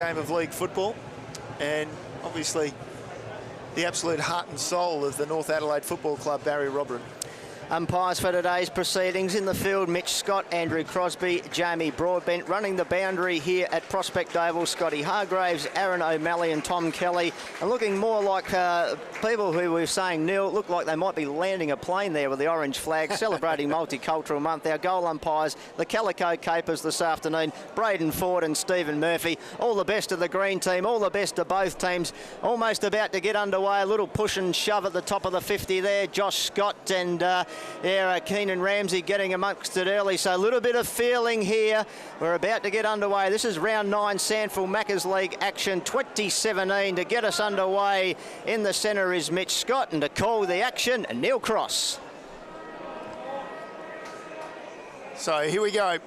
Game of league football, and obviously the absolute heart and soul of the North Adelaide Football Club, Barry Robran. Umpires for today's proceedings in the field: Mitch Scott, Andrew Crosby, Jamie Broadbent. Running the boundary here at Prospect Oval, Scotty Hargraves, Aaron O'Malley and Tom Kelly. And looking more like people who were saying nil, look like they might be landing a plane there with the orange flag, celebrating Multicultural Month. Our goal umpires, the Calico Capers this afternoon, Braden Ford and Stephen Murphy. All the best to the green team, all the best to both teams. Almost about to get underway, a little push and shove at the top of the 50 there. Josh Scott and Keenan Ramsey getting amongst it early, so a little bit of feeling here. We're about to get underway. This is round 9 SANFL Maccas League action 2017. To get us underway in the centre is Mitch Scott, and to call the action, Neil Cross. So here we go.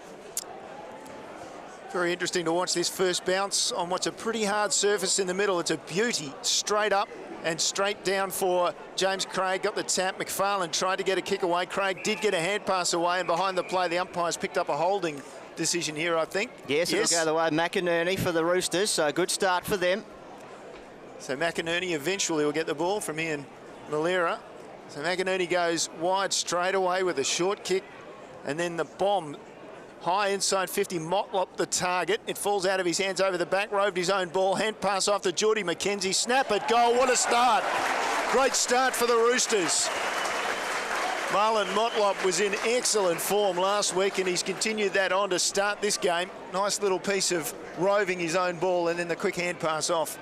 Very interesting to watch this first bounce on what's a pretty hard surface in the middle. It's a beauty, straight up and straight down for James Craig. Got the tap. McFarlane tried to get a kick away. Craig did get a hand pass away, and behind the play, the umpires picked up a holding decision here, I think. Yes. It'll go the way of McInerney for the Roosters, so a good start for them. So McInerney eventually will get the ball from Ian Malera. So McInerney goes wide straight away with a short kick, and then the bomb high inside 50, Motlop the target. It falls out of his hands over the back, roved his own ball. Hand pass off to Geordie McKenzie. Snap at goal. What a start. Great start for the Roosters. Marlon Motlop was in excellent form last week, and he's continued that on to start this game. Nice little piece of roving his own ball and then the quick hand pass off.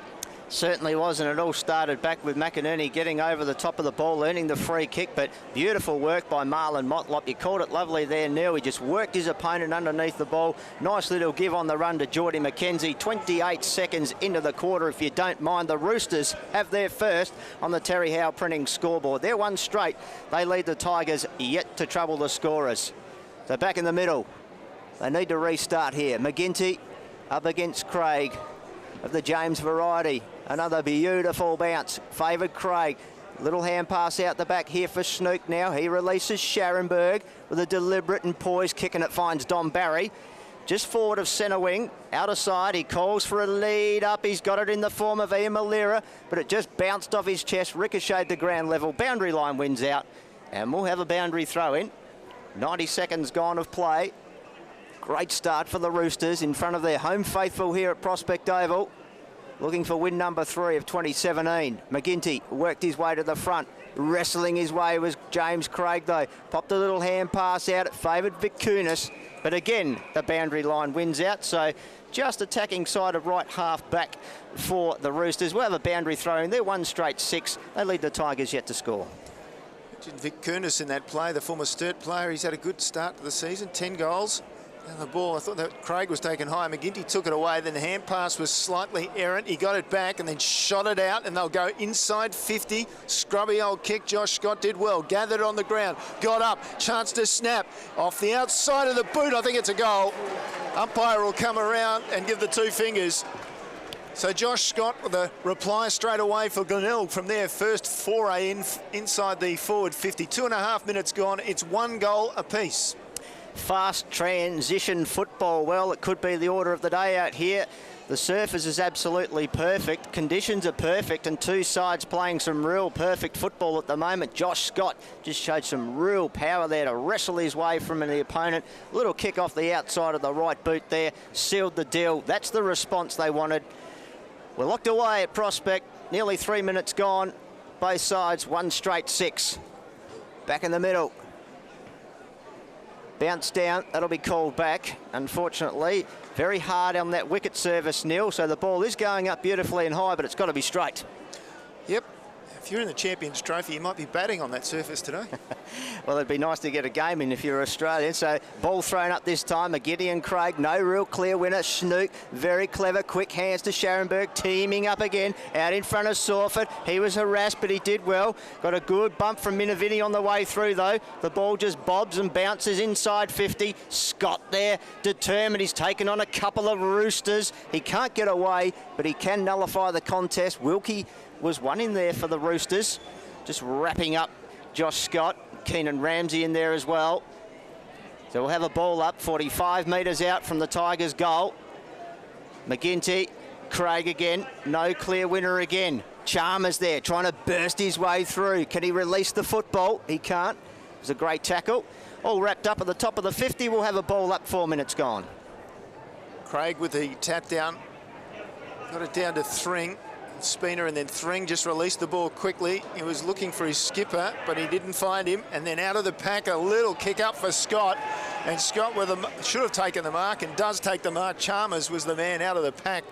Certainly was, and it all started back with McInerney getting over the top of the ball, earning the free kick, but beautiful work by Marlon Motlop. You called it lovely there, Neil. He just worked his opponent underneath the ball. Nice little give on the run to Geordie McKenzie. 28 seconds into the quarter, if you don't mind. The Roosters have their first on the Terry Howe printing scoreboard. They're one straight. They lead the Tigers, yet to trouble the scorers. So back in the middle. They need to restart here. McGinty up against Craig of the James variety. Another beautiful bounce. Favoured Craig. Little hand pass out the back here for Snook now. He releases Scharenberg with a deliberate and poised kick, and it finds Don Barry. Just forward of centre wing. Out of side. He calls for a lead up. He's got it in the form of Ian Malera, but it just bounced off his chest, ricocheted to ground level. Boundary line wins out, and we'll have a boundary throw in. 90 seconds gone of play. Great start for the Roosters in front of their home faithful here at Prospect Oval. Looking for win number 3 of 2017. McGinty worked his way to the front. Wrestling his way was James Craig, though. Popped a little hand pass out. It favoured Vic Kunis. But again, the boundary line wins out. So just attacking side of right half back for the Roosters. We'll have a boundary throw in. They're one straight 6. They lead the Tigers yet to score. Vic Kunis in that play, the former Sturt player. He's had a good start to the season. 10 goals. And the ball, I thought that Craig was taken high. McGinty took it away. Then the hand pass was slightly errant. He got it back and then shot it out, and they'll go inside 50. Scrubby old kick. Josh Scott did well. Gathered on the ground. Got up. Chance to snap. Off the outside of the boot. I think it's a goal. Umpire will come around and give the 2 fingers. So Josh Scott with a reply straight away for Glenelg from their first foray inside the forward 50. 2.5 minutes gone. It's 1 goal apiece. Fast transition football. Well, it could be the order of the day out here. The surface is absolutely perfect. Conditions are perfect, and 2 sides playing some real perfect football at the moment. Josh Scott just showed some real power there to wrestle his way from the opponent. Little kick off the outside of the right boot there. Sealed the deal. That's the response they wanted. We're locked away at Prospect. Nearly 3 minutes gone. Both sides, 1 straight 6. Back in the middle. Bounce down, that'll be called back. Unfortunately, very hard on that wicket service, Neil, so the ball is going up beautifully and high, but it's got to be straight. Yep. If you're in the Champions Trophy, you might be batting on that surface today. Well, it'd be nice to get a game in if you're Australian. So ball thrown up this time. McGinty and Craig, no real clear winner. Snook, very clever, quick hands to Scharenberg, teaming up again, out in front of Sawford. He was harassed, but he did well. Got a good bump from Minavini on the way through, though. The ball just bobs and bounces inside 50. Scott there, determined. He's taken on a couple of Roosters. He can't get away, but he can nullify the contest. Wilkie was one in there for the Roosters. Just wrapping up Josh Scott. Keenan Ramsey in there as well. So we'll have a ball up 45 metres out from the Tigers' goal. McGinty Craig again, no clear winner again. Chalmers there, trying to burst his way through. Can he release the football? He can't. It was a great tackle. All wrapped up at the top of the 50. We'll have a ball up, 4 minutes gone. Craig with the tap down. Got it down to Thring. Spooner, and then Thring just released the ball quickly. He was looking for his skipper, but he didn't find him. And then out of the pack, a little kick up for Scott. And Scott should have taken the mark and does take the mark. Chalmers was the man out of the pack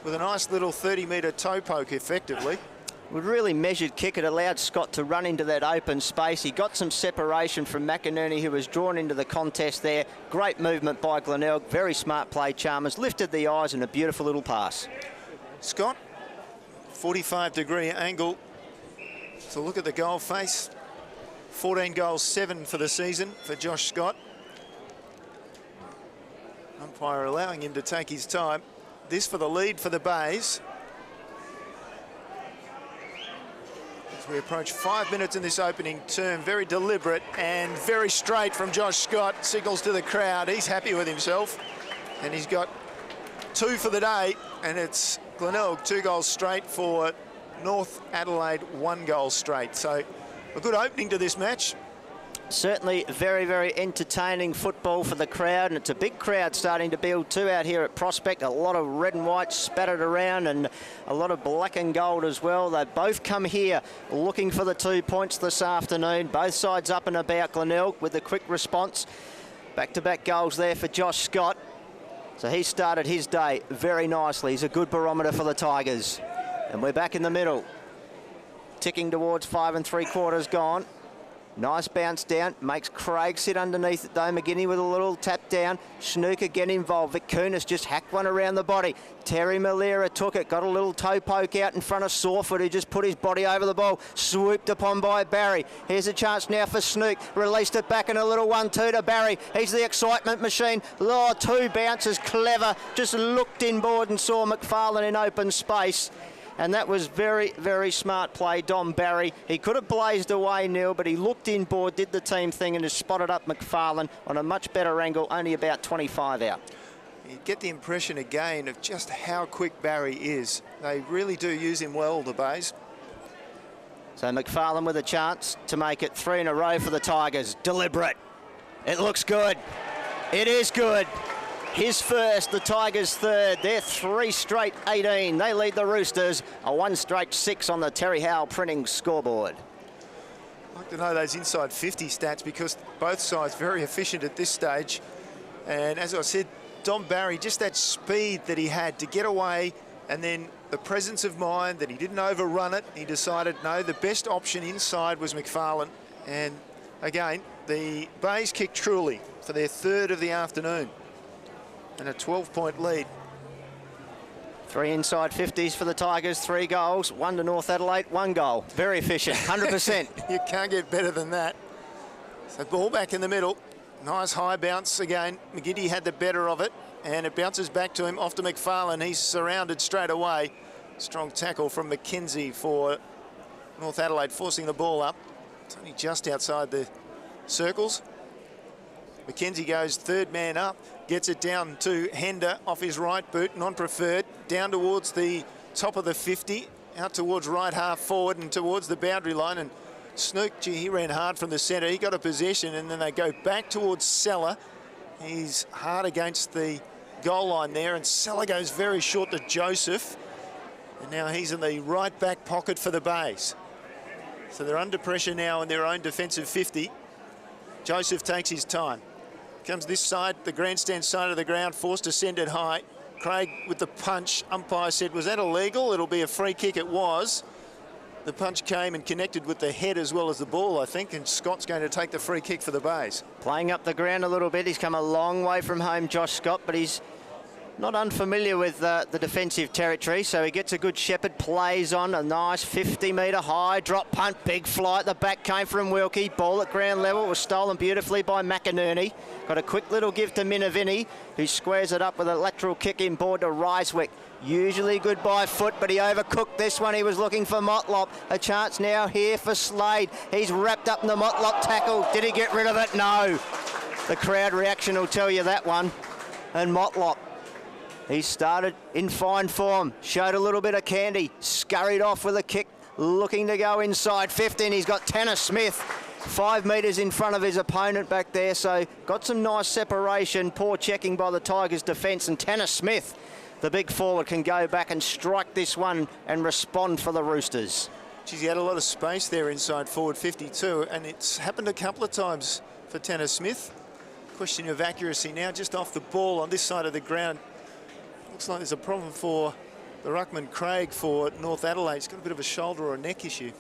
with a nice little 30-metre toe poke, effectively. With really measured kick, it allowed Scott to run into that open space. He got some separation from McInerney, who was drawn into the contest there. Great movement by Glenelg. Very smart play, Chalmers. Lifted the eyes and a beautiful little pass. Scott, 45-degree angle. So look at the goal face. 14 goals, 7 for the season for Josh Scott. Umpire allowing him to take his time. This for the lead for the Bays. As we approach 5 minutes in this opening term, very deliberate and very straight from Josh Scott. Signals to the crowd. He's happy with himself. And he's got 2 for the day. And it's Glenelg 2 goals straight for North Adelaide 1 goal straight. So a good opening to this match. Certainly very, very entertaining football for the crowd, and it's a big crowd starting to build too out here at Prospect. A lot of red and white spattered around and a lot of black and gold as well. They both come here looking for the 2 points this afternoon. Both sides up and about. Glenelg with the quick response. Back-to-back goals there for Josh Scott. So he started his day very nicely. He's a good barometer for the Tigers. And we're back in the middle. Ticking towards 5 3/4 gone. Nice bounce down, makes Craig sit underneath it though. McGinney with a little tap down. Schnook again involved. Vic Kunis just hacked one around the body. Terry Malera took it, got a little toe poke out in front of Sawford, who just put his body over the ball. Swooped upon by Barry. Here's a chance now for Snook. Released it back in a little 1-2 to Barry. He's the excitement machine. Oh, 2 bounces, clever. Just looked inboard and saw McFarlane in open space. And that was very, very smart play, Dom Barry. He could have blazed away, Neil, but he looked inboard, did the team thing, and has spotted up McFarlane on a much better angle, only about 25 out. You get the impression again of just how quick Barry is. They really do use him well, the Bays. So McFarlane with a chance to make it 3 in a row for the Tigers. Deliberate. It looks good. It is good. His first, the Tigers' third. They're 3 straight 18. They lead the Roosters. A 1 straight 6 on the Terry Howell printing scoreboard. I'd like to know those inside 50 stats because both sides very efficient at this stage. And as I said, Dom Barry, just that speed that he had to get away, and then the presence of mind that he didn't overrun it. He decided, no, the best option inside was McFarlane. And again, the Bays kicked truly for their 3rd of the afternoon. And a 12-point lead. 3 inside 50s for the Tigers, 3 goals, 1 to North Adelaide, 1 goal. Very efficient, 100%. You can't get better than that. So ball back in the middle. Nice high bounce again. McGinty had the better of it, and it bounces back to him, off to McFarlane. He's surrounded straight away. Strong tackle from McKenzie for North Adelaide, forcing the ball up. It's only just outside the circles. McKenzie goes 3rd man up, gets it down to Hender off his right boot, non-preferred, down towards the top of the 50, out towards right half forward and towards the boundary line. And Snook, gee, he ran hard from the centre. He got a possession, and then they go back towards Seller. He's hard against the goal line there, and Seller goes very short to Joseph. And now he's in the right back pocket for the Bays. So they're under pressure now in their own defensive 50. Joseph takes his time. Comes this side, the grandstand side of the ground, forced to send it high. Craig with the punch. Umpire said, was that illegal? It'll be a free kick. It was. The punch came and connected with the head as well as the ball, I think, and Scott's going to take the free kick for the Bays. Playing up the ground a little bit. He's come a long way from home, Josh Scott, but he's not unfamiliar with the defensive territory, so he gets a good shepherd, plays on a nice 50-metre high drop punt, big fly at the back, came from Wilkie. Ball at ground level was stolen beautifully by McInerney. Got a quick little give to Minavini, who squares it up with a lateral kick inboard to Ryswick. Usually good by foot, but he overcooked this one. He was looking for Motlop. A chance now here for Slade. He's wrapped up in the Motlop tackle. Did he get rid of it? No. The crowd reaction will tell you that one. And Motlop He started in fine form, showed a little bit of candy, scurried off with a kick, looking to go inside 15. He's got Tanner Smith 5 metres in front of his opponent back there, so got some nice separation. Poor checking by the Tigers' defence, and Tanner Smith, the big forward, can go back and strike this one and respond for the Roosters. Geez, he had a lot of space there inside forward 52, and it's happened a couple of times for Tanner Smith. Question of accuracy now, just off the ball on this side of the ground. Looks like there's a problem for the ruckman Craig for North Adelaide. He's got a bit of a shoulder or a neck issue.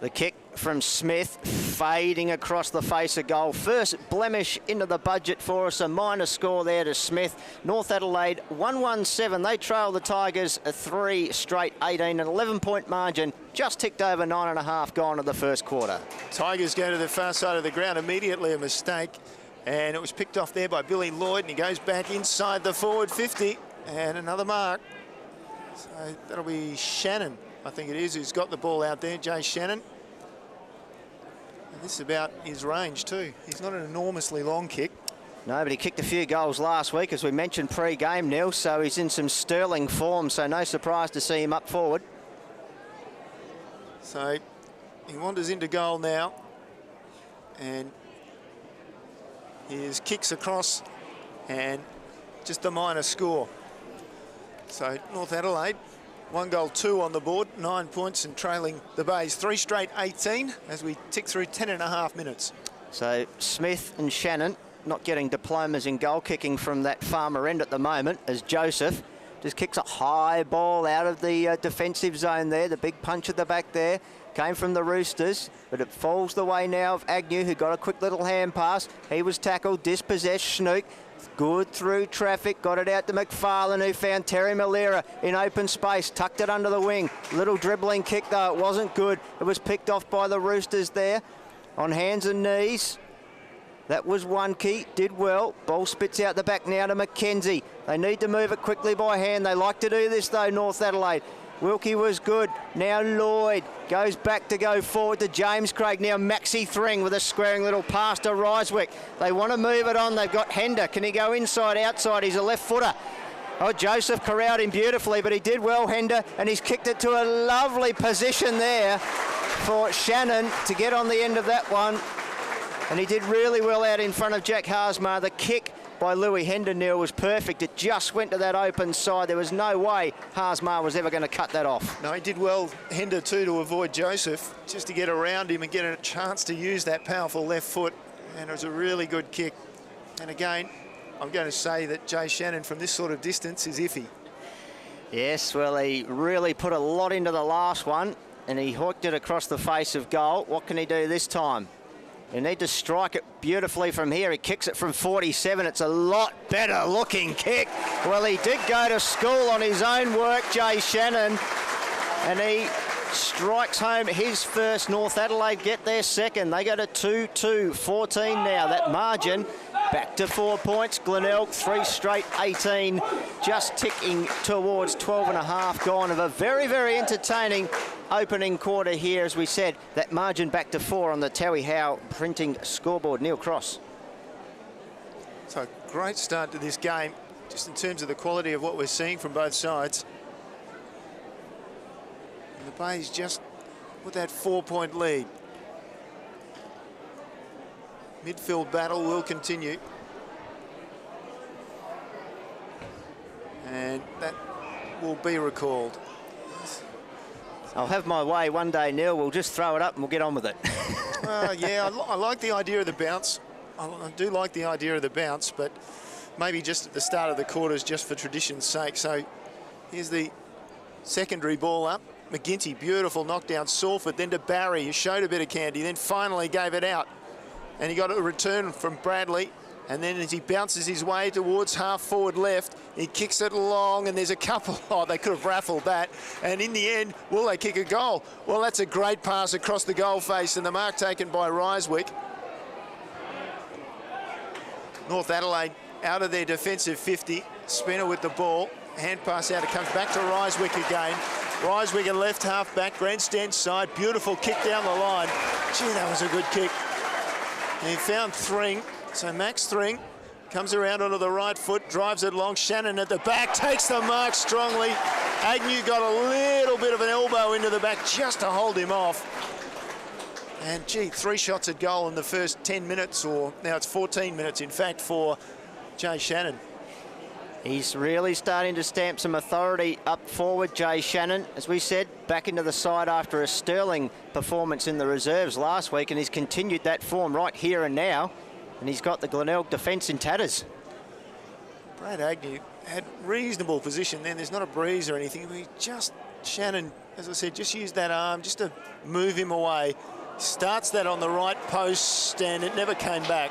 The kick from Smith fading across the face of goal. First blemish into the budget for us. A minor score there to Smith. North Adelaide 1-1-7. They trail the Tigers a 3 straight 18, an 11-point margin. Just ticked over 9.5 gone to the first quarter. Tigers go to the far side of the ground. Immediately a mistake. And it was picked off there by Billy Lloyd. And he goes back inside the forward 50. And another mark. So that'll be Shannon, I think it is, who's got the ball out there, Jay Shannon. And this is about his range too. He's not an enormously long kick. No, but he kicked a few goals last week, as we mentioned pre-game, Neil, so he's in some sterling form, so no surprise to see him up forward. So he wanders into goal now. And his kicks across and just a minor score. So North Adelaide, 1 goal, 2 on the board, 9 points, and trailing the Bays 3 straight 18 as we tick through 10.5 minutes. So Smith and Shannon not getting diplomas in goal kicking from that farmer end at the moment, as Joseph just kicks a high ball out of the defensive zone there. The big punch at the back there came from the Roosters, but it falls the way now of Agnew, who got a quick little hand pass. He was tackled, dispossessed. Schnook good through traffic, got it out to McFarlane, who found Terry Malera in open space, tucked it under the wing. Little dribbling kick, though, it wasn't good. It was picked off by the Roosters there on hands and knees. That was one key, did well. Ball spits out the back now to McKenzie. They need to move it quickly by hand. They like to do this, though, North Adelaide. Wilkie was good. Now Lloyd goes back to go forward to James Craig. Now Maxi Thring with a squaring little pass to Ryswick. They want to move it on. They've got Hender. Can he go inside, outside? He's a left footer. Oh, Joseph corralled him beautifully, but he did well, Hender, and he's kicked it to a lovely position there for Shannon to get on the end of that one. And he did really well out in front of Jack Harsmar. The kick by Louis Hender, Neil, was perfect. It just went to that open side. There was no way Harsmar was ever going to cut that off. No, he did well, Hender, too, to avoid Joseph, just to get around him and get a chance to use that powerful left foot. And it was a really good kick. And again, I'm going to say that Jay Shannon from this sort of distance is iffy. Yes, well, he really put a lot into the last one, and he hooked it across the face of goal. What can he do this time? You need to strike it beautifully from here. He kicks it from 47. It's a lot better looking kick. Well, he did go to school on his own work, Jay Shannon, and he strikes home his first. North Adelaide get their second. They go to 2-2-14 now. That margin back to 4 points. Glenelg 3 straight 18, just ticking towards 12.5 gone of a very, very entertaining opening quarter here. As we said, that margin back to 4 on the Towie Howe printing scoreboard. Neil Cross. So great start to this game, just in terms of the quality of what we're seeing from both sides. And the Bays just with that 4-point lead. Midfield battle will continue. And that will be recalled. I'll have my way one day, Neil. We'll just throw it up and we'll get on with it. Yeah, I like the idea of the bounce. I do like the idea of the bounce, but maybe just at the start of the quarters, just for tradition's sake. So here's the secondary ball up. McGinty, beautiful knockdown. Salford, then to Barry, who showed a bit of candy, then finally gave it out. And he got a return from Bradley. And then as he bounces his way towards half forward left, he kicks it long, and there's a couple. Oh, they could have raffled that. And in the end, will they kick a goal? Well, that's a great pass across the goal face, and the mark taken by Ryswick. North Adelaide out of their defensive 50. Spinner with the ball. Hand pass out. It comes back to Ryswick again. Ryswick, a left half back, grandstand side. Beautiful kick down the line. Gee, that was a good kick. And he found Thring. So Max Thring Comes around onto the right foot, drives it long. Shannon at the back, takes the mark strongly. Agnew got a little bit of an elbow into the back just to hold him off. And gee, 3 shots at goal in the first 10 minutes, or now it's 14 minutes, in fact, for Jay Shannon. He's really starting to stamp some authority up forward, Jay Shannon. As we said, back into the side after a sterling performance in the reserves last week, and he's continued that form right here and now. And he's got the Glenelg defence in tatters. Brad Agnew had reasonable position then. There's not a breeze or anything. Shannon, as I said, just used that arm just to move him away. Starts that on the right post, and it never came back.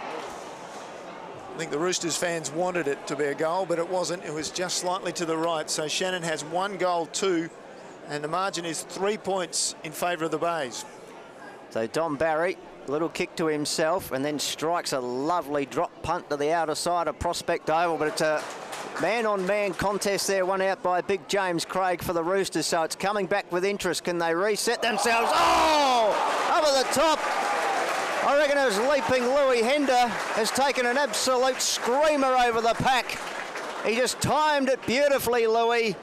I think the Roosters fans wanted it to be a goal, but it wasn't. It was just slightly to the right. So Shannon has 1 goal, 2, and the margin is 3 points in favour of the Bays. So Dom Barry, little kick to himself, and then strikes a lovely drop punt to the outer side of Prospect Oval, but it's a man-on-man contest there, one out by big James Craig for the Roosters, so it's coming back with interest. Can they reset themselves? Oh! Over the top! I reckon it was leaping Louis Hender has taken an absolute screamer over the pack. He just timed it beautifully, Louis.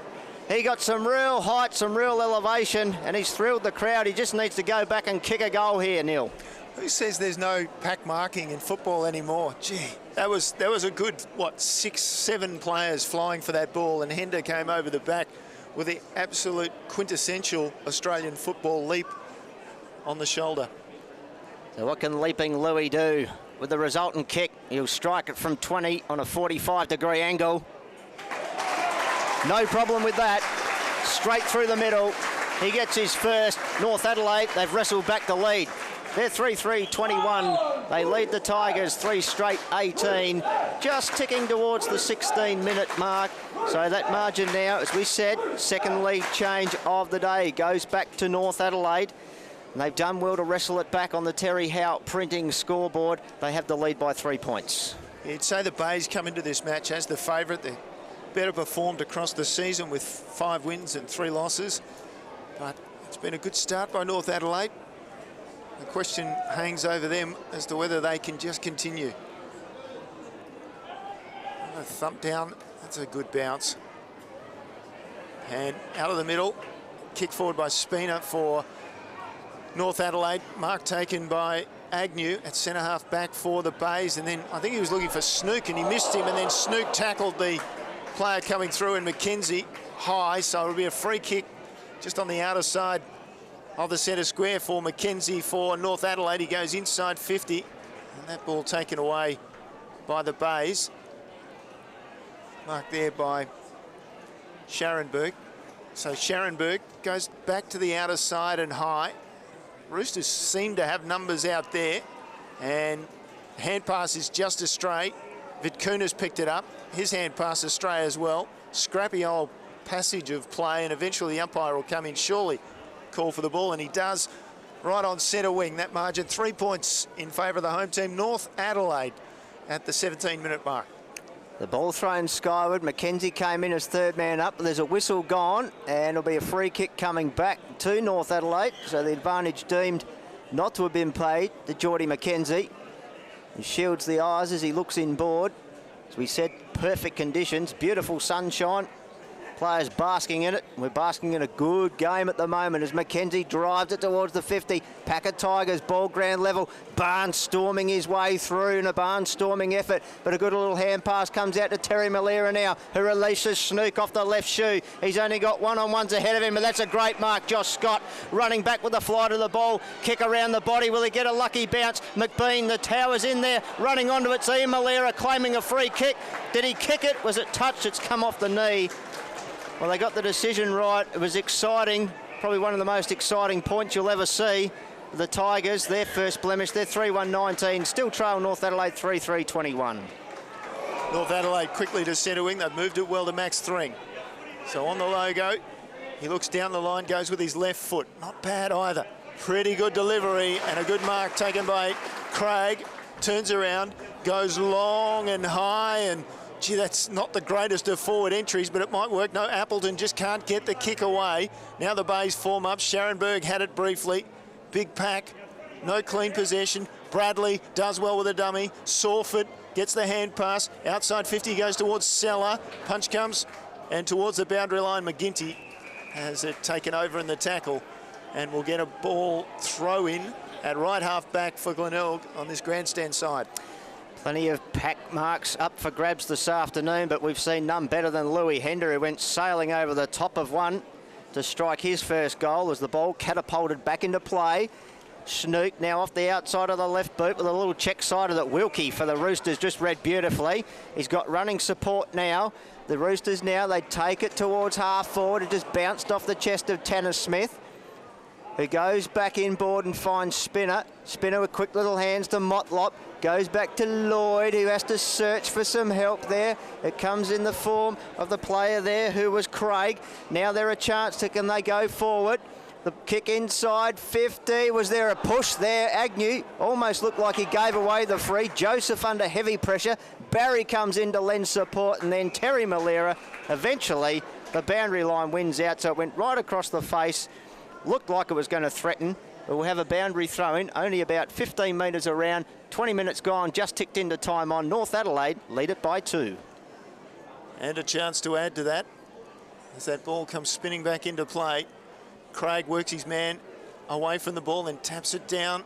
He got some real height, some real elevation, and he's thrilled the crowd. He just needs to go back and kick a goal here, Neil. Who says there's no pack marking in football anymore? Gee, that was a good, 6, 7 players flying for that ball, and Hender came over the back with the absolute quintessential Australian football leap on the shoulder. So what can leaping Louis do with the resultant kick? He'll strike it from 20 on a 45-degree angle. No problem with that. Straight through the middle. He gets his first. North Adelaide, they've wrestled back the lead. They're 3-3-21. They lead the Tigers 3 straight 18. Just ticking towards the 16-minute mark. So that margin now, as we said, second lead change of the day goes back to North Adelaide. And they've done well to wrestle it back on the Terry Howe printing scoreboard. They have the lead by 3 points. You'd say the Bays come into this match as the favourite. They're better performed across the season with 5 wins and 3 losses. But it's been a good start by North Adelaide. The question hangs over them as to whether they can just continue. A thump down, that's a good bounce. And out of the middle, kick forward by Spina for North Adelaide. Mark taken by Agnew at centre-half back for the Bays. And then I think he was looking for Snook and he missed him, and then Snook tackled the player coming through in McKenzie high, so it'll be a free kick just on the outer side of the centre square for McKenzie for North Adelaide. He goes inside 50, and that ball taken away by the Bays. Marked there by Scharenberg. So Scharenberg goes back to the outer side and high. Roosters seem to have numbers out there, and hand pass is just astray. Vitkuna's picked it up. His hand pass astray as well. Scrappy old passage of play, and eventually the umpire will come in, surely call for the ball, and he does, right on centre wing. That margin 3 points in favour of the home team, North Adelaide, at the 17-minute mark. The ball thrown skyward. McKenzie came in as third man up. There's a whistle gone, and it'll be a free kick coming back to North Adelaide. So the advantage deemed not to have been paid to Geordie McKenzie. He shields the eyes as he looks inboard. As we said, perfect conditions, beautiful sunshine. Players basking in it. We're basking in a good game at the moment as McKenzie drives it towards the 50. Pack of Tigers, ball ground level. Barnes storming his way through in a barnstorming effort. But a good little hand pass comes out to Terry Malera now, who releases Snook off the left shoe. He's only got one-on-ones ahead of him, but that's a great mark. Josh Scott running back with the fly to the ball. Kick around the body. Will he get a lucky bounce? McBean, the tower's in there, running onto it. See Malera claiming a free kick. Did he kick it? Was it touched? It's come off the knee. Well, they got the decision right. It was exciting, probably one of the most exciting points you'll ever see. The Tigers, their first blemish, they're 3-1-19, still trail North Adelaide 3-3-21. North Adelaide quickly to centre wing. They've moved it well to Max Thring. So on the logo, he looks down the line, goes with his left foot. Not bad either. Pretty good delivery and a good mark taken by Craig. Turns around, goes long and high, and gee, that's not the greatest of forward entries, but it might work. No, Appleton just can't get the kick away. Now the Bays form up. Scharenberg had it briefly. Big pack, no clean possession. Bradley does well with a dummy. Sawford gets the hand pass. Outside 50 goes towards Seller. Punch comes and towards the boundary line. McGinty has it taken over in the tackle and will get a ball throw in at right half back for Glenelg on this grandstand side. Plenty of pack marks up for grabs this afternoon, but we've seen none better than Louis Hender, who went sailing over the top of one to strike his first goal as the ball catapulted back into play. Snook now off the outside of the left boot with a little check side of that. Wilkie for the Roosters just read beautifully. He's got running support now. The Roosters now, they take it towards half forward. It just bounced off the chest of Tanner Smith, who goes back inboard and finds Spinner. Spinner with quick little hands to Motlop. Goes back to Lloyd, who has to search for some help there. It comes in the form of the player there, who was Craig. Now they're a chance to, can they go forward? The kick inside, 50. Was there a push there? Agnew almost looked like he gave away the free. Joseph under heavy pressure. Barry comes in to lend support, and then Terry Malera. Eventually, the boundary line wins out, so it went right across the face. Looked like it was going to threaten. But we'll have a boundary throw in, only about 15 metres around. 20 minutes gone, just ticked into time on. North Adelaide lead it by 2. And a chance to add to that as that ball comes spinning back into play. Craig works his man away from the ball, then taps it down.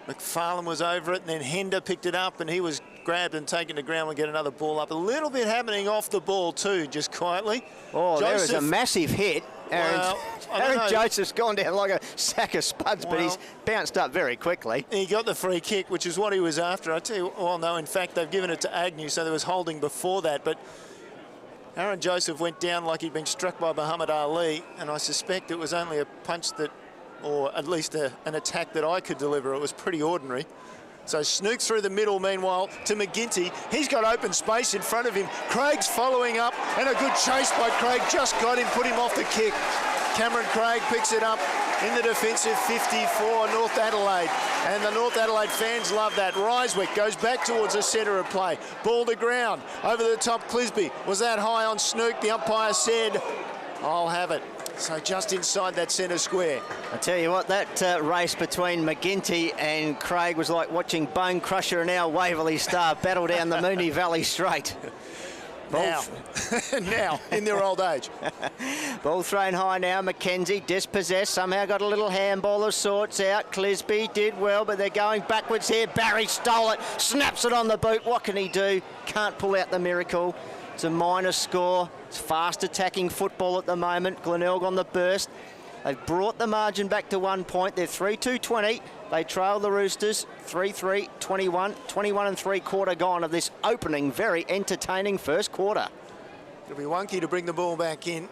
McFarlane was over it, and then Hender picked it up, and he was grabbed and taken to ground and get another ball up. A little bit happening off the ball too, just quietly. Oh, there was a massive hit. Aaron Joseph's gone down like a sack of spuds, but he's bounced up very quickly. He got the free kick, which is what he was after. I tell you, well, no, in fact, they've given it to Agnew, so there was holding before that. But Aaron Joseph went down like he'd been struck by Muhammad Ali, and I suspect it was only a punch that, or at least an attack that I could deliver. It was pretty ordinary. So Snook through the middle, meanwhile, to McGinty. He's got open space in front of him. Craig's following up, and a good chase by Craig. Just got him, put him off the kick. Cameron Craig picks it up in the defensive 50 for North Adelaide. And the North Adelaide fans love that. Ryswick goes back towards the centre of play. Ball to ground. Over the top, Clisby. Was that high on Snook? The umpire said, I'll have it. So just inside that centre square. I tell you what, that race between McGinty and Craig was like watching Bone Crusher and our Waverley Star battle down the Moonee Valley Straight. Now, in their old age. Ball thrown high now. McKenzie dispossessed. Somehow got a little handball of sorts out. Clisby did well, but they're going backwards here. Barry stole it, snaps it on the boot. What can he do? Can't pull out the miracle. It's a minor score. It's fast attacking football at the moment. Glenelg on the burst. They've brought the margin back to 1 point. They're 3-2-20. They trail the Roosters 3-3-21. 21 and 3/4 gone of this opening, very entertaining first quarter. It'll be wonky to bring the ball back in.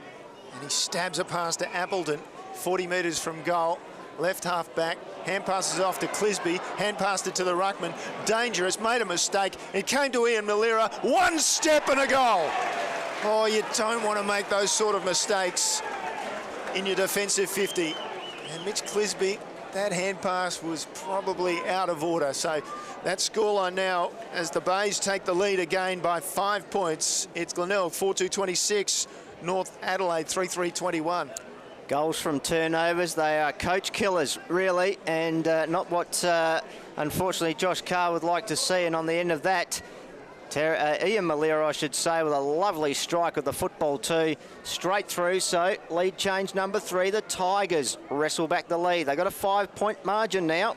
And he stabs a pass to Appleton, 40 metres from goal. Left half back, hand passes off to Clisby, hand passed it to the ruckman. Dangerous, made a mistake. It came to Ian Malera, one step and a goal. Oh, you don't want to make those sort of mistakes in your defensive 50. And Mitch Clisby, that hand pass was probably out of order. So that scoreline now, as the Bays take the lead again by 5 points, it's Glenelg 4-2-26, North Adelaide 3-3-21. Goals from turnovers, they are coach killers, really, and not what, unfortunately, Josh Carr would like to see. And on the end of that, Ian Malera, I should say, with a lovely strike of the football too, straight through. So lead change number 3, the Tigers wrestle back the lead. They've got a 5-point margin now.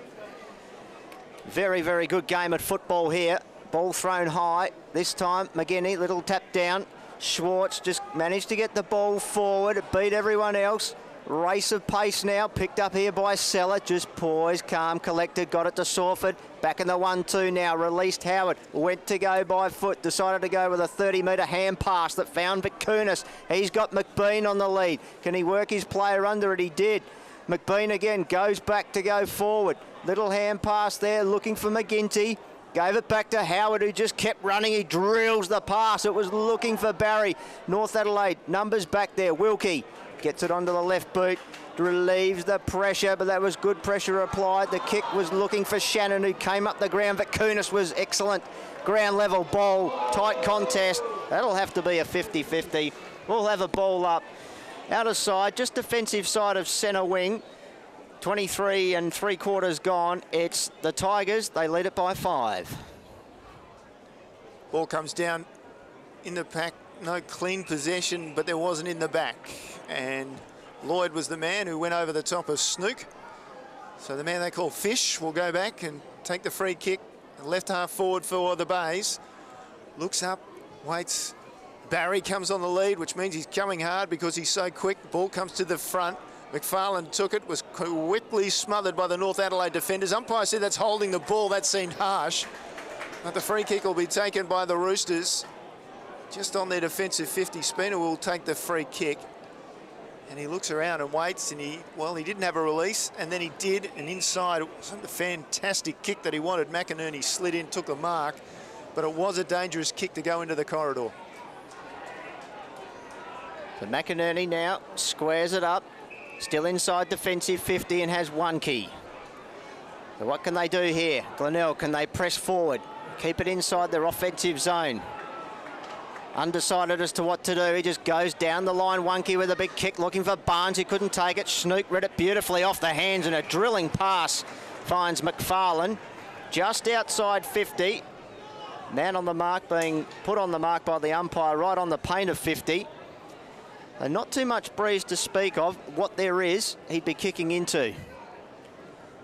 Very, very good game of football here. Ball thrown high. This time, McGinney, little tap down. Schwartz just managed to get the ball forward, beat everyone else. Race of pace now, picked up here by Seller, just poised, calm, collected, got it to Sawford. Back in the 1-2 now, released Howard, went to go by foot, decided to go with a 30-metre hand pass that found Vicunis. He's got McBean on the lead. Can he work his player under it? He did. McBean again goes back to go forward. Little hand pass there, looking for McGinty. Gave it back to Howard, who just kept running. He drills the pass. It was looking for Barry. North Adelaide, numbers back there. Wilkie gets it onto the left boot, relieves the pressure, but that was good pressure applied. The kick was looking for Shannon, who came up the ground. Vicunis was excellent. Ground level ball, tight contest. That'll have to be a 50-50. We'll have a ball up. Outer side, just defensive side of centre wing. 23 and 3/4 gone. It's the Tigers. They lead it by 5. Ball comes down in the pack. No clean possession, but there wasn't in the back. And Lloyd was the man who went over the top of Snook. So the man they call Fish will go back and take the free kick. Left half forward for the Bays. Looks up, waits. Barry comes on the lead, which means he's coming hard because he's so quick. The ball comes to the front. McFarlane took it, was quickly smothered by the North Adelaide defenders. Umpire said that's holding the ball. That seemed harsh. But the free kick will be taken by the Roosters. Just on their defensive 50, Spina will take the free kick. And he looks around and waits, and he didn't have a release, and then he did, and inside, it wasn't a fantastic kick that he wanted. McInerney slid in, took the mark, but it was a dangerous kick to go into the corridor. So McInerney now squares it up, still inside defensive 50 and has one key. So what can they do here? Glenelg, can they press forward? Keep it inside their offensive zone. Undecided as to what to do. He just goes down the line, Wonky with a big kick, looking for Barnes. He couldn't take it. Snook read it beautifully off the hands, and a drilling pass finds McFarlane just outside 50. Man on the mark, being put on the mark by the umpire right on the paint of 50. And not too much breeze to speak of. What there is, he'd be kicking into.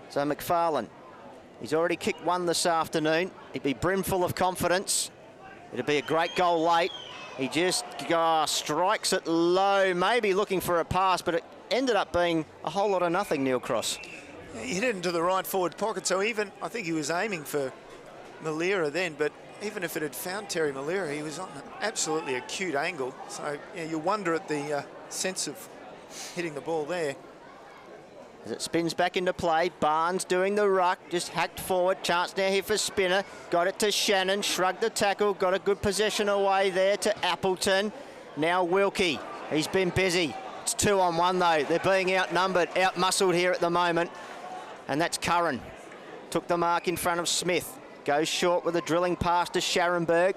So McFarlane, he's already kicked one this afternoon. He'd be brimful of confidence. It'd be a great goal late. He just strikes it low, maybe looking for a pass, but it ended up being a whole lot of nothing, Neil Cross. He hit it into the right forward pocket, so even, I think he was aiming for Malera then, but even if it had found Terry Malera, he was on an absolutely acute angle. So yeah, you wonder at the sense of hitting the ball there. As it spins back into play, Barnes doing the ruck, just hacked forward. Chance now here for Spinner. Got it to Shannon, shrugged the tackle, got a good possession away there to Appleton. Now Wilkie, he's been busy. It's 2-on-1 though. They're being outnumbered, out-muscled here at the moment. And that's Curran. Took the mark in front of Smith. Goes short with a drilling pass to Scharenberg.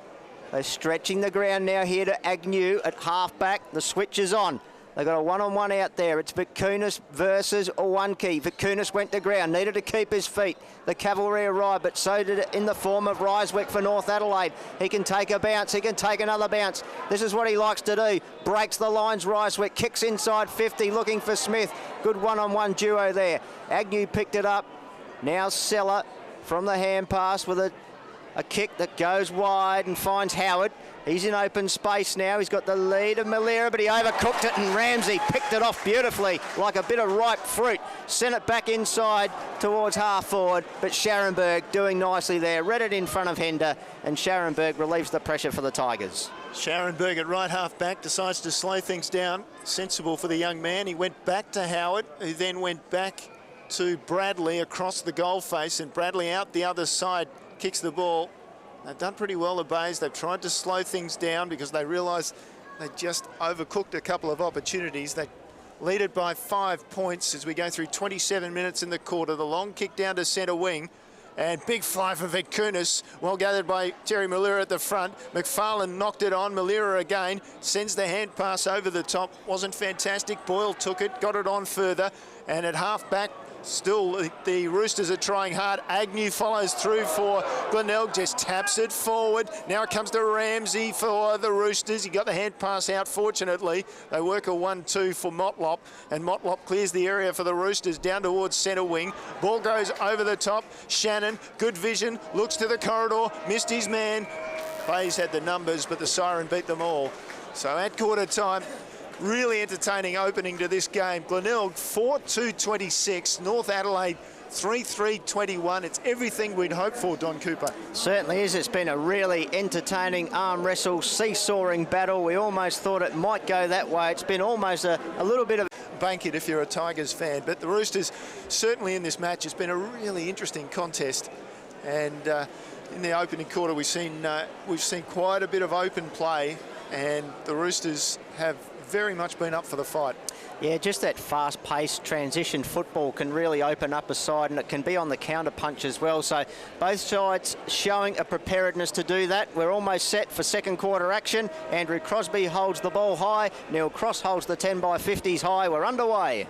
They're stretching the ground now here to Agnew at half-back. The switch is on. They've got a one-on-one out there. It's Vicunis versus Owanke. Vicunis went to ground, needed to keep his feet. The cavalry arrived, but so did it in the form of Ryswick for North Adelaide. He can take a bounce. He can take another bounce. This is what he likes to do. Breaks the lines, Ryswick. Kicks inside 50, looking for Smith. Good one-on-one duo there. Agnew picked it up. Now Seller from the hand pass with a kick that goes wide and finds Howard. He's in open space now. He's got the lead of Malera, but he overcooked it, and Ramsey picked it off beautifully like a bit of ripe fruit. Sent it back inside towards half forward, but Scharenberg doing nicely there. Read it in front of Hender, and Scharenberg relieves the pressure for the Tigers. Scharenberg at right half back decides to slow things down. Sensible for the young man. He went back to Howard, who then went back to Bradley across the goal face, and Bradley out the other side kicks the ball. They've done pretty well, the Bays. They've tried to slow things down because they realised they just overcooked a couple of opportunities. They lead it by 5 points as we go through 27 minutes in the quarter. The long kick down to centre wing, and big fly for Vicunis. Well gathered by Terry Malera at the front. McFarlane knocked it on. Malera again sends the hand pass over the top. Wasn't fantastic. Boyle took it, got it on further, and at half back, still, the Roosters are trying hard. Agnew follows through for Glenelg, just taps it forward. Now it comes to Ramsey for the Roosters. He got the hand pass out, fortunately. They work a 1-2 for Motlop, and Motlop clears the area for the Roosters down towards centre wing. Ball goes over the top. Shannon, good vision, looks to the corridor, missed his man. Bays had the numbers, but the siren beat them all. So at quarter time, really entertaining opening to this game. Glenelg 4-2-26, North Adelaide 3-3-21. It's everything we'd hoped for, Don Cooper. Certainly is. It's been a really entertaining arm wrestle, seesawing battle. We almost thought it might go that way. It's been almost a little bit of bank it if you're a Tigers fan, but the Roosters certainly in this match, it's been a really interesting contest, and in the opening quarter we've seen quite a bit of open play, and the Roosters have very much been up for the fight. Yeah, just that fast-paced transition football can really open up a side, and it can be on the counter-punch as well. So both sides showing a preparedness to do that. We're almost set for second quarter action. Andrew Crosby holds the ball high. Neil Cross holds the 10x50s high. We're underway.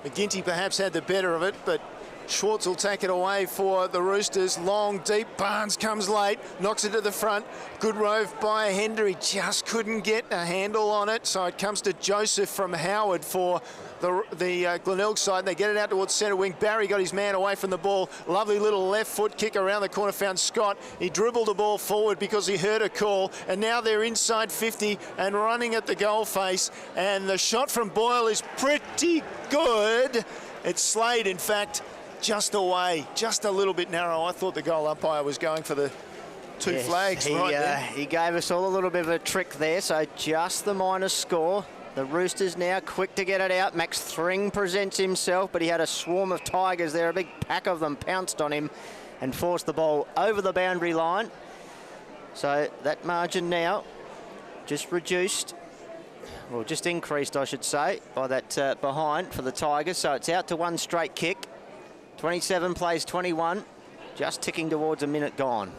McGinty perhaps had the better of it, but Schwartz will take it away for the Roosters. Long, deep. Barnes comes late, knocks it to the front. Good rove by Hender. He just couldn't get a handle on it. So it comes to Joseph from Howard for the Glenelg side. They get it out towards centre wing. Barry got his man away from the ball. Lovely little left foot kick around the corner, found Scott. He dribbled the ball forward because he heard a call. And now they're inside 50 and running at the goal face. And the shot from Boyle is pretty good. It's Slade, in fact, just away, just a little bit narrow. I thought the goal umpire was going for the two flags right there. He gave us all a little bit of a trick there, so just the minus score. The Roosters now quick to get it out. Max Thring presents himself, but he had a swarm of Tigers there. A big pack of them pounced on him and forced the ball over the boundary line. So that margin now just reduced, or just increased, I should say, by that behind for the Tigers. So it's out to one straight kick. 27 plays 21, just ticking towards a minute gone.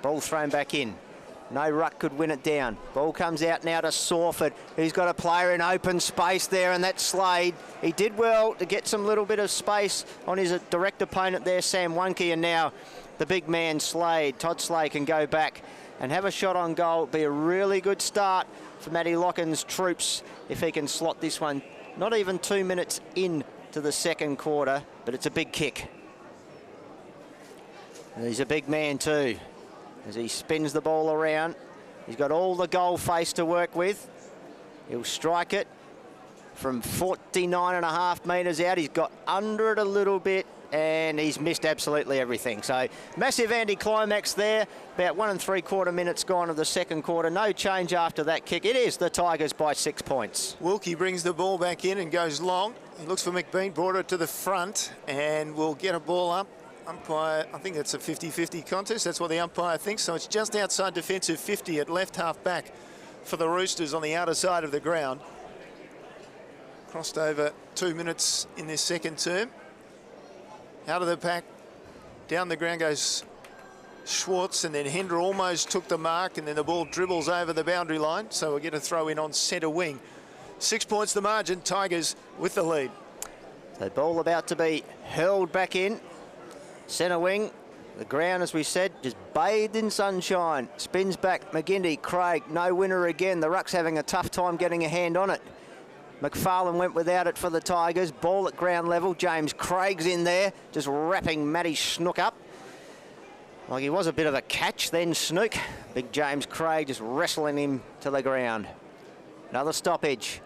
Ball thrown back in. No ruck could win it down. Ball comes out now to Sawford, who's got a player in open space there, and that's Slade. He did well to get some little bit of space on his direct opponent there, Sam Wunke, and now the big man Slade, Todd Slade, can go back and have a shot on goal. It'll be a really good start for Matty Locken's troops if he can slot this one. Not even 2 minutes in to the second quarter, but it's a big kick. And he's a big man too, as he spins the ball around. He's got all the goal face to work with. He'll strike it from 49.5 metres out. He's got under it a little bit, and he's missed absolutely everything. So massive anti-climax there. About 1 3/4 minutes gone of the second quarter. No change after that kick. It is the Tigers by 6 points. Wilkie brings the ball back in and goes long. He looks for McBean, brought it to the front, and will get a ball up. Umpire, I think it's a 50-50 contest. That's what the umpire thinks. So it's just outside defensive 50 at left half back for the Roosters on the outer side of the ground. Crossed over 2 minutes in this second term. Out of the pack, down the ground goes Schwartz, and then Hender almost took the mark, and then the ball dribbles over the boundary line. So we'll get a throw in on centre wing. 6 points the margin, Tigers with the lead. The ball about to be hurled back in. Centre wing, the ground, as we said, just bathed in sunshine. Spins back, McGinty, Craig, no winner again. The ruck's having a tough time getting a hand on it. McFarlane went without it for the Tigers. Ball at ground level. James Craig's in there, just wrapping Matty Snook up. Like he was a bit of a catch then, Snook. Big James Craig just wrestling him to the ground. Another stoppage.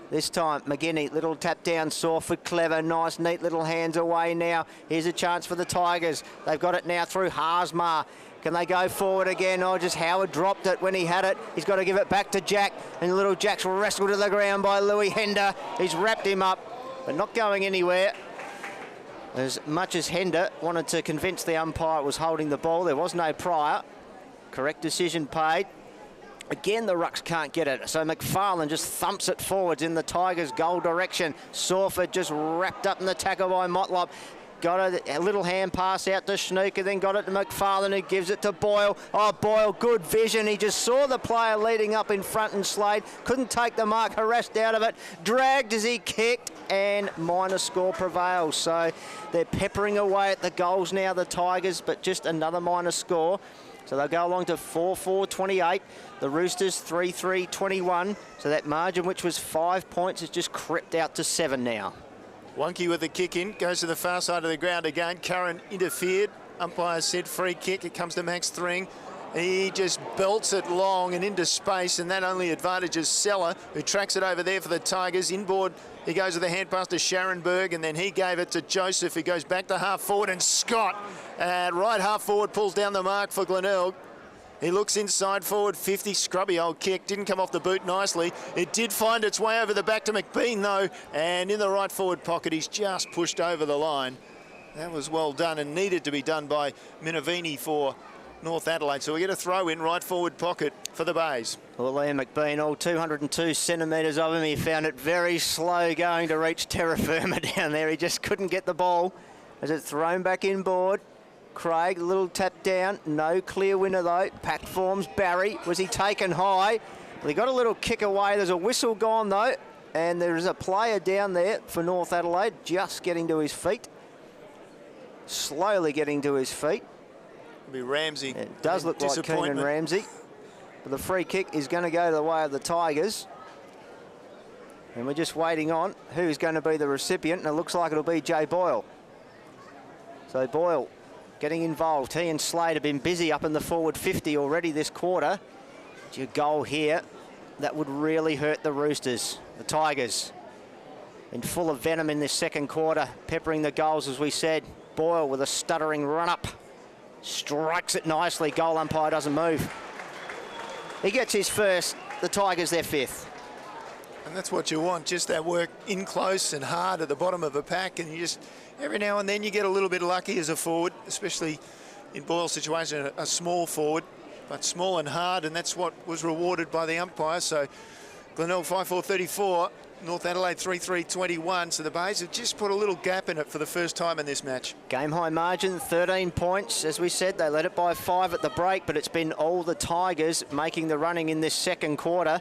This time, McGinney, little tap down, Sawford, clever, nice, neat little hands away now. Here's a chance for the Tigers. They've got it now through Haasmar. Can they go forward again? Oh, just Howard dropped it when he had it. He's got to give it back to Jack. And little Jack's wrestled to the ground by Louis Hender. He's wrapped him up, but not going anywhere. As much as Hender wanted to convince the umpire it was holding the ball, there was no prior. Correct decision paid. Again, the rucks can't get it, so McFarlane just thumps it forwards in the Tigers' goal direction. Sawford just wrapped up in the tackle by Motlop. Got a little hand pass out to Snooker, then got it to McFarlane, who gives it to Boyle. Oh, Boyle, good vision. He just saw the player leading up in front and Slade. Couldn't take the mark, harassed out of it. Dragged as he kicked, and minor score prevails. So they're peppering away at the goals now, the Tigers, but just another minor score. So they'll go along to 4-4-28. The Roosters 3-3-21. So that margin, which was 5 points, has just crept out to 7 now. Wunke with the kick in, goes to the far side of the ground again. Curran interfered. Umpire said free kick. It comes to Max Thring. He just belts it long and into space, and that only advantages Seller, who tracks it over there for the Tigers. Inboard, he goes with the hand pass to Scharenberg, and then he gave it to Joseph, who goes back to half forward, and Scott at right half forward pulls down the mark for Glenelg. He looks inside forward, 50, scrubby old kick. Didn't come off the boot nicely. It did find its way over the back to McBean, though, and in the right forward pocket, he's just pushed over the line. That was well done and needed to be done by Minavini for North Adelaide. So we get a throw in right forward pocket for the Bays. Well, Liam McBean, all 202 centimetres of him. He found it very slow going to reach terra firma down there. He just couldn't get the ball as it's thrown back inboard. Craig, a little tap down, no clear winner though. Pack forms Barry. Was he taken high? Well, he got a little kick away. There's a whistle gone though, and there is a player down there for North Adelaide just getting to his feet. slowly getting to his feet. It'll be Ramsey. It does look like Keenan Ramsey. But the free kick is going to go the way of the Tigers. And we're just waiting on who's going to be the recipient, and it looks like it'll be Jay Boyle. So Boyle getting involved. He and Slade have been busy up in the forward 50 already this quarter. Your goal here, that would really hurt the Roosters. The Tigers in full of venom in this second quarter, peppering the goals, as we said. Boyle with a stuttering run-up. Strikes it nicely. Goal umpire doesn't move. He gets his first. The Tigers their fifth. And that's what you want, just that work in close and hard at the bottom of a pack. And you just, every now and then you get a little bit lucky as a forward, especially in Boyle's situation, a small forward, but small and hard, and that's what was rewarded by the umpire. So Glenelg 5-4-34, North Adelaide 3-3-21. So the Bays have just put a little gap in it for the first time in this match. Game high margin, 13 points. As we said, they led it by 5 at the break, but it's been all the Tigers making the running in this second quarter.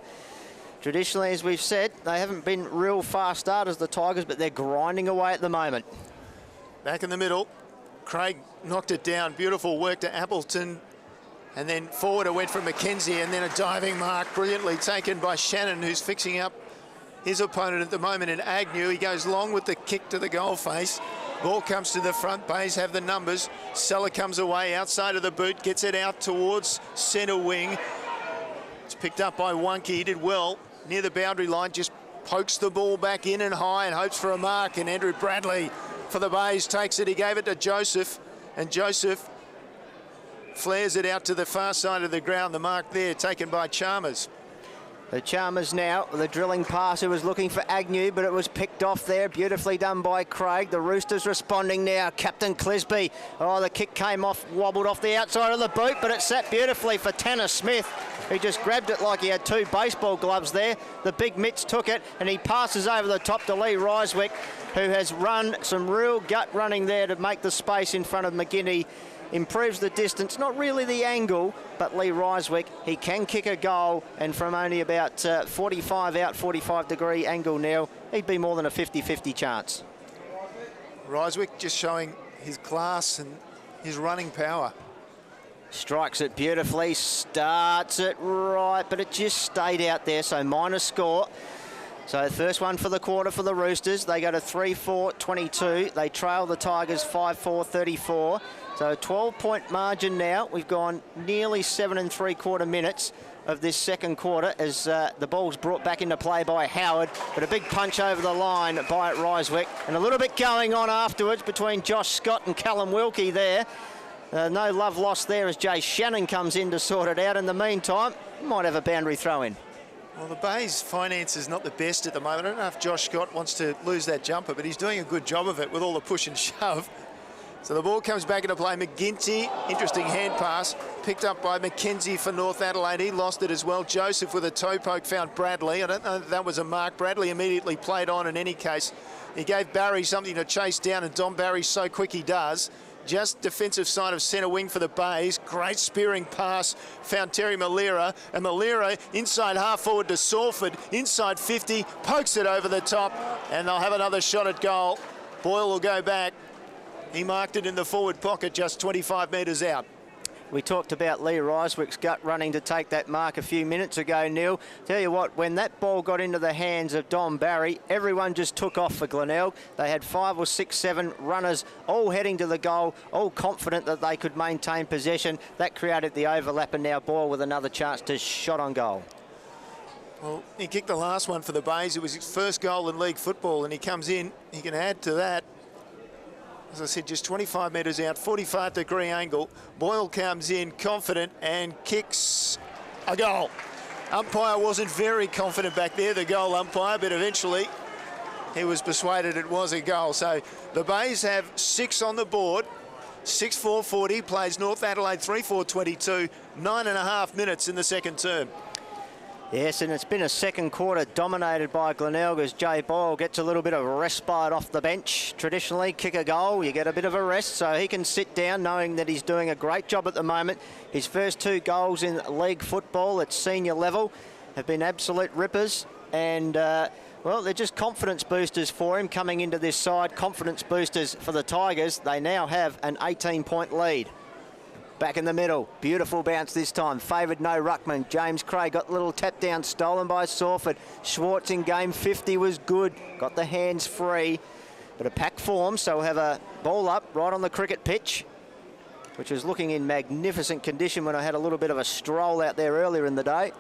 Traditionally, as we've said, they haven't been real fast starters, the Tigers, but they're grinding away at the moment. Back in the middle, Craig knocked it down. Beautiful work to Appleton. And then forward it went from McKenzie, and then a diving mark brilliantly taken by Shannon, who's fixing up his opponent at the moment in Agnew. He goes long with the kick to the goal face. Ball comes to the front. Bays have the numbers. Seller comes away outside of the boot, gets it out towards centre wing. It's picked up by Wonky. He did well near the boundary line, just pokes the ball back in and high and hopes for a mark. And Andrew Bradley for the Bays takes it. He gave it to Joseph, and Joseph flares it out to the far side of the ground. The mark there taken by Chalmers. The Chalmers now, the drilling pass, who was looking for Agnew, but it was picked off there. Beautifully done by Craig. The Roosters responding now. Captain Clisby. Oh, the kick came off, wobbled off the outside of the boot, but it sat beautifully for Tanner Smith, who just grabbed it like he had 2 baseball gloves there. The big mitts took it, and he passes over the top to Lee Ryswick, who has run some real gut running there to make the space in front of McGinty. Improves the distance, not really the angle, but Lee Ryswick, he can kick a goal, and from only about 45 degree angle now, he'd be more than a 50-50 chance. Ryswick just showing his class and his running power. Strikes it beautifully, starts it right, but it just stayed out there, so minus score. So first one for the quarter for the Roosters. They go to 3-4-22. They trail the Tigers 5-4-34. So a 12-point margin now. We've gone nearly 7 3/4 minutes of this second quarter as the ball's brought back into play by Howard, but a big punch over the line by Ryswick, and a little bit going on afterwards between Josh Scott and Callum Wilkie there. No love lost there as Jay Shannon comes in to sort it out. In the meantime, might have a boundary throw in. Well, the Bays' finance is not the best at the moment. I don't know if Josh Scott wants to lose that jumper, but he's doing a good job of it with all the push and shove. So the ball comes back into play. McGinty, interesting hand pass, picked up by McKenzie for North Adelaide. He lost it as well. Joseph with a toe poke found Bradley. I don't know if that was a mark. Bradley immediately played on in any case. He gave Barry something to chase down, and Don Barry's so quick he does. Just defensive side of centre wing for the Bays. Great spearing pass. Found Terry Malira. And Malira inside half forward to Salford. Inside 50. Pokes it over the top. And they'll have another shot at goal. Boyle will go back. He marked it in the forward pocket just 25 metres out. We talked about Lee Ryswick's gut running to take that mark a few minutes ago, Neil. Tell you what, when that ball got into the hands of Don Barry, everyone just took off for Glenelg. They had 5 or 6, 7 runners all heading to the goal, all confident that they could maintain possession. That created the overlap, and now Boyle with another chance to shot on goal. Well, he kicked the last one for the Bays. It was his first goal in league football, and he comes in. He can add to that. As I said, just 25 metres out, 45-degree angle. Boyle comes in confident and kicks a goal. Umpire wasn't very confident back there, the goal umpire, but eventually he was persuaded it was a goal. So the Bays have 6 on the board. 6-4-40, plays North Adelaide 3-4-22, 9.5 minutes in the second term. Yes, and it's been a second quarter dominated by Glenelg as Jay Boyle gets a little bit of a respite off the bench. Traditionally, kick a goal, you get a bit of a rest, so he can sit down knowing that he's doing a great job at the moment. His first 2 goals in league football at senior level have been absolute rippers, and Well, they're just confidence boosters for him coming into this side. Confidence boosters for the Tigers. They now have an 18-point lead. Back in the middle. Beautiful bounce this time. Favoured no ruckman. James Craig got a little tap down, stolen by Sawford. Schwartz in game 50 was good. Got the hands free. But a pack form, so we'll have a ball up right on the cricket pitch, which was looking in magnificent condition when I had a little bit of a stroll out there earlier in the day.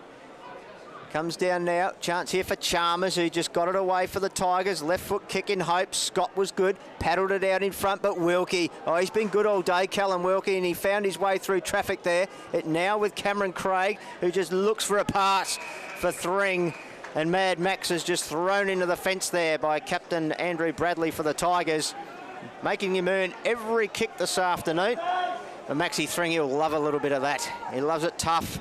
Comes down now. Chance here for Chalmers, who just got it away for the Tigers. Left foot kick in hope. Scott was good. Paddled it out in front, but Wilkie. Oh, he's been good all day, Callum Wilkie, and he found his way through traffic there. It now with Cameron Craig, who just looks for a pass for Thring. And Mad Max is just thrown into the fence there by Captain Andrew Bradley for the Tigers, making him earn every kick this afternoon. But Maxie Thring, he'll love a little bit of that. He loves it tough.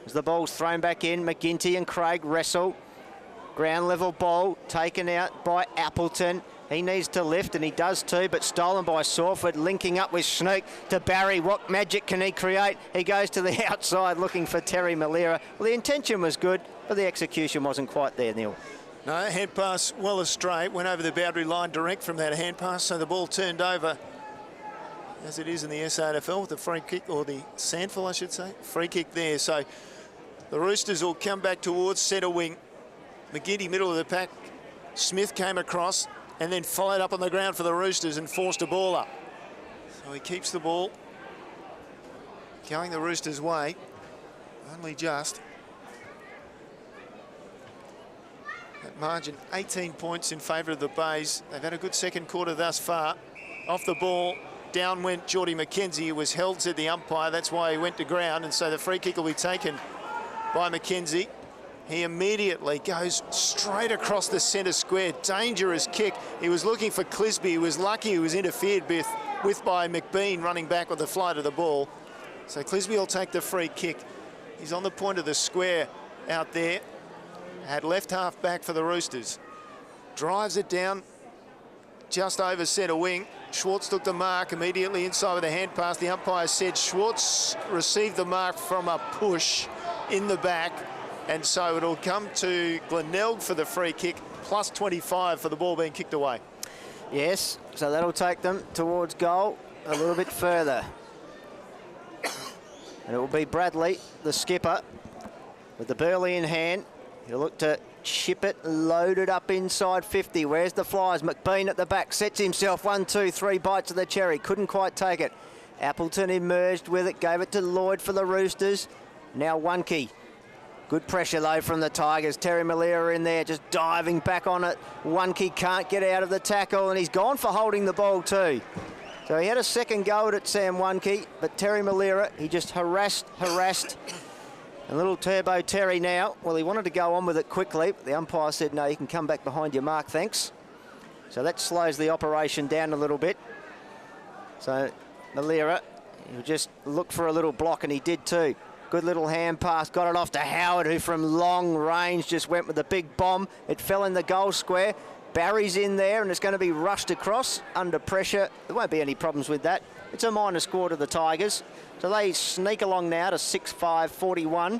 As the ball's thrown back in, McGinty and Craig wrestle. Ground level ball taken out by Appleton. He needs to lift, and he does too, but stolen by Sawford, linking up with Snook to Barry. What magic can he create? He goes to the outside looking for Terry Malera. Well, the intention was good, but the execution wasn't quite there, Neil. No, hand pass well astray. Went over the boundary line direct from that hand pass, so the ball turned over as it is in the SANFL with the free kick, or the SANFL, I should say. Free kick there, so the Roosters will come back towards centre wing. McGinty, middle of the pack. Smith came across and then followed up on the ground for the Roosters and forced a ball up. So he keeps the ball going the Roosters' way, only just. That margin, 18 points in favour of the Bays. They've had a good second quarter thus far. Off the ball, down went Geordie McKenzie, who was held, said the umpire. That's why he went to ground, and so the free kick will be taken by McKenzie. He immediately goes straight across the centre square. Dangerous kick. He was looking for Clisby. He was lucky he was interfered with by McBean running back with the flight of the ball. So Clisby will take the free kick. He's on the point of the square out there. At left half back for the Roosters. Drives it down just over centre wing. Schwartz took the mark immediately inside with a hand pass. The umpire said Schwartz received the mark from a push in the back. And so it'll come to Glenelg for the free kick, plus 25 for the ball being kicked away. Yes, so that'll take them towards goal a little bit further. And it will be Bradley, the skipper, with the Burley in hand. He'll look to ship it, loaded up inside 50. Where's the Flyers? McBean at the back, sets himself 1, 2, 3 bites of the cherry. Couldn't quite take it. Appleton emerged with it, gave it to Lloyd for the Roosters. Now Wonke. Good pressure, though, from the Tigers. Terry Malera in there, just diving back on it. Wonke can't get out of the tackle, and he's gone for holding the ball too. So he had a second go at it, Sam Wonke, but Terry Malera, he just harassed. And little Turbo Terry now, well, he wanted to go on with it quickly, but the umpire said, no, you can come back behind your mark, thanks. So that slows the operation down a little bit. So Malera, he'll just look for a little block, and he did too. Good little hand pass, got it off to Howard, who from long range just went with the big bomb. It fell in the goal square. Barry's in there, and it's going to be rushed across under pressure. There won't be any problems with that. It's a minor score to the Tigers. So they sneak along now to 6-5-41.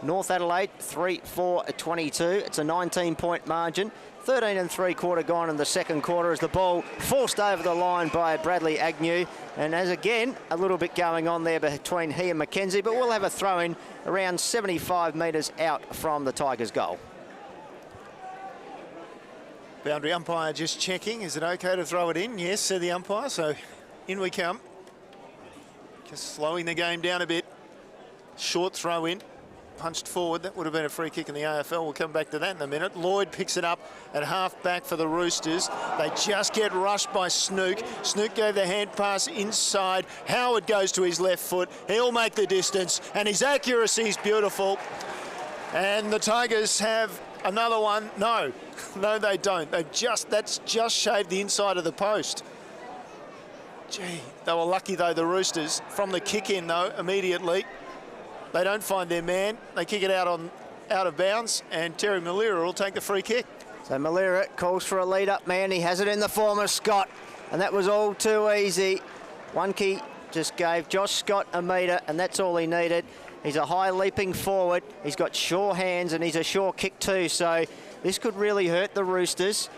North Adelaide 3-4-22. It's a 19-point margin. 13 3/4 gone in the second quarter as the ball forced over the line by Bradley Agnew. And as again, a little bit going on there between he and McKenzie, but we'll have a throw in around 75 metres out from the Tigers' goal. Boundary umpire just checking. Is it okay to throw it in? Yes, said the umpire. So in we come. Just slowing the game down a bit. Short throw in. Punched forward. That would have been a free kick in the AFL. We'll come back to that in a minute. Lloyd picks it up at half back for the Roosters. They just get rushed by Snook. Snook gave the hand pass inside. Howard goes to his left foot. He'll make the distance, and his accuracy is beautiful. And the Tigers have another one. No, they don't. That's just shaved the inside of the post. Gee, they were lucky though, the Roosters. From the kick in though, immediately. They don't find their man. They kick it out of bounds, and Terry Malera will take the free kick. So Malera calls for a lead-up man. He has it in the form of Scott, and that was all too easy. Wonke just gave Josh Scott a metre, and that's all he needed. He's a high leaping forward. He's got sure hands, and he's a sure kick too. So This could really hurt the Roosters.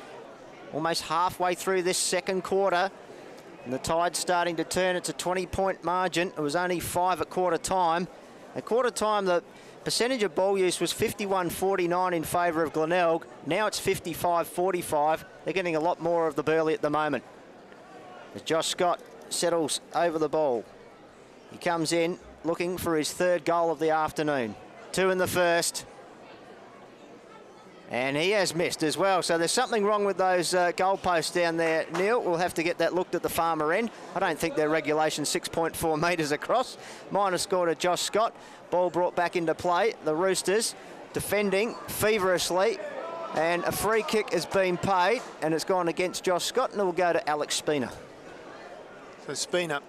Almost halfway through this second quarter. And the tide's starting to turn. It's a 20-point margin. It was only 5 at quarter time. At quarter time, the percentage of ball use was 51-49 in favour of Glenelg. Now it's 55-45. They're getting a lot more of the Burleigh at the moment. As Josh Scott settles over the ball. He comes in looking for his third goal of the afternoon. 2 in the first. And he has missed as well. So there's something wrong with those goalposts down there, Neil. We'll have to get that looked at the farmer end. I don't think they're regulation 6.4 metres across. Minor score to Josh Scott. Ball brought back into play. The Roosters defending feverishly. And a free kick has been paid. And it's gone against Josh Scott. And it will go to Alex Spina. So Spina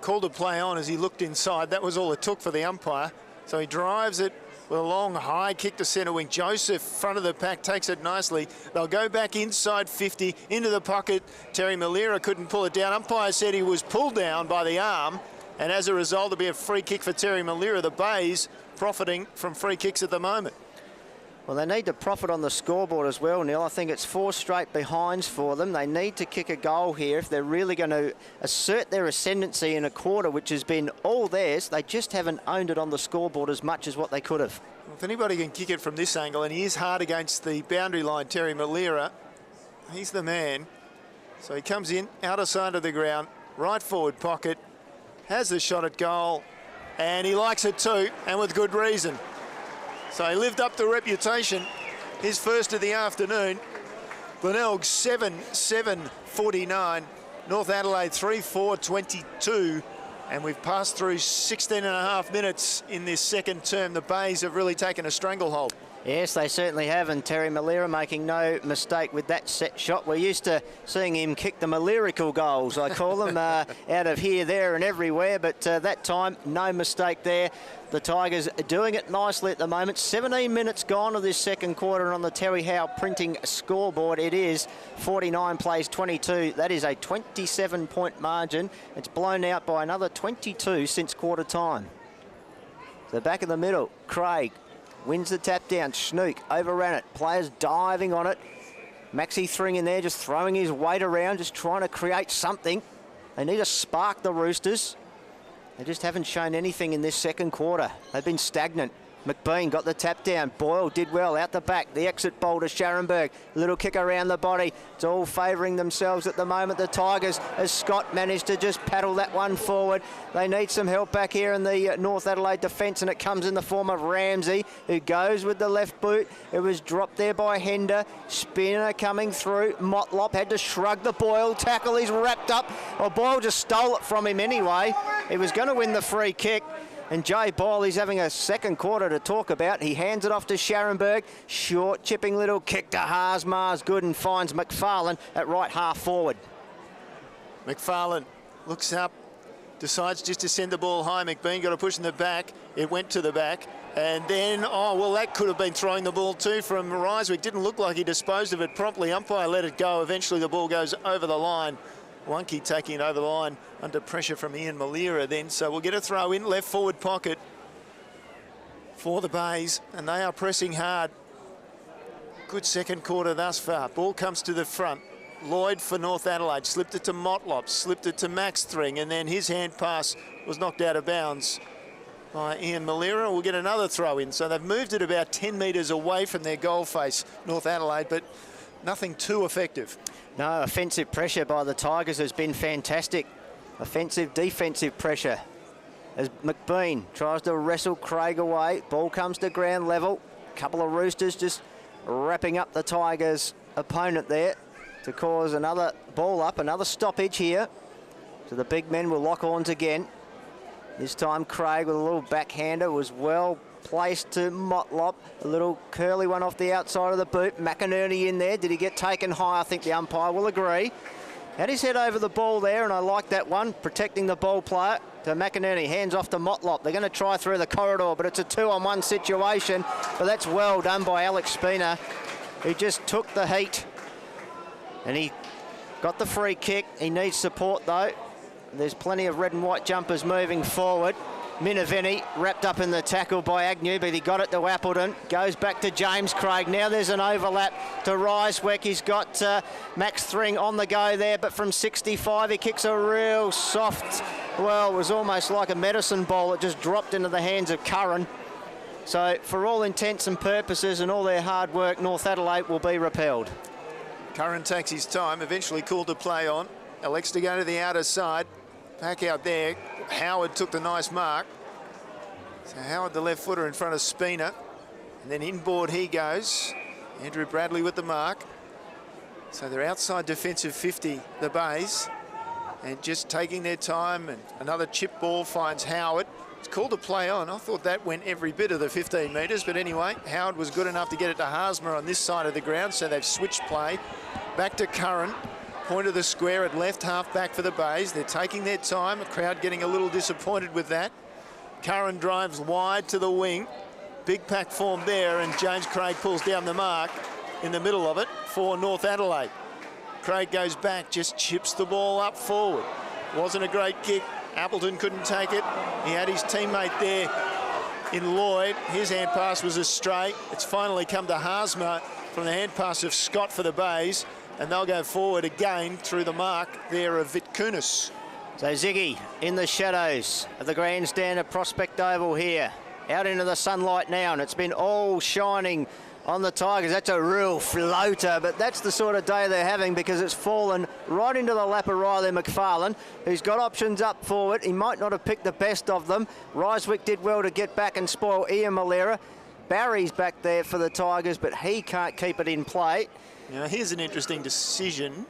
called a play on as he looked inside. That was all it took for the umpire. So he drives it with a long, high kick to centre wing. Joseph, front of the pack, takes it nicely. They'll go back inside 50, into the pocket. Terry Malira couldn't pull it down. Umpire said he was pulled down by the arm, and as a result, it'll be a free kick for Terry Malira. The Bays profiting from free kicks at the moment. Well, they need to profit on the scoreboard as well, Neil. I think it's 4 straight behinds for them. They need to kick a goal here if they're really going to assert their ascendancy in a quarter, which has been all theirs. They just haven't owned it on the scoreboard as much as what they could have. Well, if anybody can kick it from this angle, and he is hard against the boundary line, Terry Malira, he's the man. So he comes in, outer side of the ground, right forward pocket, has the shot at goal, and he likes it too, and with good reason. So he lived up to reputation. His first of the afternoon. Glenelg 7-7-49. North Adelaide 3-4-22. And we've passed through 16 and a half minutes in this second term. The Bays have really taken a stranglehold. Yes, they certainly have, and Terry Malira making no mistake with that set shot. We're used to seeing him kick the Malirical goals, I call them, out of here, there and everywhere, but that time, no mistake there. The Tigers are doing it nicely at the moment. 17 minutes gone of this second quarter, and on the Terry Howe printing scoreboard, it is 49 plays 22. That is a 27-point margin. It's blown out by another 22 since quarter time. So back in the middle, Craig wins the tap down. Schnook overran it. Players diving on it. Maxi Thring in there just throwing his weight around, just trying to create something. They need to spark the Roosters. They just haven't shown anything in this second quarter. They've been stagnant. McBean got the tap down. Boyle did well out the back. The exit ball to Scharenberg. Little kick around the body. It's all favouring themselves at the moment, the Tigers, as Scott managed to just paddle that one forward. They need some help back here in the North Adelaide defence, and it comes in the form of Ramsey, who goes with the left boot. It was dropped there by Hender. Spinner coming through. Motlop had to shrug the Boyle tackle. He's wrapped up. Well, Boyle just stole it from him anyway. He was going to win the free kick. And Jay Boyle, he's having a second quarter to talk about. He hands it off to Scharenberg. Short, chipping little kick to Haas. Mars good and finds McFarlane at right half forward. McFarlane looks up, decides just to send the ball high. McBean got a push in the back. It went to the back. And then, oh, well, that could have been throwing the ball too from Ryswick. Didn't look like he disposed of it promptly. Umpire let it go. Eventually the ball goes over the line. Wonky taking it over the line under pressure from Ian Malira then. So we'll get a throw in, left forward pocket for the Bays, and they are pressing hard. Good second quarter thus far. Ball comes to the front. Lloyd for North Adelaide, slipped it to Motlop, slipped it to Max Thring, and then his hand pass was knocked out of bounds by Ian Malira. We'll get another throw in. So they've moved it about 10 metres away from their goal face, North Adelaide, but nothing too effective. No, offensive pressure by the Tigers has been fantastic. Offensive, defensive pressure. As McBean tries to wrestle Craig away. Ball comes to ground level. A couple of Roosters just wrapping up the Tigers' opponent there to cause another ball up, another stoppage here. So the big men will lock horns again. This time Craig with a little backhander was well placed to Motlop. A little curly one off the outside of the boot. McInerney in there. Did he get taken high? I think the umpire will agree. Had his head over the ball there, and I like that one, protecting the ball player. To McInerney, hands off to Motlop. They're going to try through the corridor, but it's a 2-on-1 situation. But that's well done by Alex Spina, who just took the heat. And he got the free kick. He needs support, though. There's plenty of red and white jumpers moving forward. Minaveni wrapped up in the tackle by Agnew, but he got it to Appleton. Goes back to James Craig. Now there's an overlap to Ryswick. He's got Max Thring on the go there, but from 65 he kicks a real soft, well, it was almost like a medicine ball. It just dropped into the hands of Curran. So for all intents and purposes and all their hard work, North Adelaide will be repelled. Curran takes his time, eventually called to play on. Elects to go to the outer side. Back out there. Howard took the nice mark. So Howard, the left footer, in front of Spina. And then inboard he goes. Andrew Bradley with the mark. So they're outside defensive 50, the Bays. And just taking their time. And another chip ball finds Howard. It's called to play on. I thought that went every bit of the 15 metres. But anyway, Howard was good enough to get it to Haasma on this side of the ground. So they've switched play. Back to Curran. Point of the square at left half back for the Bays. They're taking their time. The crowd getting a little disappointed with that. Curran drives wide to the wing. Big pack form there, and James Craig pulls down the mark in the middle of it for North Adelaide. Craig goes back, just chips the ball up forward. Wasn't a great kick. Appleton couldn't take it. He had his teammate there in Lloyd. His hand pass was astray. It's finally come to Haasma from the hand pass of Scott for the Bays. And they'll go forward again through the mark there of Vitkunis. So Ziggy in the shadows of the grandstand at Prospect Oval here. Out into the sunlight now, and it's been all shining on the Tigers. That's a real floater, but that's the sort of day they're having because it's fallen right into the lap of Riley McFarlane, who's got options up forward. He might not have picked the best of them. Ryswick did well to get back and spoil Ian Malera. Barry's back there for the Tigers, but he can't keep it in play. Now, here's an interesting decision.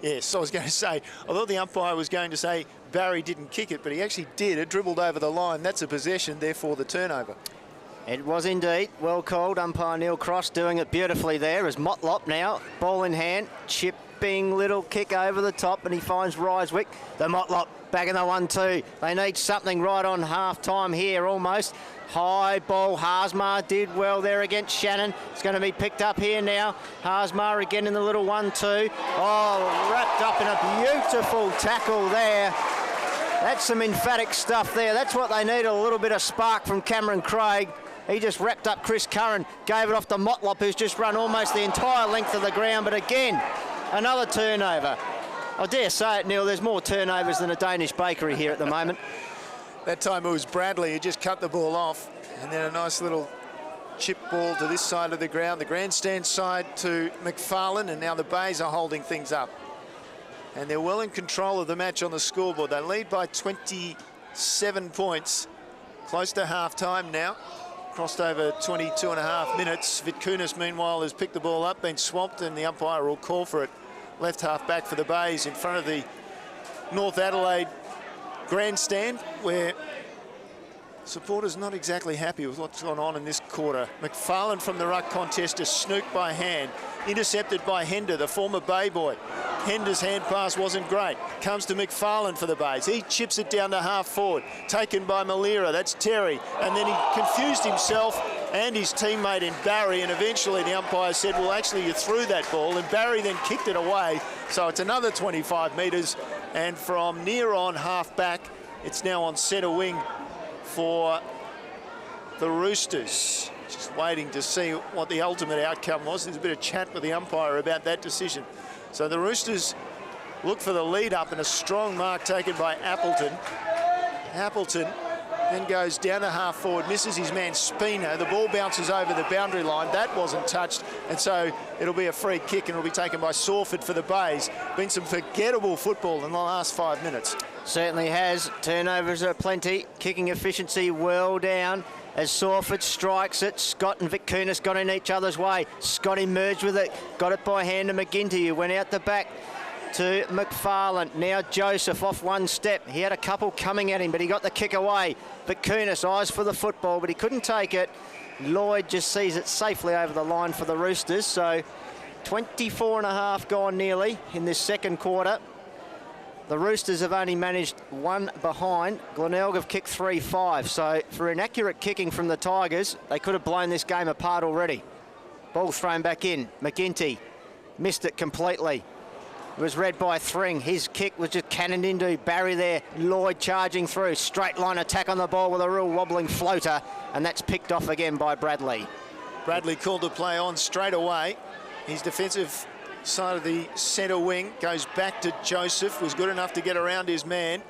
Yes, I was going to say, I thought the umpire was going to say Barry didn't kick it, but he actually did. It dribbled over the line. That's a possession, therefore the turnover. It was indeed. Well called. Umpire Neil Cross doing it beautifully there as Motlop now, ball in hand, chipping little kick over the top, and he finds Ryswick. The Motlop back in the 1-2. They need something right on half-time here almost. High ball, Haasma did well there against Shannon. It's going to be picked up here now. Haasma again in the little 1-2. Oh, wrapped up in a beautiful tackle there. That's some emphatic stuff there. That's what they need, a little bit of spark from Cameron Craig. He just wrapped up Chris Curran, gave it off to Motlop, who's just run almost the entire length of the ground. But again, another turnover. I dare say it, Neil, there's more turnovers than a Danish bakery here at the moment. That time it was Bradley who just cut the ball off, and then a nice little chip ball to this side of the ground, the grandstand side to McFarlane, and now the Bays are holding things up. And they're well in control of the match on the scoreboard. They lead by 27 points, close to half-time now. Crossed over 22 and a half minutes. Vitkunis, meanwhile, has picked the ball up, been swamped, and the umpire will call for it. Left half back for the Bays in front of the North Adelaide grandstand, where supporters not exactly happy with what's gone on in this quarter. McFarlane from the ruck contest is snooked by hand, intercepted by Hender, the former Bay boy. Hender's hand pass wasn't great. Comes to McFarlane for the Bays. He chips it down to half forward. Taken by Malera. That's Terry. And then he confused himself and his teammate in Barry, and eventually the umpire said, well, actually, you threw that ball, and Barry then kicked it away. So it's another 25 metres, and from near on half back, it's now on centre wing for the Roosters. Just waiting to see what the ultimate outcome was. There's a bit of chat with the umpire about that decision. So the Roosters look for the lead up, and a strong mark taken by Appleton. Appleton then goes down to half forward, misses his man Spina. The ball bounces over the boundary line. That wasn't touched, and so it'll be a free kick, and it'll be taken by Sawford for the Bays. Been some forgettable football in the last 5 minutes. Certainly has. Turnovers are plenty. Kicking efficiency well down as Sawford strikes it. Scott and Vitkunis got in each other's way. Scott emerged with it. Got it by hand to McGinty, who went out the back to McFarlane. Now Joseph off one step. He had a couple coming at him, but he got the kick away. Vitkunis eyes for the football, but he couldn't take it. Lloyd just sees it safely over the line for the Roosters. So 24 and a half gone nearly in this second quarter. The Roosters have only managed one behind. Glenelg have kicked 3-5. So for inaccurate kicking from the Tigers, they could have blown this game apart already. Ball thrown back in. McGinty missed it completely. It was read by Thring. His kick was just cannoned into Barry there. Lloyd charging through. Straight line attack on the ball with a real wobbling floater. And that's picked off again by Bradley. Bradley called to play on straight away. His defensive side of the centre wing goes back to Joseph. Was good enough to get around his man.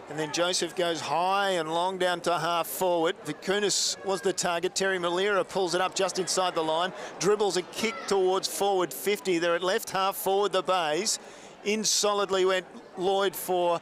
And then Joseph goes high and long down to half forward. Vicunis was the target. Terry Malera pulls it up just inside the line. Dribbles a kick towards forward 50. They're at left half forward the Bays. In solidly went Lloyd for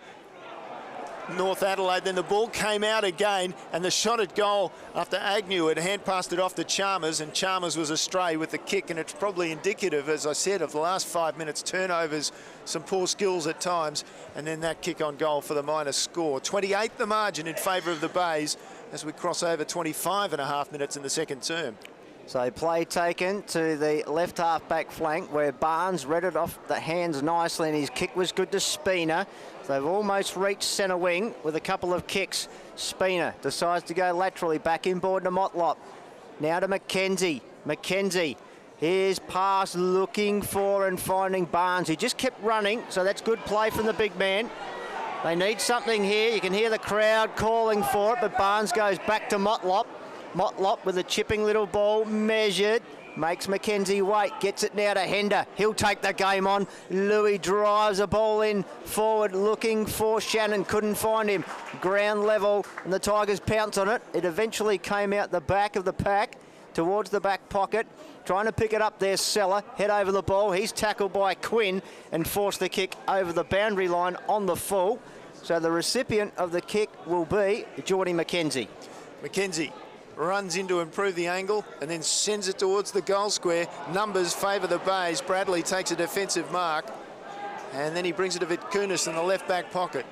North Adelaide. Then the ball came out again, and the shot at goal after Agnew had hand passed it off to Chalmers, and Chalmers was astray with the kick, and it's probably indicative, as I said, of the last 5 minutes, turnovers, some poor skills at times, and then that kick on goal for the minus score. 28 the margin in favour of the Bays as we cross over 25.5 minutes in the second term. So play taken to the left half back flank where Barnes read it off the hands nicely, and his kick was good to Spina. So they've almost reached centre wing with a couple of kicks. Spina decides to go laterally back inboard to Motlop. Now to McKenzie. McKenzie, here's pass looking for and finding Barnes. He just kept running, so that's good play from the big man. They need something here. You can hear the crowd calling for it, but Barnes goes back to Motlop. Motlop with a chipping little ball, measured, makes McKenzie wait, gets it now to Hender. He'll take the game on. Louis drives a ball in forward, looking for Shannon, couldn't find him. Ground level, and the Tigers pounce on it. It eventually came out the back of the pack, towards the back pocket. Trying to pick it up there, Seller, head over the ball. He's tackled by Quinn and forced the kick over the boundary line on the full. So the recipient of the kick will be Geordie McKenzie. McKenzie runs in to improve the angle and then sends it towards the goal square. Numbers favour the Bays. Bradley takes a defensive mark, and then he brings it to Vitkunis in the left back pocket.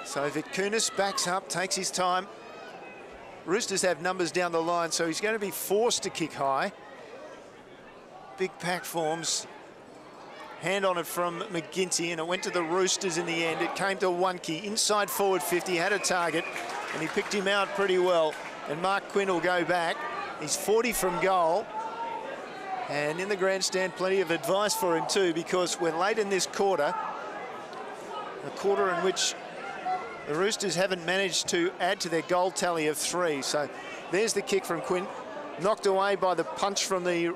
So Vitkunis backs up, takes his time. Roosters have numbers down the line, so he's going to be forced to kick high. Big pack forms. Hand on it from McGinty, and it went to the Roosters in the end. It came to Wunke, inside forward 50, had a target, and he picked him out pretty well. And Mark Quinn will go back. He's 40 from goal. And in the grandstand, plenty of advice for him too, because we're late in this quarter, a quarter in which the Roosters haven't managed to add to their goal tally of 3. So there's the kick from Quinn, knocked away by the punch from the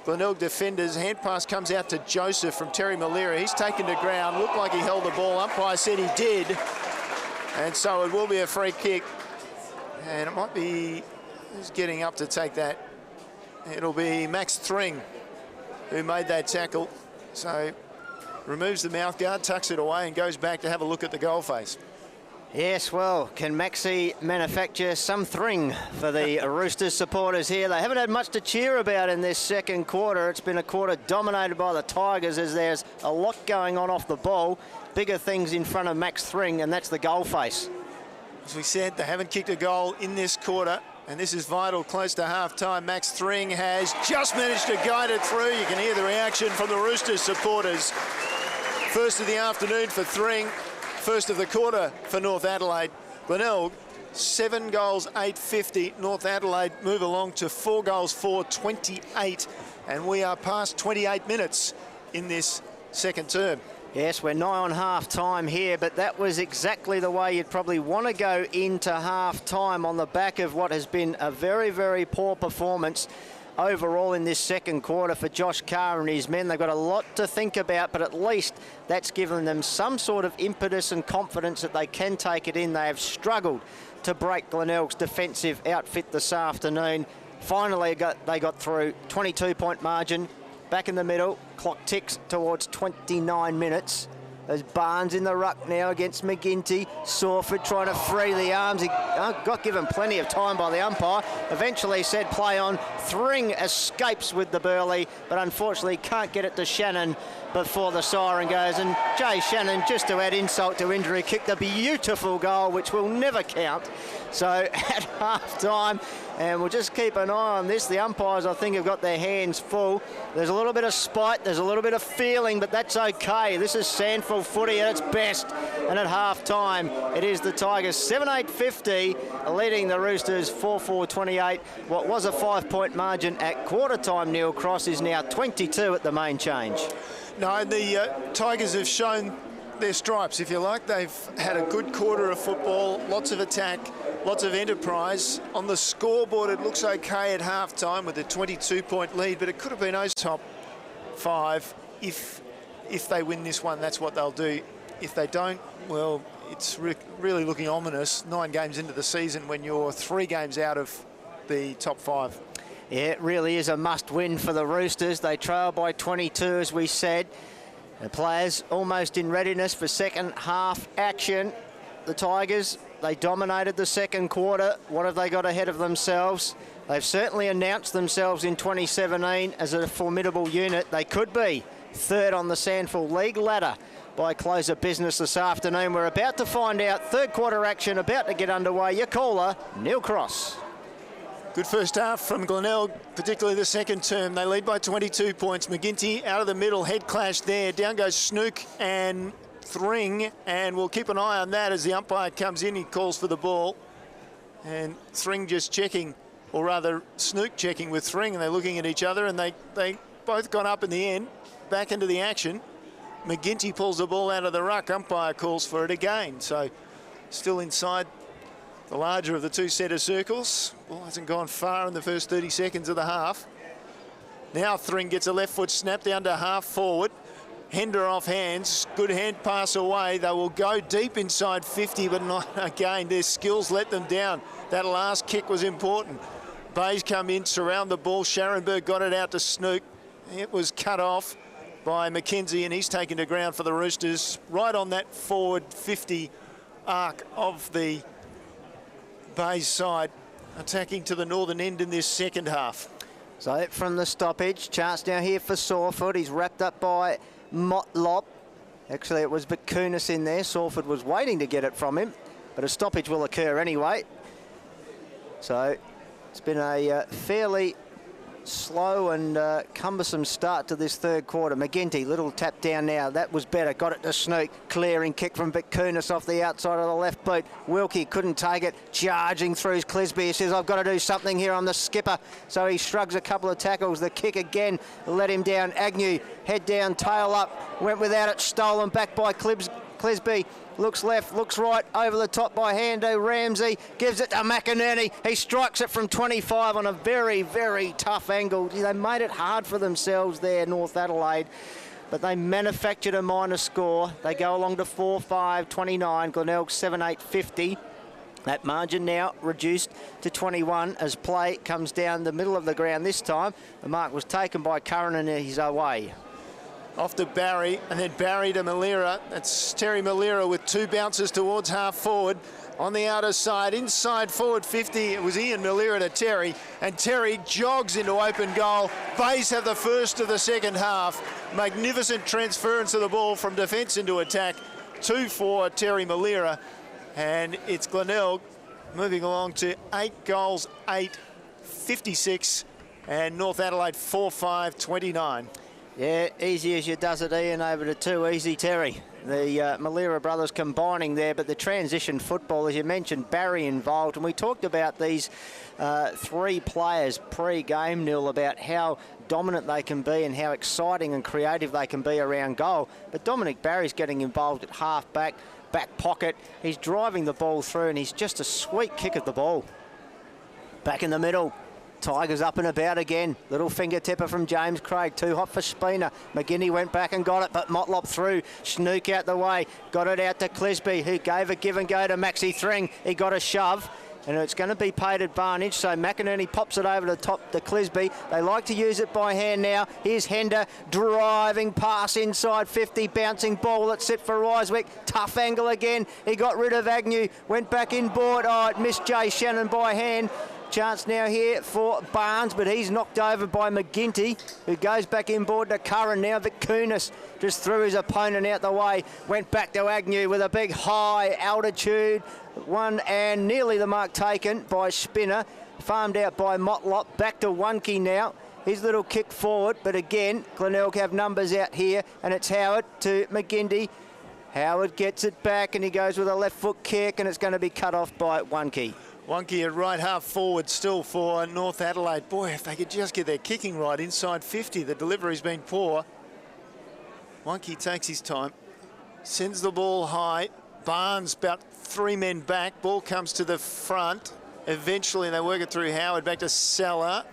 Glenelg defenders. Hand pass comes out to Joseph from Terry Malera. He's taken to ground, looked like he held the ball. Umpire said he did. And so it will be a free kick. And it might be, who's getting up to take that? It'll be Max Thring who made that tackle. So removes the mouth guard, tucks it away, and goes back to have a look at the goal face. Yes, well, can Maxi manufacture some Thring for the Roosters supporters here? They haven't had much to cheer about in this second quarter. It's been a quarter dominated by the Tigers as there's a lot going on off the ball. Bigger things in front of Max Thring, and that's the goal face. As we said, they haven't kicked a goal in this quarter, and this is vital close to half-time. Max Thring has just managed to guide it through. You can hear the reaction from the Roosters supporters. First of the afternoon for Thring, first of the quarter for North Adelaide. Glenelg, 7 goals, 850. North Adelaide move along to 4 goals, 428, and we are past 28 minutes in this second term. Yes, we're nigh on half-time here, but that was exactly the way you'd probably want to go into half-time on the back of what has been a very, very poor performance overall in this second quarter for Josh Carr and his men. They've got a lot to think about, but at least that's given them some sort of impetus and confidence that they can take it in. They have struggled to break Glenelg's defensive outfit this afternoon. Finally, they got through. 22-point margin. Back in the middle, clock ticks towards 29 minutes. There's Barnes in the ruck now against McGinty. Sawford trying to free the arms. He got given plenty of time by the umpire. Eventually said play on. Thring escapes with the Burley, but unfortunately can't get it to Shannon before the siren goes. And Jay Shannon, just to add insult to injury, kicked a beautiful goal, which will never count. So at half-time, and we'll just keep an eye on this. The umpires, I think, have got their hands full. There's a little bit of spite, there's a little bit of feeling, but that's okay. This is SANFL footy at its best. And at half-time, it is the Tigers 7-8-50, leading the Roosters 4-4-28. What was a 5-point margin at quarter-time, Neil Cross, is now 22 at the main change. No, the Tigers have shown their stripes, if you like. They've had a good quarter of football, lots of attack, lots of enterprise. On the scoreboard, it looks okay at half-time with a 22-point lead, but it could have been those top 5. If they win this one, that's what they'll do. If they don't, well, it's really looking ominous 9 games into the season when you're 3 games out of the top 5. Yeah, it really is a must-win for the Roosters. They trail by 22, as we said. The players almost in readiness for second half action. The Tigers, they dominated the second quarter. What have they got ahead of themselves? They've certainly announced themselves in 2017 as a formidable unit. They could be third on the SANFL League ladder by close of business this afternoon. We're about to find out. Third quarter action about to get underway. Your caller, Neil Cross. Good first half from Glenelg, particularly the second term. They lead by 22 points. McGinty out of the middle, head clash there. Down goes Snook and Thring, and we'll keep an eye on that as the umpire comes in. He calls for the ball. And Thring just checking, or rather Snook checking with Thring, and they're looking at each other, and they both got up in the end, back into the action. McGinty pulls the ball out of the ruck. Umpire calls for it again. So still inside the larger of the 2 centre circles. Ball hasn't gone far in the first 30 seconds of the half. Now Thring gets a left foot snap down to half forward. Hender off hands. Good hand pass away. They will go deep inside 50, but not again. Their skills let them down. That last kick was important. Bays come in, surround the ball. Scharenberg got it out to Snook. It was cut off by McKenzie, and he's taken to ground for the Roosters right on that forward 50 arc of the Bays side, attacking to the northern end in this second half. So from the stoppage, chance now here for Sawford. He's wrapped up by Motlop. Actually, it was Bakunis in there. Sawford was waiting to get it from him, but a stoppage will occur anyway. So it's been a fairly slow and cumbersome start to this third quarter. McGinty, little tap down now. That was better. Got it to Snook. Clearing kick from Bakunis off the outside of the left boot. Wilkie couldn't take it. Charging through Clisby. He says, I've got to do something here. I'm the skipper. So he shrugs a couple of tackles. The kick again let him down. Agnew, head down, tail up. Went without it. Stolen back by Clisby. Looks left, looks right, over the top by Hando. Ramsey gives it to McInerney. He strikes it from 25 on a very, very tough angle. They made it hard for themselves there, North Adelaide, but they manufactured a minor score. They go along to 4-5, 29. Glenelg 7-8, 50. That margin now reduced to 21 as play comes down the middle of the ground this time. The mark was taken by Curran and he's away. Off to Barry, and then Barry to Malira. That's Terry Malira with 2 bounces towards half forward. On the outer side, inside forward 50, it was Ian Malira to Terry, and Terry jogs into open goal. Bays have the first of the second half. Magnificent transference of the ball from defence into attack. 2 for Terry Malira, and it's Glenelg moving along to 8 goals, 8, 56, and North Adelaide 4-5, 29. Yeah, easy as you does it, Ian, over to 2 easy, Terry. The Malira brothers combining there, but the transition football, as you mentioned, Barry involved. And we talked about these 3 players pre-game, Neil, about how dominant they can be and how exciting and creative they can be around goal. But Dominic Barry's getting involved at half-back, back pocket. He's driving the ball through, and he's just a sweet kick at the ball. Back in the middle. Tigers up and about again. Little finger tipper from James Craig. Too hot for Spina. McGinty went back and got it, but Motlop through. Snook out the way. Got it out to Clisby, who gave a give and go to Maxi Thring. He got a shove, and it's going to be paid advantage. So McInerney pops it over the top to Clisby. They like to use it by hand now. Here's Hender driving pass inside 50. Bouncing ball that's set for Ryswick. Tough angle again. He got rid of Agnew. Went back inboard. Oh, it missed Jay Shannon by hand. Chance now here for Barnes, but he's knocked over by McGinty, who goes back inboard to Curran now. Bakunis just threw his opponent out the way. Went back to Agnew with a big high altitude one, and nearly the mark taken by Spinner. Farmed out by Motlop. Back to Wunke now. His little kick forward, but again, Glenelg have numbers out here, and it's Howard to McGinty. Howard gets it back, and he goes with a left foot kick, and it's going to be cut off by Wunke. Wunke at right half forward still for North Adelaide. Boy, if they could just get their kicking right inside 50. The delivery's been poor. Monkey takes his time, sends the ball high. Barnes about 3 men back. Ball comes to the front. Eventually they work it through Howard, back to Seller.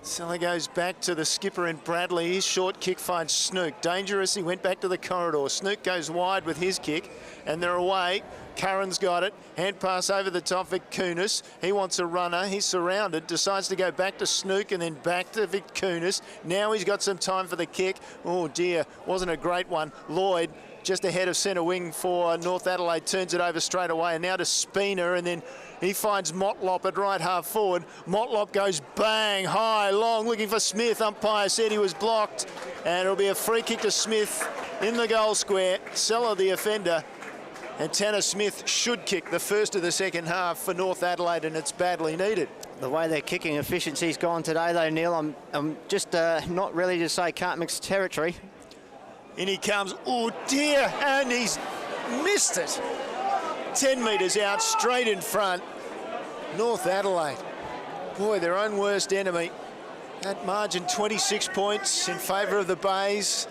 Seller goes back to the skipper and Bradley. His short kick finds Snook. Dangerous, he went back to the corridor. Snook goes wide with his kick and they're away. Curran's got it. Hand pass over the top for Kunis. He wants a runner. He's surrounded. Decides to go back to Snook and then back to Vic Kunis. Now he's got some time for the kick. Oh dear, wasn't a great one. Lloyd just ahead of centre wing for North Adelaide, turns it over straight away, and now to Spina, and then he finds Motlop at right half forward. Motlop goes bang, high, long, looking for Smith. Umpire said he was blocked, and it'll be a free kick to Smith in the goal square. Seller the offender, and Tanner Smith should kick the first of the second half for North Adelaide, and it's badly needed. The way their kicking efficiency's gone today, though, Neil, I'm just not ready to say can't mix territory. In he comes, oh dear, and he's missed it. 10 metres out, straight in front. North Adelaide, boy, their own worst enemy. That margin, 26 points in favour of the Bays.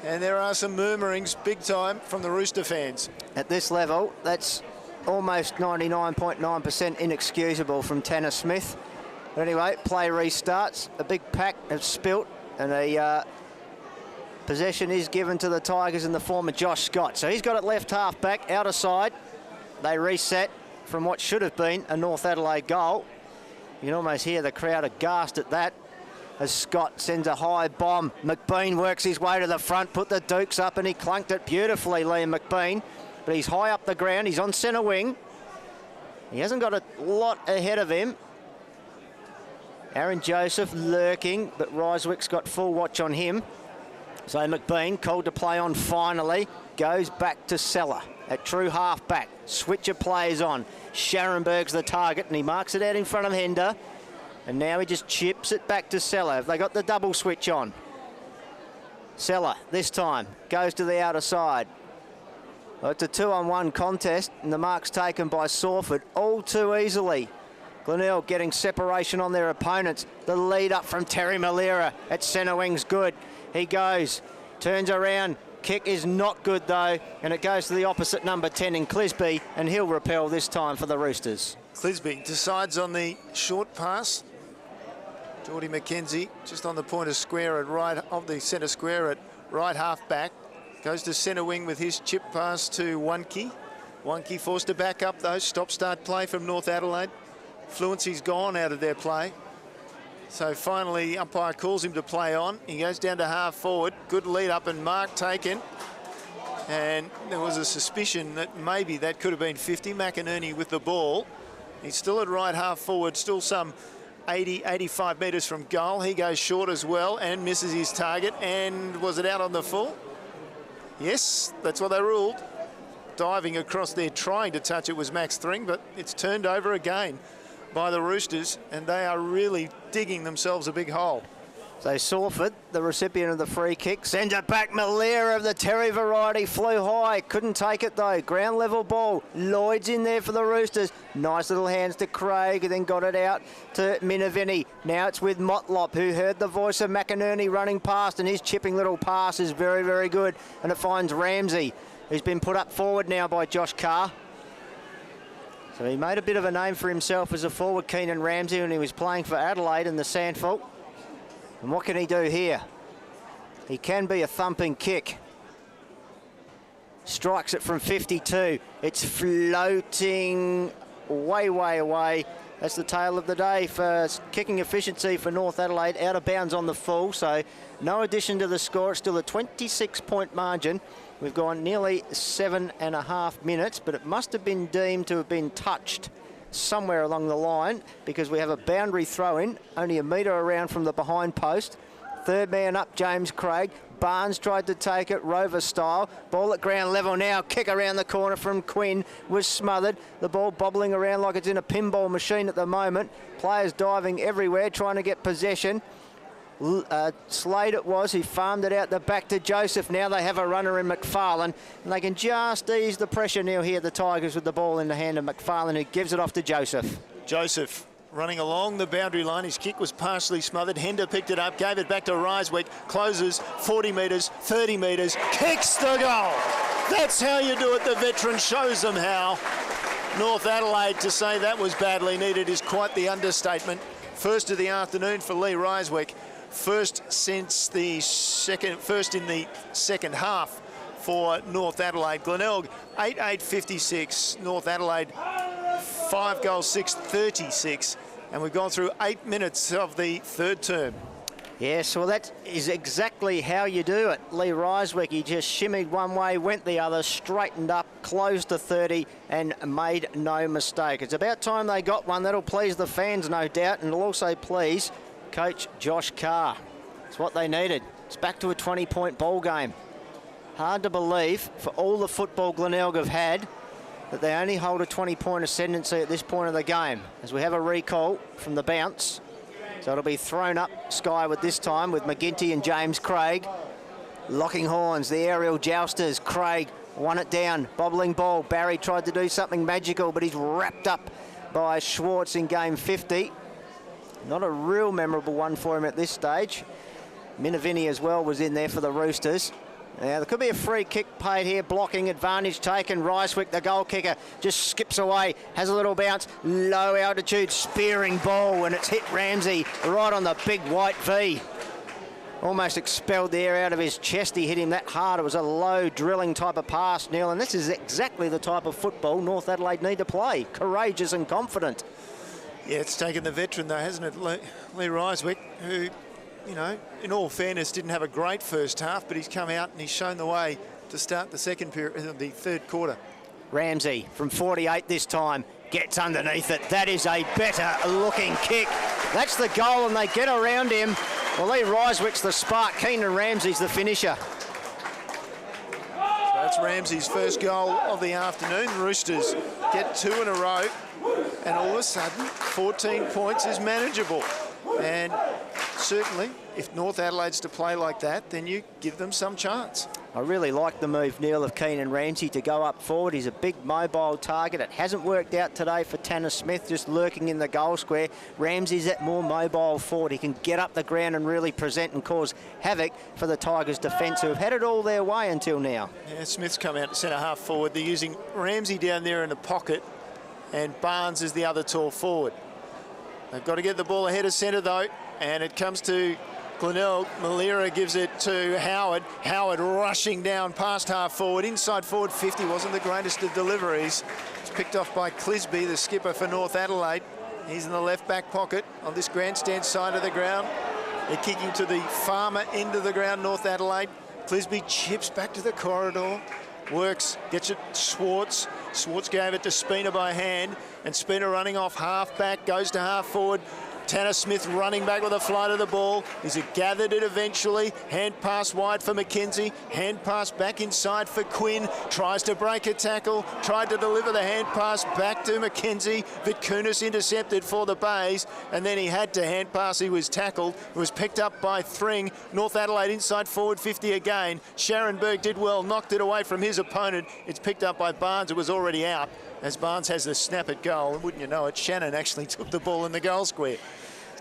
And there are some murmurings, big time, from the Rooster fans. At this level, that's almost 99.9% inexcusable from Tanner Smith. But anyway, play restarts. A big pack has spilt, and a possession is given to the Tigers in the form of Josh Scott. So he's got it left half back, outer side. They reset from what should have been a North Adelaide goal. You can almost hear the crowd aghast at that as Scott sends a high bomb. McBean works his way to the front, put the Dukes up, and he clunked it beautifully, Liam McBean. But he's high up the ground, he's on centre wing. He hasn't got a lot ahead of him. Aaron Joseph lurking, but Ryswick's got full watch on him. So McBean, called to play on finally, goes back to Seller at true half-back. Switch of players on. Scharenberg's the target, and he marks it out in front of Hender. And now he just chips it back to Seller. Have they got the double switch on? Seller, this time, goes to the outer side. Well, it's a 2-on-1 contest, and the mark's taken by Sawford all too easily. Glenelg getting separation on their opponents. The lead up from Terry Malera at centre wing's good. He goes, turns around. Kick is not good though, and it goes to the opposite number 10 in Clisby, and he'll repel this time for the Roosters. Clisby decides on the short pass. Geordie McKenzie just on the point of square at right of the centre square at right half back. Goes to centre wing with his chip pass to Wonke. Wonke forced to back up though. Stop-start play from North Adelaide. Fluency's gone out of their play. So finally, umpire calls him to play on. He goes down to half forward. Good lead up and mark taken. And there was a suspicion that maybe that could have been 50. McInerney with the ball. He's still at right half forward, still some 80, 85 metres from goal. He goes short as well and misses his target. And was it out on the full? Yes, that's what they ruled. Diving across there, trying to touch it was Max Thring, but it's turned over again by the Roosters, and they are really digging themselves a big hole. So Sawford, the recipient of the free kick, sends it back. Malera of the Terry variety flew high, couldn't take it though. Ground level ball. Lloyd's in there for the Roosters. Nice little hands to Craig, and then got it out to Minavini. Now it's with Motlop, who heard the voice of McInerney running past, and his chipping little pass is very, very good. And it finds Ramsey, who's been put up forward now by Josh Carr. So he made a bit of a name for himself as a forward, Keenan Ramsey, when he was playing for Adelaide in the SANFL. And what can he do here? He can be a thumping kick. Strikes it from 52. It's floating way, way away. That's the tale of the day for kicking efficiency for North Adelaide. Out of bounds on the full, so no addition to the score. It's still a 26-point margin. We've gone nearly 7.5 minutes, but it must have been deemed to have been touched somewhere along the line, because we have a boundary throw-in, only a metre around from the behind post. Third man up, James Craig. Barnes tried to take it, Rover style. Ball at ground level now. Kick around the corner from Quinn was smothered. The ball bobbling around like it's in a pinball machine at the moment. Players diving everywhere, trying to get possession. Slade it was, he farmed it out the back to Joseph. Now they have a runner in McFarlane, and they can just ease the pressure now here, the Tigers, with the ball in the hand of McFarlane, who gives it off to Joseph. Joseph running along the boundary line. His kick was partially smothered. Hender picked it up, gave it back to Ryswick, closes 40 metres, 30 metres, kicks the goal. That's how you do it. The veteran shows them how. North Adelaide, to say that was badly needed is quite the understatement. First of the afternoon for Lee Ryswick. First in the second half for North Adelaide. Glenelg 8-8-56. North Adelaide 5 goals, 6-36. And we've gone through 8 minutes of the third term. Yes, well, that is exactly how you do it. Lee Ryswick, he just shimmied one way, went the other, straightened up, closed to 30 and made no mistake. It's about time they got one. That'll please the fans, no doubt, and it'll also please Coach Josh Carr. It's what they needed. It's back to a 20-point ball game. Hard to believe, for all the football Glenelg have had, that they only hold a 20-point ascendancy at this point of the game, as we have a recall from the bounce. So it'll be thrown up skyward this time with McGinty and James Craig. Locking horns, the aerial jousters. Craig won it down, bobbling ball. Barry tried to do something magical, but he's wrapped up by Schwartz in game 50. Not a real memorable one for him at this stage. Minavini as well was in there for the Roosters. Now, there could be a free kick paid here, blocking, advantage taken. Ryswick, the goal kicker, just skips away, has a little bounce, low altitude, spearing ball, and it's hit Ramsey right on the big white V. Almost expelled the air out of his chest. He hit him that hard. It was a low drilling type of pass, Neil, and this is exactly the type of football North Adelaide need to play. Courageous and confident. Yeah, it's taken the veteran, though, hasn't it? Lee Ryswick, who, you know, in all fairness, didn't have a great first half, but he's come out and he's shown the way to start the the third quarter. Ramsey from 48 this time gets underneath it. That is a better looking kick. That's the goal, and they get around him. Well, Lee Ryswick's the spark. Keenan Ramsey's the finisher. So that's Ramsey's first goal of the afternoon. The Roosters get 2 in a row, and all of a sudden 14 points is manageable. And certainly, if North Adelaide's to play like that, then you give them some chance. I really like the move, Neil, of Keenan Ramsey to go up forward. He's a big mobile target. It hasn't worked out today for Tanner Smith, just lurking in the goal square. Ramsey's that more mobile forward. He can get up the ground and really present and cause havoc for the Tigers' defence, who have had it all their way until now. Yeah, Smith's come out to centre half forward. They're using Ramsey down there in the pocket, and Barnes is the other tall forward. They've got to get the ball ahead of centre, though, and it comes to Glenelg. Malira gives it to Howard. Howard rushing down past half forward. Inside forward 50 wasn't the greatest of deliveries. It's picked off by Clisby, the skipper for North Adelaide. He's in the left back pocket on this grandstand side of the ground. They're kicking to the farmer end of the ground, North Adelaide. Clisby chips back to the corridor. Works, gets it Schwartz. Schwartz gave it to Spina by hand, and Spina running off half back, goes to half forward. Tanner Smith running back with a flight of the ball. He's gathered it eventually. Hand pass wide for McKenzie. Hand pass back inside for Quinn. Tries to break a tackle. Tried to deliver the hand pass back to McKenzie. Vitkunis intercepted for the Bays. And then he had to hand pass. He was tackled. It was picked up by Thring. North Adelaide inside forward 50 again. Sharonberg did well. Knocked it away from his opponent. It's picked up by Barnes. It was already out, as Barnes has the snap at goal. And wouldn't you know it, Shannon actually took the ball in the goal square.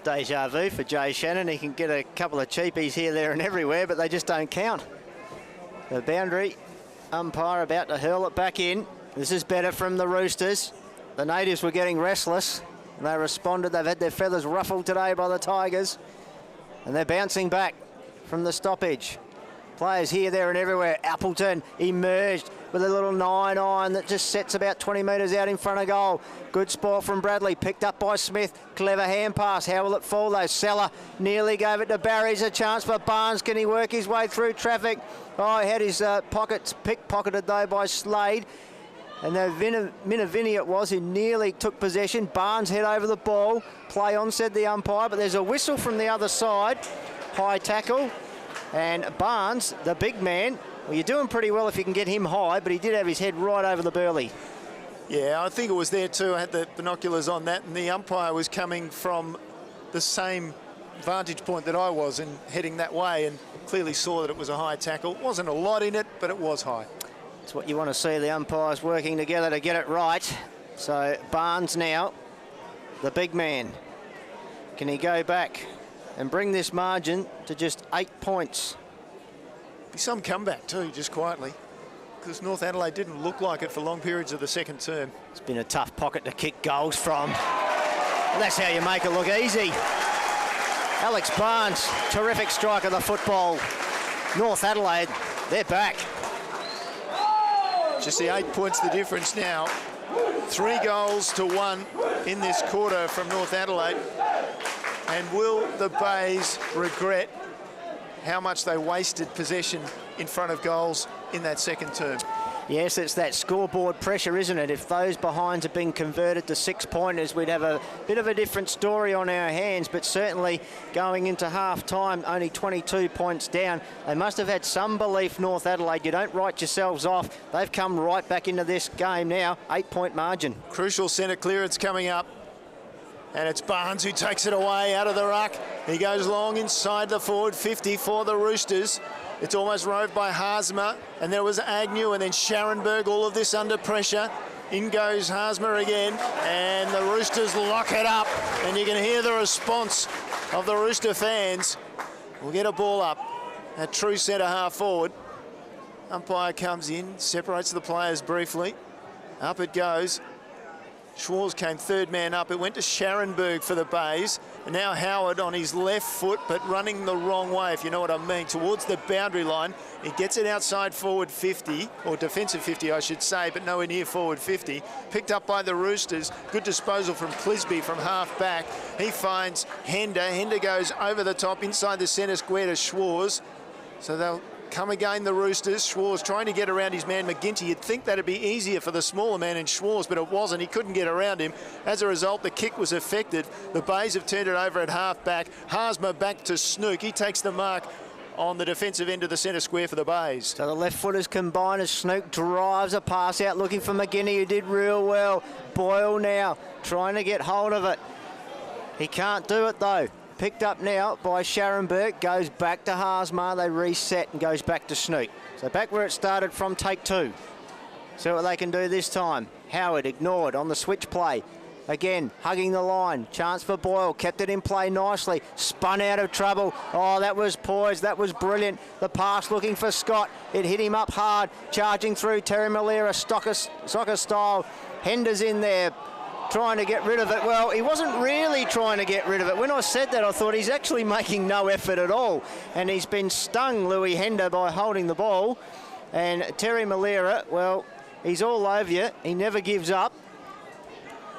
Deja vu for Jay Shannon. He can get a couple of cheapies here, there and everywhere, but they just don't count. The boundary umpire about to hurl it back in. This is better from the Roosters. The natives were getting restless, and they responded. They've had their feathers ruffled today by the Tigers, and they're bouncing back from the stoppage. Players here, there and everywhere. Appleton emerged with a little 9-iron that just sets about 20 metres out in front of goal. Good sport from Bradley, picked up by Smith. Clever hand pass. How will it fall though? Seller nearly gave it to Barry's a chance for Barnes. Can he work his way through traffic? Oh, he had his pockets pickpocketed though by Slade. And then Minavini it was who nearly took possession. Barnes head over the ball. Play on, said the umpire, but there's a whistle from the other side. High tackle. And Barnes, the big man, well, you're doing pretty well if you can get him high, but he did have his head right over the burley. Yeah, I think it was there too. I had the binoculars on that, and the umpire was coming from the same vantage point that I was and heading that way, and clearly saw that it was a high tackle. Wasn't a lot in it, but it was high. It's what you want to see, the umpires working together to get it right. So Barnes now the big man. Can he go back and bring this margin to just 8 points? Be some comeback too, just quietly, because North Adelaide didn't look like it for long periods of the second term. It's been a tough pocket to kick goals from. That's how you make it look easy. Alex Barnes, terrific strike of the football. North Adelaide, they're back. Just the 8 points the difference now. 3 goals to 1 in this quarter from North Adelaide. And will the Bays regret how much they wasted possession in front of goals in that second term? Yes, it's that scoreboard pressure, isn't it? If those behinds had been converted to 6-pointers, we'd have a bit of a different story on our hands. But certainly going into half-time, only 22 points down. They must have had some belief, North Adelaide. You don't write yourselves off. They've come right back into this game now. 8-point margin. Crucial centre clearance coming up. And it's Barnes who takes it away out of the ruck. He goes long inside the forward 50 for the Roosters. It's almost roved by Haasma, and there was Agnew, and then Scharenberg, all of this under pressure. In goes Haasma again, and the Roosters lock it up. And you can hear the response of the Rooster fans. We'll get a ball up at true centre half forward. Umpire comes in, separates the players briefly. Up it goes. Schwarz came third man up. It went to Scharenberg for the Bays. And now Howard on his left foot, but running the wrong way, if you know what I mean, towards the boundary line. He gets it outside forward 50, or defensive 50, I should say, but nowhere near forward 50. Picked up by the Roosters. Good disposal from Clisby from half back. He finds Hender. Hender goes over the top inside the centre square to Schwarz. So they'll come again, the Roosters. Schwarz trying to get around his man McGinty. You'd think that'd be easier for the smaller man in Schwarz, but it wasn't. He couldn't get around him. As a result, the kick was effective. The Bays have turned it over at half back. Haasma back to Snook. He takes the mark on the defensive end of the centre square for the Bays. So the left footers combine as Snook drives a pass out looking for McGinty, who did real well. Boyle now trying to get hold of it. He can't do it though. Picked up now by Scharenberg, goes back to Haasma, they reset and goes back to Snook. So back where it started from take 2. See what they can do this time. Howard ignored on the switch play. Again, hugging the line. Chance for Boyle, kept it in play nicely. Spun out of trouble. Oh, that was poised, that was brilliant. The pass looking for Scott. It hit him up hard, charging through Terry Malera, soccer style. Hender's in there, trying to get rid of it. Well, he wasn't really trying to get rid of it. When I said that, I thought he's actually making no effort at all. And he's been stung, Louis Hender, by holding the ball. And Terry Malera, well, he's all over you. He never gives up.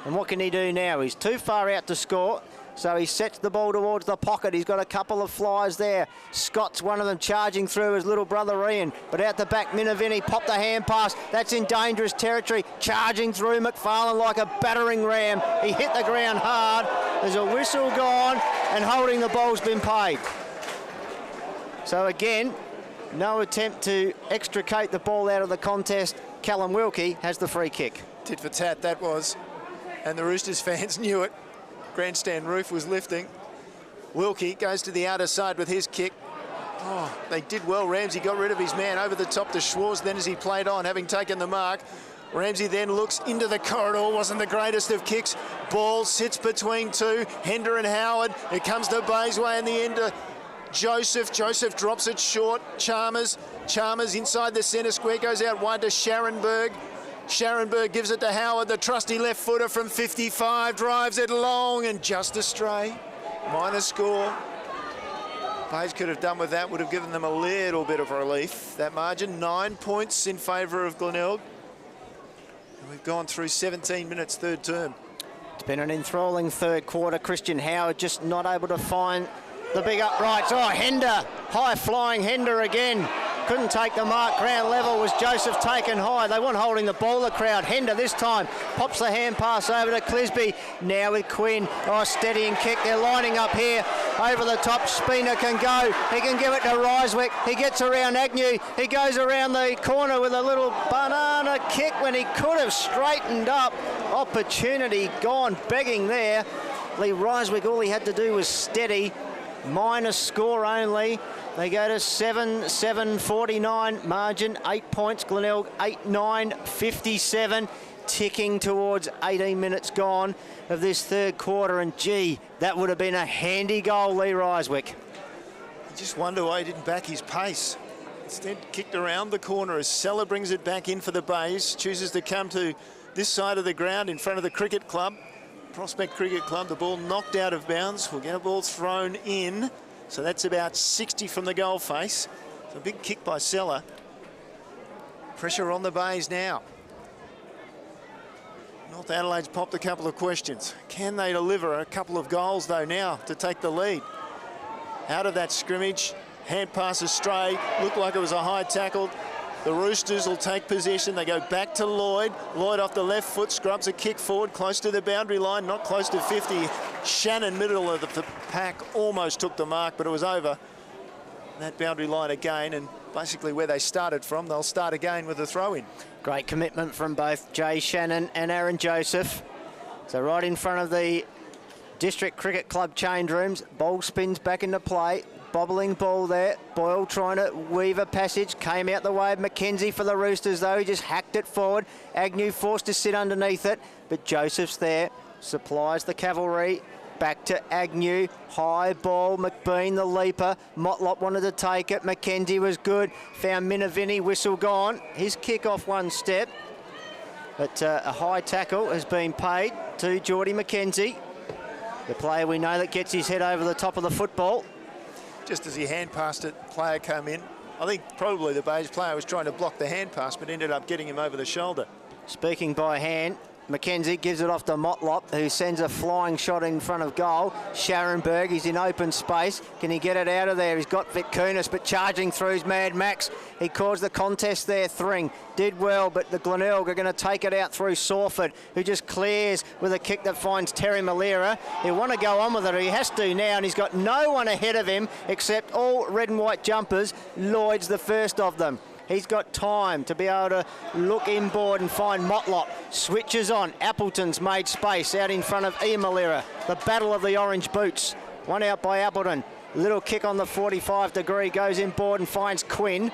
And what can he do now? He's too far out to score. So he sets the ball towards the pocket. He's got a couple of flyers there. Scott's one of them, charging through his little brother Ian. But out the back, Minavini popped the hand pass. That's in dangerous territory. Charging through McFarlane like a battering ram. He hit the ground hard. There's a whistle gone, and holding the ball's been paid. So again, no attempt to extricate the ball out of the contest. Callum Wilkie has the free kick. Tit for tat, that was. And the Roosters fans knew it. Grandstand roof was lifting. Wilkie goes to the outer side with his kick. Oh, they did well. Ramsey got rid of his man over the top to Schwarz. Then as he played on, having taken the mark, Ramsey then looks into the corridor. Wasn't the greatest of kicks. Ball sits between two. Hender and Howard. It comes to Baysway in the end to Joseph. Joseph drops it short. Chalmers inside the centre square, goes out wide to Scharenberg. Scharenberg gives it to Howard, the trusty left footer from 55, drives it long and just astray. Minor score. Bays could have done with that, would have given them a little bit of relief. That margin, 9 points in favour of Glenelg. And we've gone through 17 minutes third term. It's been an enthralling third quarter. Christian Howard just not able to find the big uprights. Oh, Hender, high-flying Hender again. Couldn't take the mark. Ground level was Joseph taken high. They weren't holding the ball, the crowd. Hender this time pops the hand pass over to Clisby. Now with Quinn. Oh, steadying kick. They're lining up here. Over the top, Spina can go. He can give it to Ryswick. He gets around Agnew. He goes around the corner with a little banana kick when he could have straightened up. Opportunity gone begging there. Lee Ryswick, all he had to do was steady. minus score only. They go to 7-7-49 margin, 8 points. Glenelg 8-9-57, ticking towards 18 minutes gone of this third quarter. And gee, that would have been a handy goal, Lee Ryswick. You just wonder why he didn't back his pace. Instead, kicked around the corner as Seller brings it back in for the Bays. Chooses to come to this side of the ground in front of the cricket club. Prospect Cricket Club, the ball knocked out of bounds. We'll get a ball thrown in. So that's about 60 from the goal face. So a big kick by Seller. Pressure on the Bays now. North Adelaide's popped a couple of questions. Can they deliver a couple of goals though now to take the lead? Out of that scrimmage, hand pass astray, looked like it was a high tackle. The Roosters will take possession. They go back to Lloyd. Lloyd off the left foot, scrubs a kick forward, close to the boundary line, not close to 50. Shannon, middle of the pack, almost took the mark, but it was over that boundary line again, and basically where they started from, they'll start again with a throw-in. Great commitment from both Jay Shannon and Aaron Joseph. So right in front of the District Cricket Club change rooms, ball spins back into play. Bobbling ball there. Boyle trying to weave a passage. Came out the way of McKenzie for the Roosters, though. He just hacked it forward. Agnew forced to sit underneath it. But Joseph's there. Supplies the cavalry. Back to Agnew. High ball. McBean, the leaper. Motlop wanted to take it. McKenzie was good. Found Minavini. Whistle gone. His kick off one step. But a high tackle has been paid to Geordie McKenzie. The player we know that gets his head over the top of the football. Just as he hand passed it, player came in. I think probably the Bays player was trying to block the hand pass, but ended up getting him over the shoulder. Speaking by hand, McKenzie gives it off to Motlop, who sends a flying shot in front of goal. Scharenberg, he's in open space. Can he get it out of there? He's got Vitkunis, but charging through is Mad Max. He caused the contest there. Thring did well, but the Glenelg are going to take it out through Sawford, who just clears with a kick that finds Terry Malera. He'll want to go on with it. He has to now, and he's got no one ahead of him except all red and white jumpers. Lloyd's the first of them. He's got time to be able to look inboard and find Motlop. Switches on. Appleton's made space out in front of Ian Malera. The battle of the orange boots. One out by Appleton. Little kick on the 45 degree. Goes inboard and finds Quinn.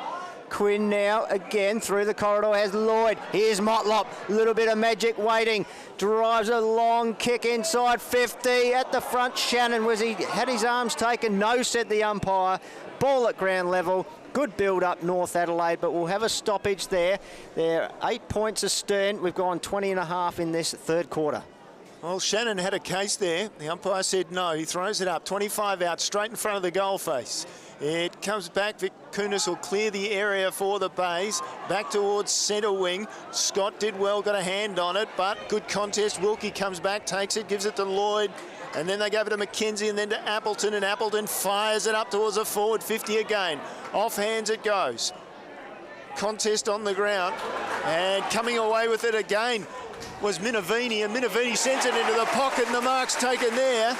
Quinn now again through the corridor has Lloyd. Here's Motlop. A little bit of magic waiting. Drives a long kick inside 50. At the front, Shannon, was he had his arms taken? No, said the umpire. Ball at ground level. Good build up North Adelaide, but we'll have a stoppage there. They're 8 points astern. We've gone 20 and a half in this third quarter. Well, Shannon had a case there. The umpire said no. He throws it up. 25 out, straight in front of the goal face. It comes back. Vic Kunis will clear the area for the Bays. Back towards centre wing. Scott did well, got a hand on it, but good contest. Wilkie comes back, takes it, gives it to Lloyd. And then they gave it to McKenzie and then to Appleton, and Appleton fires it up towards a forward 50 again. Off hands it goes. Contest on the ground, and coming away with it again was Minavini, and Minavini sends it into the pocket, and the mark's taken there.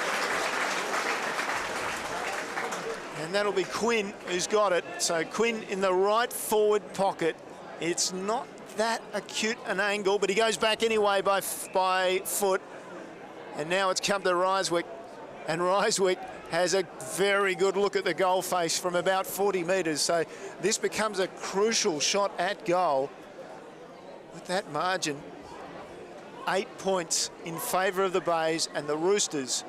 And that'll be Quinn who's got it. So Quinn in the right forward pocket. It's not that acute an angle, but he goes back anyway by foot. And now it's come to Ryswick, and Ryswick has a very good look at the goal face from about 40 metres. So this becomes a crucial shot at goal. With that margin, 8 points in favour of the Bays, and the Roosters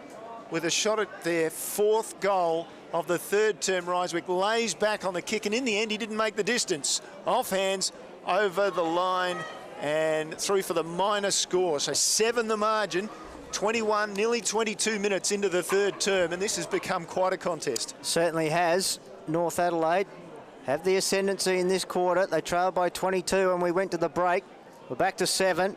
with a shot at their fourth goal of the third term. Ryswick lays back on the kick, and in the end he didn't make the distance. Off hands, over the line, and through for the minor score. So 7 the margin. 21, nearly 22 minutes into the third term, and this has become quite a contest. Certainly has. North Adelaide have the ascendancy in this quarter. They trailed by 22 and we went to the break. We're back to 7.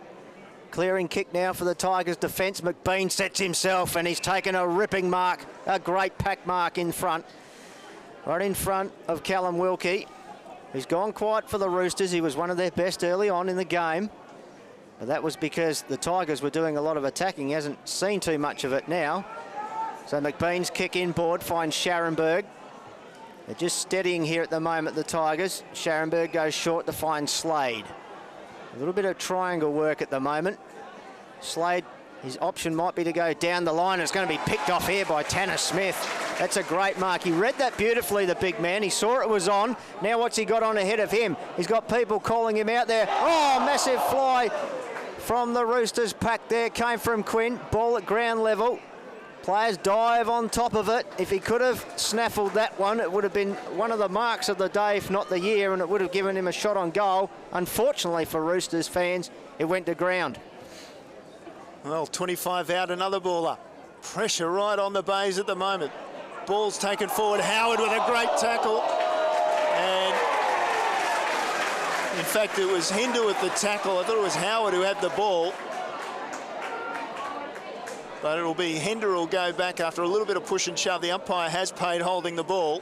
Clearing kick now for the Tigers defence. McBean sets himself, and he's taken a ripping mark, a great pack mark in front. Right in front of Callum Wilkie. He's gone quiet for the Roosters. He was one of their best early on in the game. But that was because the Tigers were doing a lot of attacking. He hasn't seen too much of it now. So McBean's kick inboard finds Scharenberg. They're just steadying here at the moment, the Tigers. Scharenberg goes short to find Slade. A little bit of triangle work at the moment. Slade, his option might be to go down the line. It's going to be picked off here by Tanner Smith. That's a great mark. He read that beautifully, the big man. He saw it was on. Now what's he got on ahead of him? He's got people calling him out there. Oh, massive fly from the Roosters pack there. Came from Quinn. Ball at ground level. Players dive on top of it. If he could have snaffled that one, it would have been one of the marks of the day, if not the year, and it would have given him a shot on goal. Unfortunately for Roosters fans, it went to ground. Well, 25 out, another baller. Pressure right on the bays at the moment. Ball's taken forward. Howard with a great tackle. And in fact, it was Hinder with the tackle. I thought it was Howard who had the ball. But it'll be Hinder who'll go back after a little bit of push and shove. The umpire has paid holding the ball.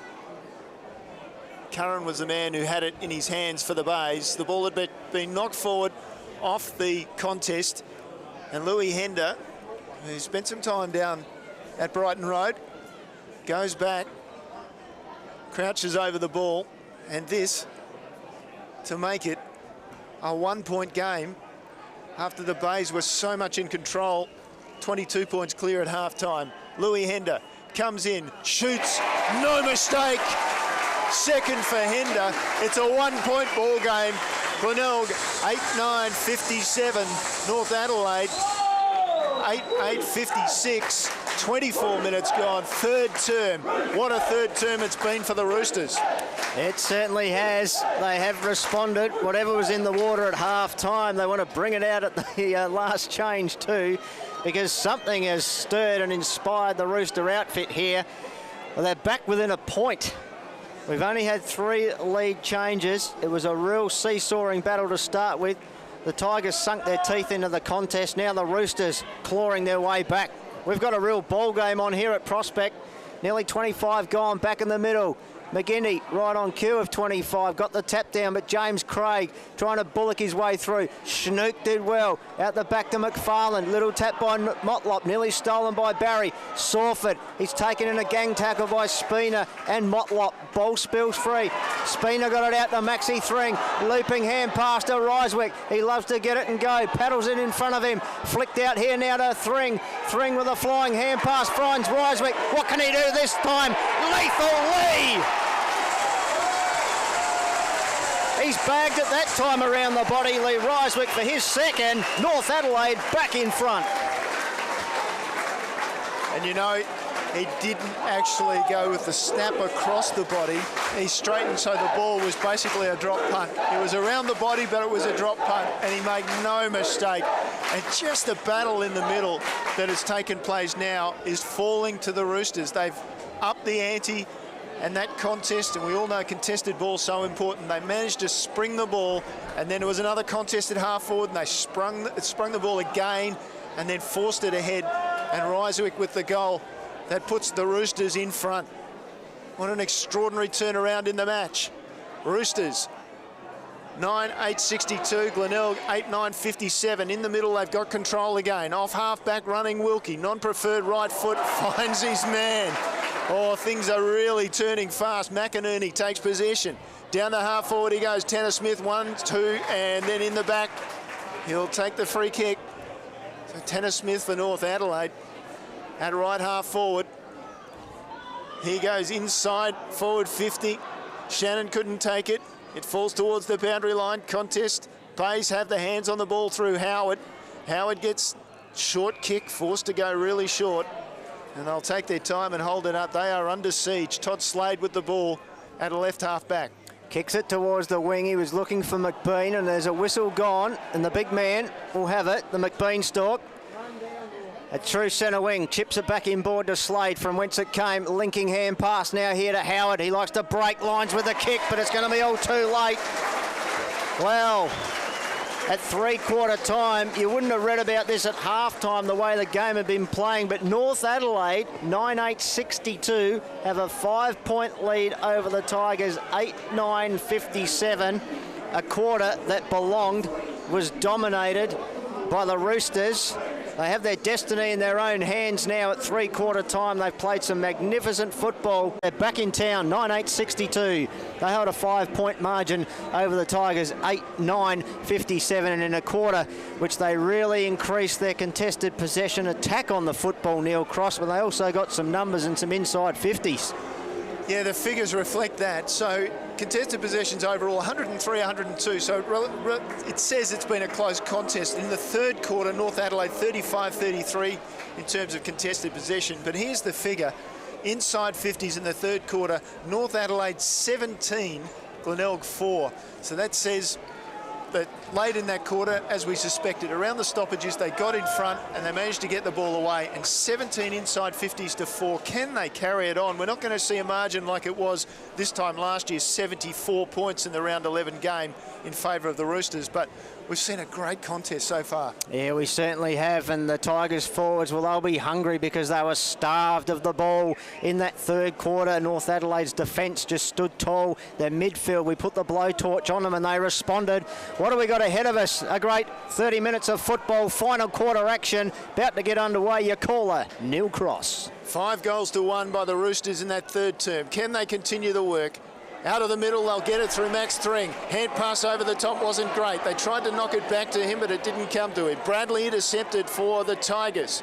Curran was the man who had it in his hands for the bays. The ball had been knocked forward off the contest. And Louis Hinder, who spent some time down at Brighton Road, goes back, crouches over the ball, and this to make it a one-point game after the Bays were so much in control. 22 points clear at half-time. Louis Hinder comes in, shoots, no mistake. Second for Hinder. It's a one-point ball game. Glenelg 8-9-57. North Adelaide 8-8-56. 24 minutes gone. Third term. What a third term it's been for the Roosters. It certainly has. They have responded. Whatever was in the water at half-time, they want to bring it out at the last change too, because something has stirred and inspired the Rooster outfit here. Well, they're back within a point. We've only had 3 lead changes. It was a real seesawing battle to start with. The Tigers sunk their teeth into the contest. Now the Roosters clawing their way back. We've got a real ball game on here at Prospect. Nearly 25 gone, back in the middle. McGinty right on cue of 25, got the tap down, but James Craig trying to bullock his way through. Schnook did well. Out the back to McFarlane. Little tap by Motlop, nearly stolen by Barry. Sawford, he's taken in a gang tackle by Spina and Motlop. Ball spills free. Spina got it out to Maxi Thring. Looping hand pass to Ryswick. He loves to get it and go. Paddles it in front of him. Flicked out here now to Thring. Thring with a flying hand pass finds Ryswick. What can he do this time? Lethal Lee! He's bagged it that time around the body. Lee Ryswick for his second. North Adelaide back in front. And you know, he didn't actually go with the snap across the body. He straightened so the ball was basically a drop punt. It was around the body, but it was a drop punt, and he made no mistake. And just the battle in the middle that has taken place now is falling to the Roosters. They've upped the ante. And that contest, and we all know contested ball so important, they managed to spring the ball, and then there was another contested half forward, and they sprung the ball again, and then forced it ahead. And Ryswick with the goal that puts the Roosters in front. What an extraordinary turnaround in the match. Roosters 9-8-62, Glenelg 8-9-57. In the middle, they've got control again. Off half-back running Wilkie. Non-preferred right foot finds his man. Oh, things are really turning fast. McInerney takes possession. Down the half forward he goes. Tanner Smith, 1, 2, and then in the back, he'll take the free kick. So Tanner Smith for North Adelaide at right half forward. He goes inside, forward 50. Shannon couldn't take it. It falls towards the boundary line. Contest. Bays have the hands on the ball through Howard. Howard gets short kick, forced to go really short. And they'll take their time and hold it up. They are under siege. Todd Slade with the ball at a left half back. Kicks it towards the wing. He was looking for McBean, and there's a whistle gone, and the big man will have it, the McBean stalk. A true centre wing, chips it back inboard to Slade from whence it came. Linking hand pass now here to Howard. He likes to break lines with a kick, but it's going to be all too late. Well, at 3/4 time, you wouldn't have read about this at half-time, the way the game had been playing, but North Adelaide, 9-8-62, have a 5-point lead over the Tigers, 8-9-57. A quarter that belonged was dominated by the Roosters. They have their destiny in their own hands now at three-quarter time. They've played some magnificent football. They're back in town, 9-8-62. They held a 5-point margin over the Tigers, 8-9-57, and in a quarter, which they really increased their contested possession attack on the football, Neil Cross, but they also got some numbers and some inside 50s. Yeah, the figures reflect that. So contested possessions overall, 103, 102. So it says it's been a close contest. In the third quarter, North Adelaide 35-33 in terms of contested possession. But here's the figure. Inside 50s in the third quarter, North Adelaide 17, Glenelg 4. So that says that late in that quarter, as we suspected, around the stoppages, they got in front and they managed to get the ball away. And 17 inside 50s to 4. Can they carry it on? We're not going to see a margin like it was this time last year, 74 points in the round 11 game in favour of the Roosters. But we've seen a great contest so far. Yeah, we certainly have. And the Tigers forwards, well, they'll be hungry because they were starved of the ball in that third quarter. North Adelaide's defence just stood tall. Their midfield, we put the blowtorch on them and they responded. What have we got ahead of us? A great 30 minutes of football, final quarter action, about to get underway. Your caller, Neil Cross. 5-1 by the Roosters in that third term. Can they continue the work? Out of the middle, they'll get it through Max Thring. Hand pass over the top wasn't great. They tried to knock it back to him, but it didn't come to him. Bradley intercepted for the Tigers.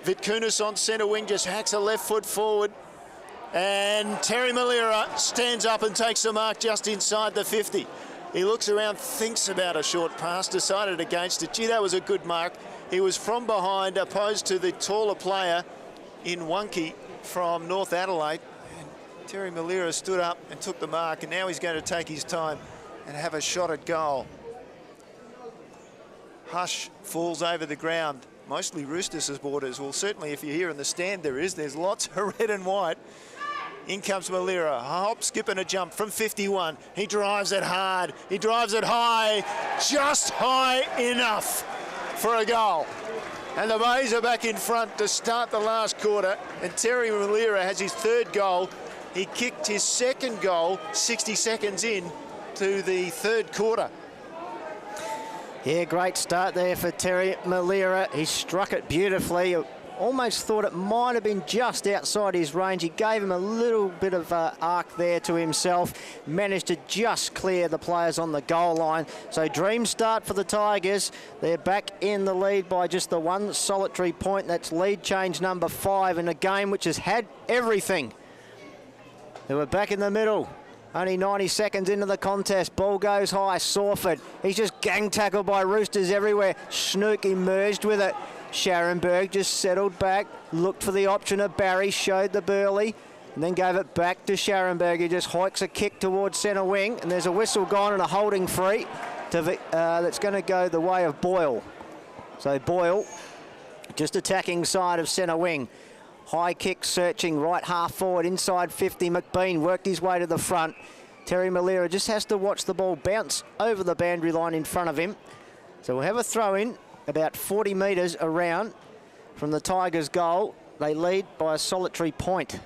Vitkunis on centre wing just hacks a left foot forward. And Terry Malira stands up and takes the mark just inside the 50. He looks around, thinks about a short pass, decided against it. Gee, that was a good mark. He was from behind, opposed to the taller player in Wonky from North Adelaide. And Terry Malira stood up and took the mark, and now he's going to take his time and have a shot at goal. Hush falls over the ground. Mostly Roosters supporters. Well, certainly if you're here in the stand, there's lots of red and white. In comes Malira, a hop, skip and a jump from 51. He drives it hard, he drives it high, just high enough for a goal. And the Mays are back in front to start the last quarter, and Terry Malira has his third goal. He kicked his second goal 60 seconds in to the third quarter. Yeah, great start there for Terry Malira. He struck it beautifully. Almost thought it might have been just outside his range. He gave him a little bit of arc there to himself. Managed to just clear the players on the goal line. So dream start for the Tigers. They're back in the lead by just the one solitary point. That's lead change number 5 in a game which has had everything. They were back in the middle. Only 90 seconds into the contest. Ball goes high. Sawford. He's just gang tackled by Roosters everywhere. Snook emerged with it. Scharenberg just settled back, looked for the option of Barry, showed the Burley, and then gave it back to Scharenberg, who just hikes a kick towards centre wing, and there's a whistle gone and a holding free that's going to go the way of Boyle. So Boyle just attacking side of centre wing. High kick searching right half forward, inside 50. McBean worked his way to the front. Terry Malira just has to watch the ball bounce over the boundary line in front of him. So we'll have a throw in. About 40 metres around from the Tigers' goal. They lead by a solitary point.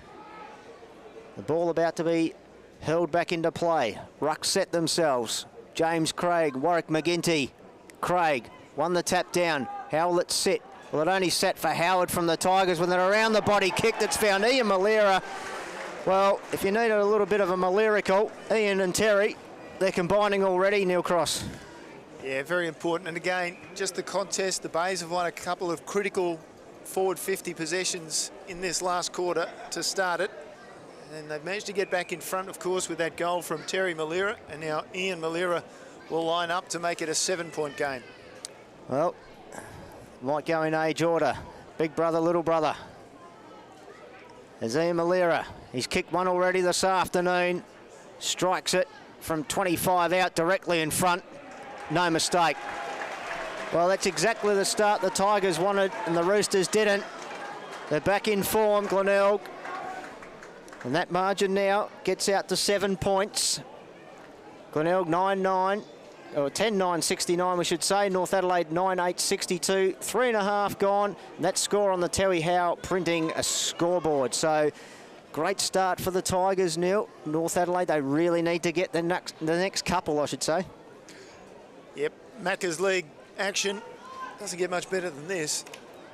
The ball about to be held back into play. Ruck set themselves. James Craig, Warwick McGinty. Craig won the tap down. How will it sit? Well, it only sat for Howard from the Tigers with an around the body kick that's found Ian Malira. Well, if you needed a little bit of a Malirical, Ian and Terry, they're combining already, Neil Cross. Yeah, very important. And again, just the contest, the Bays have won a couple of critical forward 50 possessions in this last quarter to start it. And they've managed to get back in front, of course, with that goal from Terry Malira. And now Ian Malira will line up to make it a 7-point game. Well, might go in age order. Big brother, little brother. There's Ian Malira. He's kicked one already this afternoon. Strikes it from 25 out directly in front. No mistake. Well, that's exactly the start the Tigers wanted and the Roosters didn't. They're back in form, Glenelg. And that margin now gets out to 7 points. Glenelg 9-9, or 10-9-69 we should say. North Adelaide 9-8-62. 3.5 gone. And that score on the Terry Howe printing a scoreboard. So great start for the Tigers, Neil. North Adelaide, they really need to get the next couple, I should say. Yep, Macca's League action doesn't get much better than this.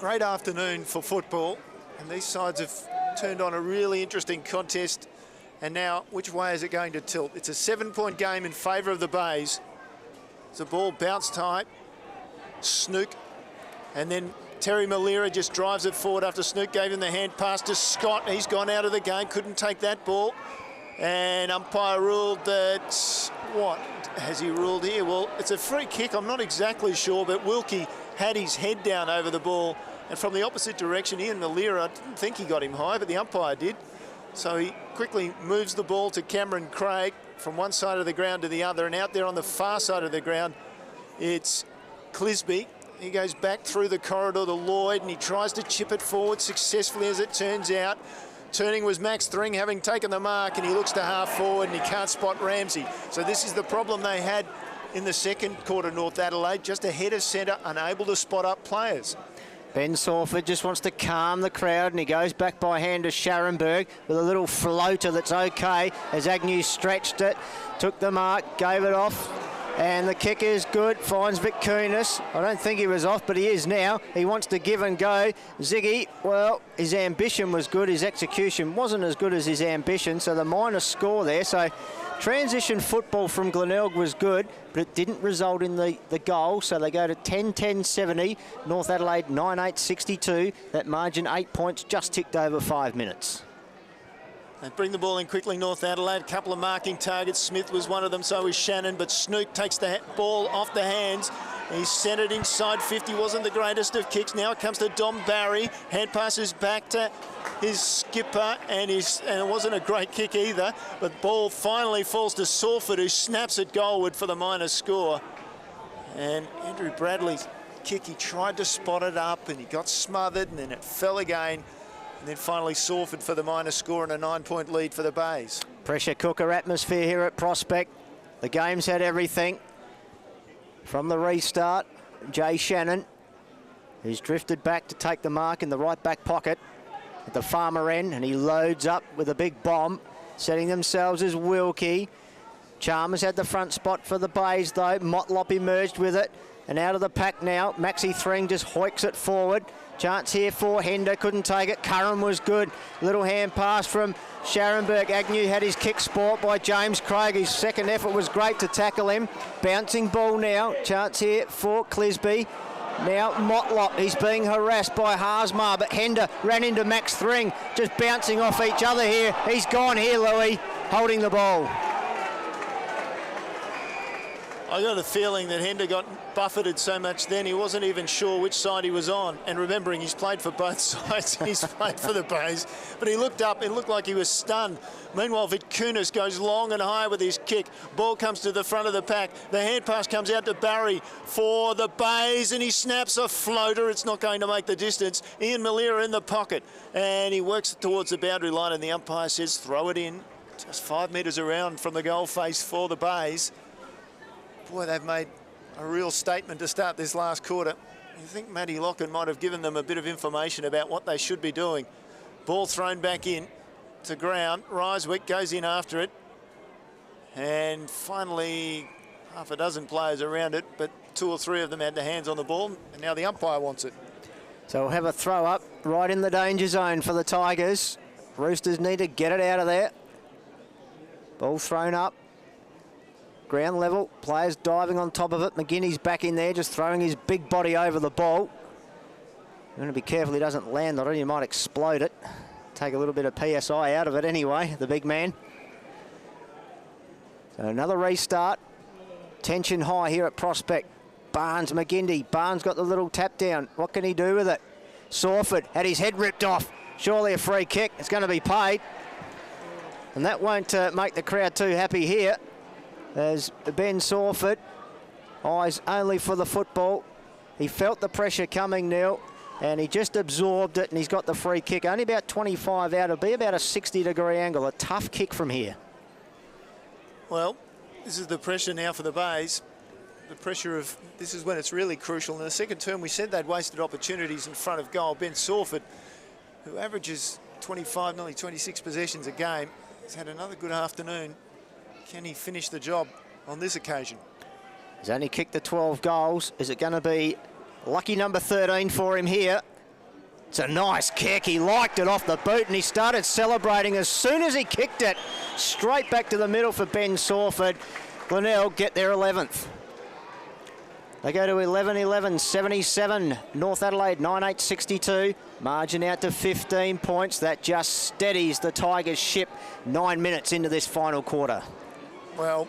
great afternoon for football, and these sides have turned on a really interesting contest. And now, which way is it going to tilt? It's a 7-point game in favour of the Bays. It's a ball bounced high, Snook, and then Terry Malira just drives it forward after Snook gave him the hand pass to Scott. He's gone out of the game, couldn't take that ball. And umpire ruled that, what has he ruled here? Well, it's a free kick, I'm not exactly sure, but Wilkie had his head down over the ball. And from the opposite direction, Ian Malira, I didn't think he got him high, but the umpire did. So he quickly moves the ball to Cameron Craig from one side of the ground to the other. And out there on the far side of the ground, it's Clisby. He goes back through the corridor to Lloyd, and he tries to chip it forward successfully, as it turns out. Turning was Max Thring, having taken the mark, and he looks to half forward and he can't spot Ramsey. So this is the problem they had in the second quarter, North Adelaide, just ahead of centre, unable to spot up players. Ben Salford just wants to calm the crowd, and he goes back by hand to Scharenberg with a little floater that's okay as Agnew stretched it, took the mark, gave it off, and the kick is good, finds Vitkunis. I don't think he was off, but he is now. He wants to give and go. Ziggy, well, his ambition was good, his execution wasn't as good as his ambition, so the minus score there. So transition football from Glenelg was good, but it didn't result in the goal, so they go to 10-10-70. North Adelaide 9-8-62. That margin 8 points, just ticked over 5 minutes. They bring the ball in quickly, North Adelaide. A couple of marking targets. Smith was one of them, so is Shannon, but Snook takes the ball off the hands. He's sent it inside 50, wasn't the greatest of kicks. Now it comes to Dom Barry. Hand passes back to his skipper, and it wasn't a great kick either, but ball finally falls to Salford, who snaps it goalward for the minor score. And Andrew Bradley's kick, he tried to spot it up, and he got smothered, and then it fell again. And then finally Salford for the minor score and a 9-point lead for the Bays. Pressure cooker atmosphere here at Prospect. The game's had everything. From the restart, Jay Shannon, who's drifted back to take the mark in the right back pocket at the farmer end, and he loads up with a big bomb. Setting themselves as Wilkie. Chalmers had the front spot for the Bays though. Motlop emerged with it. And out of the pack now, Maxi Thring just hoiks it forward. Chance here for Hender, couldn't take it. Curran was good. Little hand pass from Scharenberg. Agnew had his kick sport by James Craig. His second effort was great to tackle him. Bouncing ball now. Chance here for Clisby. Now Motlop, he's being harassed by Haasmar, but Hender ran into Max Thring, just bouncing off each other here. He's gone here, Louis, holding the ball. I got a feeling that Hender got buffeted so much then he wasn't even sure which side he was on. And remembering he's played for both sides, he's played for the Bays. But he looked up, it looked like he was stunned. Meanwhile, Vitkunis goes long and high with his kick. Ball comes to the front of the pack. The hand pass comes out to Barry for the Bays, and he snaps a floater. It's not going to make the distance. Ian Malira in the pocket, and he works towards the boundary line, and the umpire says throw it in. Just 5 metres around from the goal face for the Bays. Boy, they've made a real statement to start this last quarter. I think Matty Locken might have given them a bit of information about what they should be doing. Ball thrown back in to ground. Ryswick goes in after it. And finally, half a dozen players around it, but 2 or 3 of them had their hands on the ball, and now the umpire wants it. So we'll have a throw up right in the danger zone for the Tigers. Roosters need to get it out of there. Ball thrown up. Ground level, players diving on top of it. McGinney's back in there, just throwing his big body over the ball. You want to be careful he doesn't land on it, he might explode it. Take a little bit of PSI out of it anyway, the big man. So another restart. Tension high here at Prospect. Barnes, McGindy. Barnes got the little tap down. What can he do with it? Salford had his head ripped off. Surely a free kick. It's going to be paid. And that won't make the crowd too happy here. As Ben Salford, eyes only for the football. He felt the pressure coming, Neil, and he just absorbed it, and he's got the free kick. Only about 25 out. It'll be about a 60-degree angle. A tough kick from here. Well, this is the pressure now for the Bays. The pressure of, this is when it's really crucial. In the second term, we said they'd wasted opportunities in front of goal. Ben Salford, who averages 25, nearly 26 possessions a game, has had another good afternoon. Can he finish the job on this occasion? He's only kicked the 12 goals. Is it going to be lucky number 13 for him here? It's a nice kick. He liked it off the boot and he started celebrating as soon as he kicked it. Straight back to the middle for Ben Sawford. Glenelg get their 11th. They go to 11-11-77. North Adelaide 9-8-62. Margin out to 15 points. That just steadies the Tigers' ship 9 minutes into this final quarter. Well,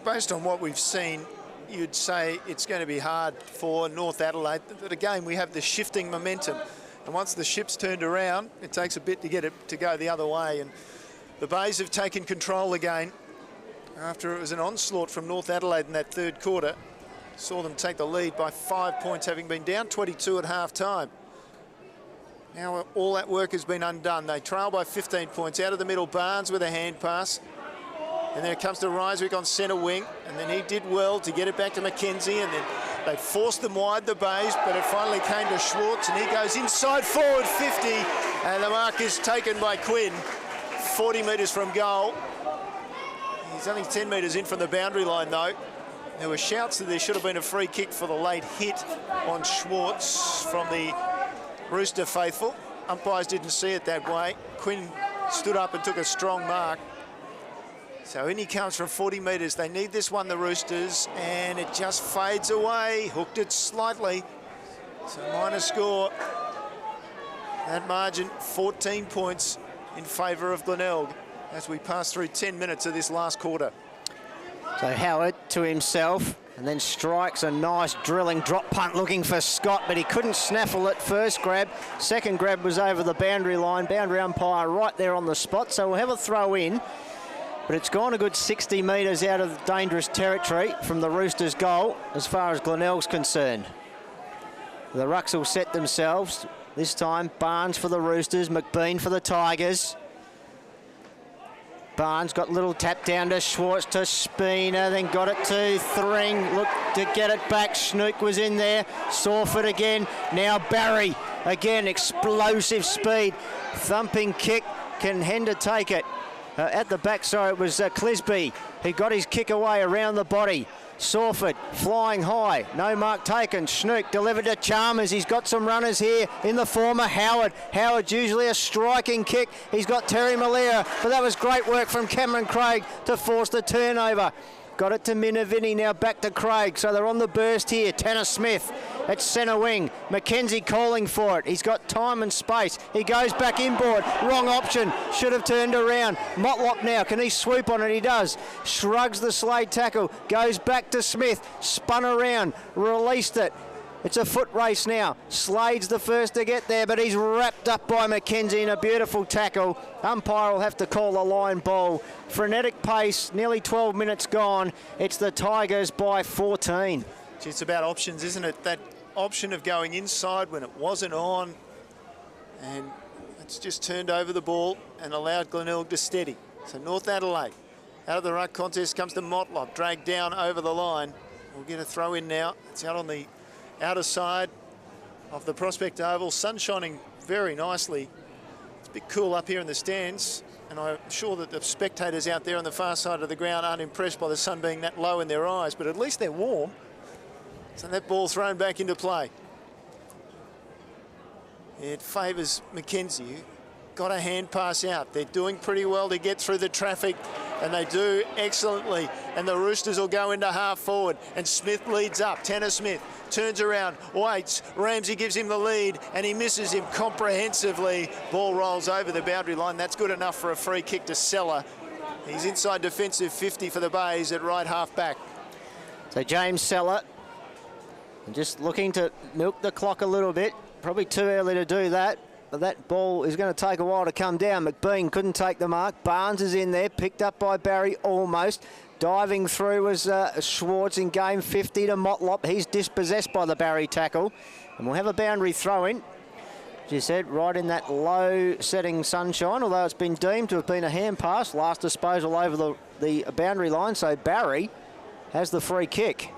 based on what we've seen, you'd say it's going to be hard for North Adelaide. But again, we have the shifting momentum. And once the ship's turned around, it takes a bit to get it to go the other way. And the Bays have taken control again after it was an onslaught from North Adelaide in that third quarter. Saw them take the lead by 5 points, having been down 22 at half-time. Now all that work has been undone. They trail by 15 points. Out of the middle, Barnes with a hand pass. And then it comes to Ryswick on centre wing. And then he did well to get it back to McKenzie. And then they forced them wide, the Bays, but it finally came to Schwartz. And he goes inside forward 50. And the mark is taken by Quinn. 40 metres from goal. He's only 10 metres in from the boundary line, though. There were shouts that there should have been a free kick for the late hit on Schwartz from the Rooster faithful. Umpires didn't see it that way. Quinn stood up and took a strong mark. So in he comes from 40 metres. They need this one, the Roosters, and it just fades away. Hooked it slightly. So minor score. That margin, 14 points in favour of Glenelg as we pass through 10 minutes of this last quarter. So Howard to himself and then strikes a nice drilling drop punt looking for Scott, but he couldn't snaffle it. First grab, second grab was over the boundary line. Boundary umpire right there on the spot, so we'll have a throw in. But it's gone a good 60 metres out of the dangerous territory from the Roosters' goal as far as Glenelg's concerned. The Rucks will set themselves. This time Barnes for the Roosters, McBean for the Tigers. Barnes got a little tap down to Schwartz, to Spina, then got it to Thring. Look to get it back. Schnook was in there. Sawford again. Now Barry again. Explosive speed. Thumping kick. Can Hender take it? At the back, sorry, it was Clisby. He got his kick away around the body. Sawford flying high, no mark taken. Schnook delivered to Chalmers. He's got some runners here in the form of Howard. Howard's usually a striking kick. He's got Terry Malera, but that was great work from Cameron Craig to force the turnover. Got it to Minavini, now back to Craig. So they're on the burst here. Tanner Smith at centre wing. McKenzie calling for it. He's got time and space. He goes back inboard. Wrong option. Should have turned around. Motlop now. Can he swoop on it? He does. Shrugs the Slade tackle. Goes back to Smith. Spun around. Released it. It's a foot race now. Slade's the first to get there, but he's wrapped up by McKenzie in a beautiful tackle. Umpire will have to call the line ball. Frenetic pace, nearly 12 minutes gone. It's the Tigers by 14. It's about options, isn't it? That option of going inside when it wasn't on. And it's just turned over the ball and allowed Glenelg to steady. So North Adelaide, out of the ruck contest comes to Motlop, dragged down over the line. We'll get a throw in now. It's out on the outer side of the Prospect Oval. Sun shining very nicely. It's a bit cool up here in the stands, and I'm sure that the spectators out there on the far side of the ground aren't impressed by the sun being that low in their eyes, but at least they're warm. So that ball thrown back into play. It favours McKenzie. Got a hand pass out. They're doing pretty well to get through the traffic, and they do excellently. And the Roosters will go into half forward, and Smith leads up. Tanner Smith turns around, waits. Ramsey gives him the lead, and he misses him comprehensively. Ball rolls over the boundary line. That's good enough for a free kick to Seller. He's inside defensive 50 for the Bays at right half back. So James Seller just looking to milk the clock a little bit. Probably too early to do that. But that ball is going to take a while to come down. McBean couldn't take the mark. Barnes is in there, picked up by Barry almost. Diving through was Schwartz in game 50 to Motlop. He's dispossessed by the Barry tackle. And we'll have a boundary throw in. As you said, right in that low setting sunshine, although it's been deemed to have been a hand pass. Last disposal over the boundary line. So Barry has the free kick.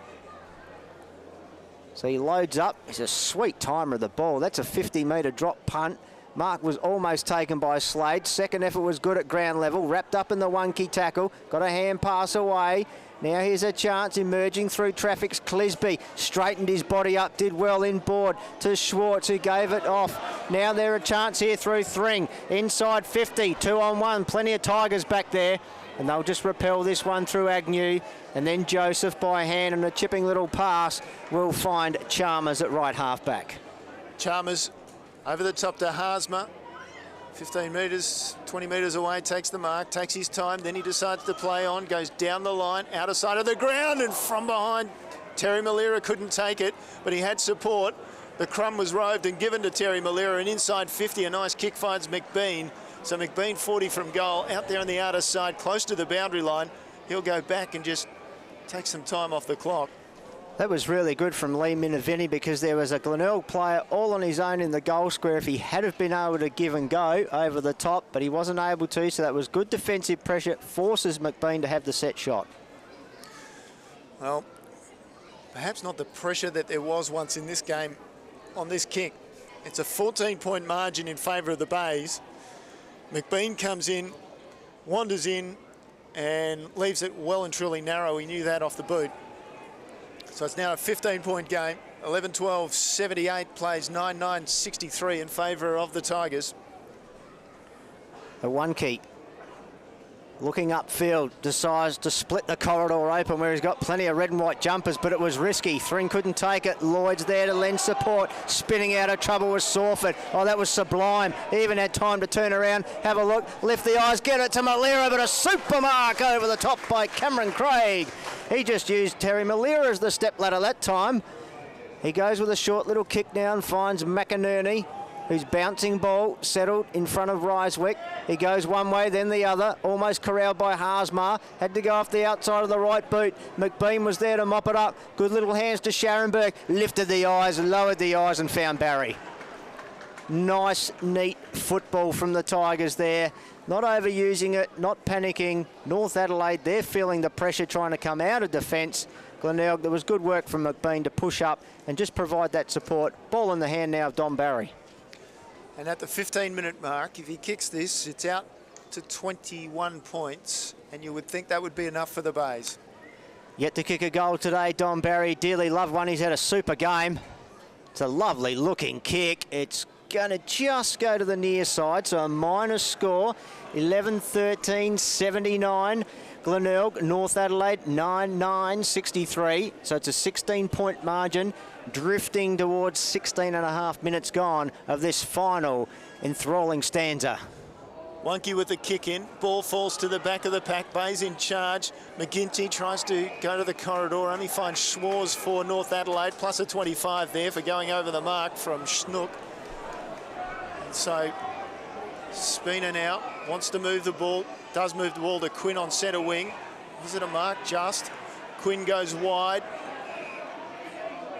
So he loads up. He's a sweet timer of the ball. That's a 50-metre drop punt. Mark was almost taken by Slade. Second effort was good at ground level. Wrapped up in the one-key tackle. Got a hand pass away. Now here's a chance emerging through traffic's Clisby. Straightened his body up, did well inboard to Schwartz, who gave it off. Now there a chance here through Thring. Inside 50, 2-on-1. Plenty of Tigers back there. And they'll just repel this one through Agnew. And then Joseph by hand, and a chipping little pass will find Chalmers at right half-back. Chalmers over the top to Haasma. 15 metres, 20 metres away, takes the mark, takes his time, then he decides to play on, goes down the line, outer side of the ground, and from behind, Terry Malera couldn't take it, but he had support. The crumb was roved and given to Terry Malera, and inside 50, a nice kick finds McBean. So McBean 40 from goal, out there on the outer side, close to the boundary line. He'll go back and just take some time off the clock. That was really good from Lee Minavini, because there was a Glenelg player all on his own in the goal square if he had have been able to give and go over the top, but he wasn't able to, so that was good defensive pressure. Forces McBean to have the set shot. Well, perhaps not the pressure that there was once in this game on this kick. It's a 14-point margin in favour of the Bays. McBean comes in, wanders in, and leaves it well and truly narrow. He knew that off the boot. So it's now a 15-point game. 11-12, 78 plays 9-9, 63 in favour of the Tigers. The one key. Looking upfield, decides to split the corridor open where he's got plenty of red and white jumpers, but it was risky. Thring couldn't take it. Lloyd's there to lend support. Spinning out of trouble was Sawford. Oh, that was sublime. He even had time to turn around, have a look, lift the eyes, get it to Malera, but a super mark over the top by Cameron Craig. He just used Terry Malera as the step ladder that time. He goes with a short little kick down, finds McInerney, who's bouncing ball, settled in front of Ryswick. He goes one way, then the other, almost corralled by Haasma. Had to go off the outside of the right boot. McBean was there to mop it up. Good little hands to Scharenberg. Lifted the eyes, lowered the eyes, and found Barry. Nice, neat football from the Tigers there. Not overusing it, not panicking. North Adelaide, they're feeling the pressure trying to come out of defence. Glenelg, there was good work from McBean to push up and just provide that support. Ball in the hand now of Don Barry. And at the 15-minute mark, if he kicks this, it's out to 21 points, and you would think that would be enough for the Bays. Yet to kick a goal today, Don Barry. Dearly loved one. He's had a super game. It's a lovely looking kick. It's going to just go to the near side, so a minus score. 11-13, 79. Glenelg, North Adelaide, 9-9, 63. So it's a 16-point margin, drifting towards 16.5 minutes gone of this final enthralling stanza. Wonky with the kick in. Ball falls to the back of the pack. Bay's in charge. McGinty tries to go to the corridor. Only finds Schwarz for North Adelaide. Plus a 25 there for going over the mark from Schnook. And so Spina now wants to move the ball. Does move the ball to Quinn on centre wing. Is it a mark? Just. Quinn goes wide.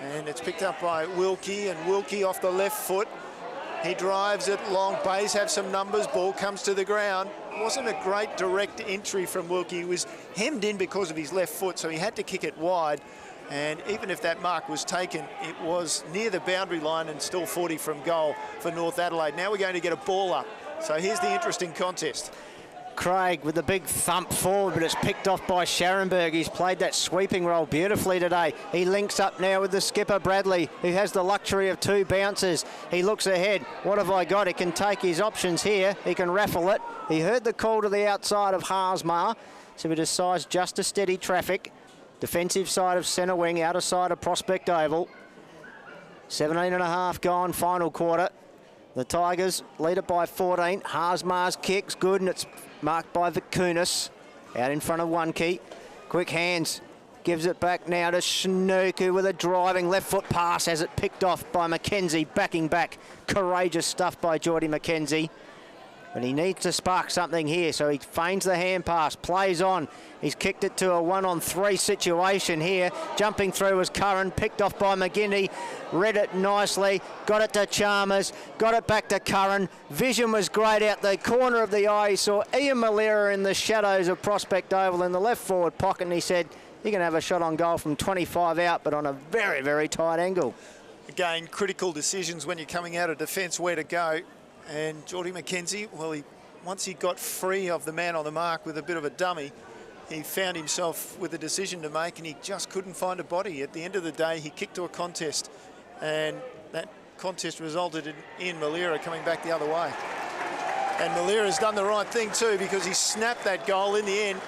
And it's picked up by Wilkie, and Wilkie off the left foot. He drives it long. Bays have some numbers. Ball comes to the ground. It wasn't a great direct entry from Wilkie. He was hemmed in because of his left foot, so he had to kick it wide. And even if that mark was taken, it was near the boundary line and still 40 from goal for North Adelaide. Now we're going to get a ball up. So here's the interesting contest. Craig with a big thump forward, but it's picked off by Scharenberg. He's played that sweeping role beautifully today. He links up now with the skipper, Bradley, who has the luxury of two bounces. He looks ahead. What have I got? He can take his options here. He can raffle it. He heard the call to the outside of Haasma, so he decides just to steady traffic. Defensive side of centre wing, outer side of Prospect Oval. 17.5 gone, final quarter. The Tigers lead it by 14. Haasma's kick's good, and it's marked by Vakunas. Out in front of one key. Quick hands. Gives it back now to Snooku with a driving left foot pass as it picked off by McKenzie. Backing back. Courageous stuff by Geordie McKenzie. But he needs to spark something here, so he feigns the hand pass, plays on. He's kicked it to a 1-on-3 situation here. Jumping through was Curran, picked off by McGinty. Read it nicely, got it to Chalmers, got it back to Curran. Vision was great out the corner of the eye. He saw Ian Malera in the shadows of Prospect Oval in the left forward pocket, and he said, "You can have a shot on goal from 25 out, but on a very, very tight angle." Again, critical decisions when you're coming out of defence, where to go. And Geordie McKenzie, well, once he got free of the man on the mark with a bit of a dummy, he found himself with a decision to make, and he just couldn't find a body. At the end of the day, he kicked to a contest, and that contest resulted in Ian Malira coming back the other way. And Malira's done the right thing too, because he snapped that goal in the end.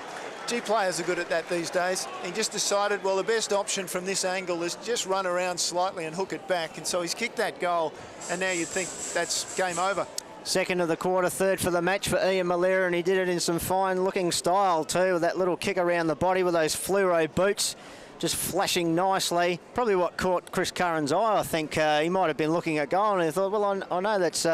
Gee, players are good at that these days. He just decided, well, the best option from this angle is just run around slightly and hook it back. And so he's kicked that goal, and now you'd think that's game over. Second of the quarter, third for the match for Ian Malira, and he did it in some fine-looking style too, with that little kick around the body with those fluoro boots, just flashing nicely. Probably what caught Chris Curran's eye, I think. He might have been looking at goal, and he thought, well, I know that's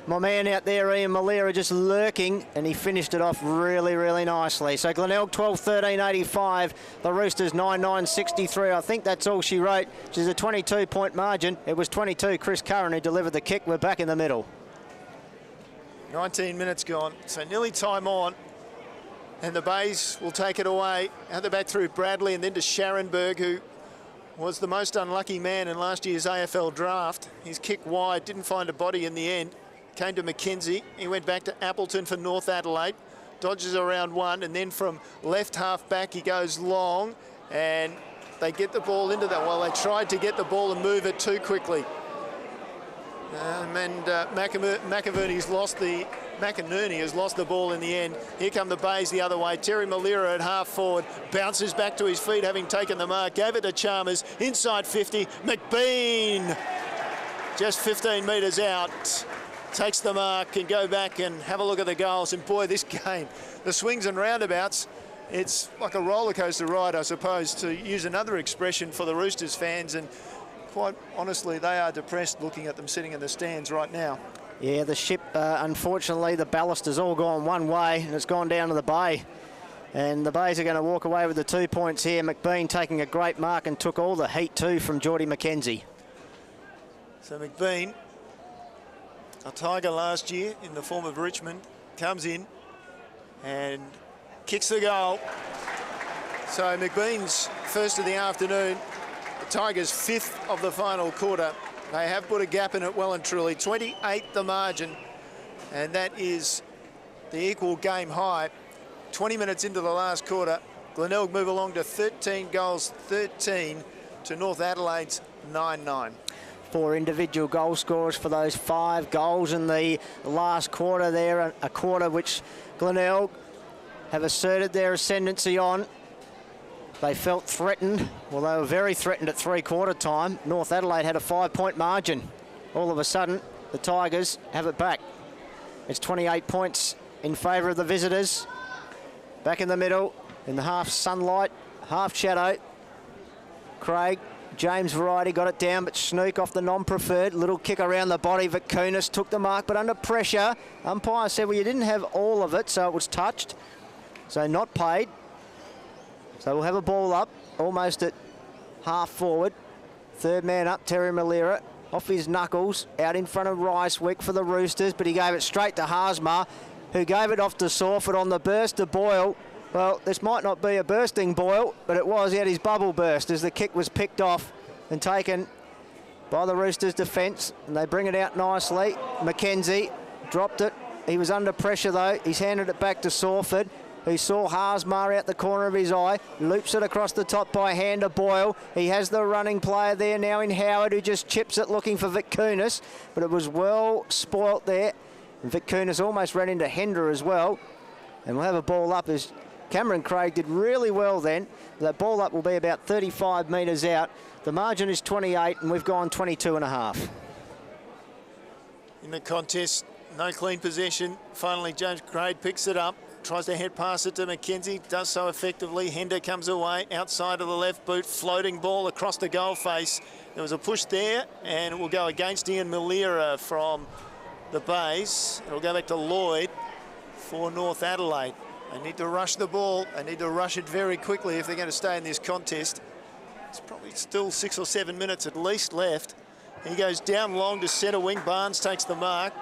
my man out there, Ian Malira, just lurking, and he finished it off really, really nicely. So Glenelg 12-13-85, the Roosters 9-9-63. I think that's all she wrote, which is a 22-point margin. It was 22, Chris Curran, who delivered the kick. We're back in the middle. 19 minutes gone, so nearly time on. And the Bays will take it away. Out the back through Bradley and then to Scharenberg, who was the most unlucky man in last year's AFL draft. His kick wide, didn't find a body in the end. Came to McKenzie. He went back to Appleton for North Adelaide. Dodges around one, and then from left half back he goes long, and they get the ball into that. Well, they tried to get the ball and move it too quickly. McInerney has lost the ball in the end. Here come the Bays the other way. Terry Malira at half forward, bounces back to his feet having taken the mark, gave it to Chalmers, inside 50. McBean, just 15 metres out, takes the mark, and go back and have a look at the goals. And boy, this game, the swings and roundabouts, it's like a roller coaster ride, I suppose, to use another expression for the Roosters fans. And quite honestly, they are depressed looking at them sitting in the stands right now. Yeah, the ship, unfortunately, the ballast has all gone one way, and it's gone down to the Bay. And the Bays are going to walk away with the 2 points here. McBean taking a great mark and took all the heat too from Geordie McKenzie. So McBean, a Tiger last year in the form of Richmond, comes in and kicks the goal. So McBean's first of the afternoon, the Tigers' fifth of the final quarter. They have put a gap in it well and truly. 28 the margin, and that is the equal game high. 20 minutes into the last quarter, Glenelg move along to 13 goals, 13 to North Adelaide's 9-9. 4 individual goal scorers for those 5 goals in the last quarter there, a quarter which Glenelg have asserted their ascendancy on. They felt threatened. Well, they were very threatened at three-quarter time. North Adelaide had a 5-point margin. All of a sudden, the Tigers have it back. It's 28 points in favour of the visitors. Back in the middle, in the half sunlight, half shadow. Craig, James Variety got it down, but Snook off the non-preferred. Little kick around the body. Vakunas took the mark, but under pressure. Umpire said, well, you didn't have all of it, so it was touched. So not paid. So we'll have a ball up, almost at half forward. Third man up, Terry Malira, off his knuckles, out in front of Ricewick for the Roosters, but he gave it straight to Haasma, who gave it off to Sawford on the burst to Boyle. Well, this might not be a bursting Boyle, but it was. He had his bubble burst as the kick was picked off and taken by the Roosters' defence, and they bring it out nicely. McKenzie dropped it. He was under pressure, though. He's handed it back to Sawford, who saw Haasma out the corner of his eye, loops it across the top by hand to Boyle. He has the running player there now in Howard, who just chips it looking for Vakunas, but it was well spoilt there. And Vakunas almost ran into Hendra as well. And we'll have a ball up as Cameron Craig did really well then. That ball up will be about 35 metres out. The margin is 28, and we've gone 22 and a half. In the contest, no clean possession. Finally, James Craig picks it up. Tries to head pass it to McKenzie, does so effectively. Hender comes away, outside of the left boot, floating ball across the goal face. There was a push there, and it will go against Ian Malira from the Bays. It'll go back to Lloyd for North Adelaide. They need to rush the ball. They need to rush it very quickly if they're going to stay in this contest. It's probably still 6 or 7 minutes at least left. He goes down long to centre wing. Barnes takes the mark.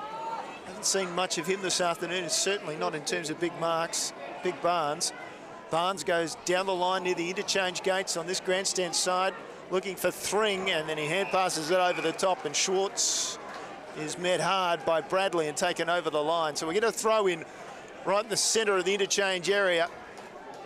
Haven't seen much of him this afternoon, certainly not in terms of big marks, big Barnes. Barnes goes down the line near the interchange gates on this grandstand side, looking for Thring, and then he hand passes it over the top, and Schwartz is met hard by Bradley and taken over the line. So we're going to throw in right in the centre of the interchange area.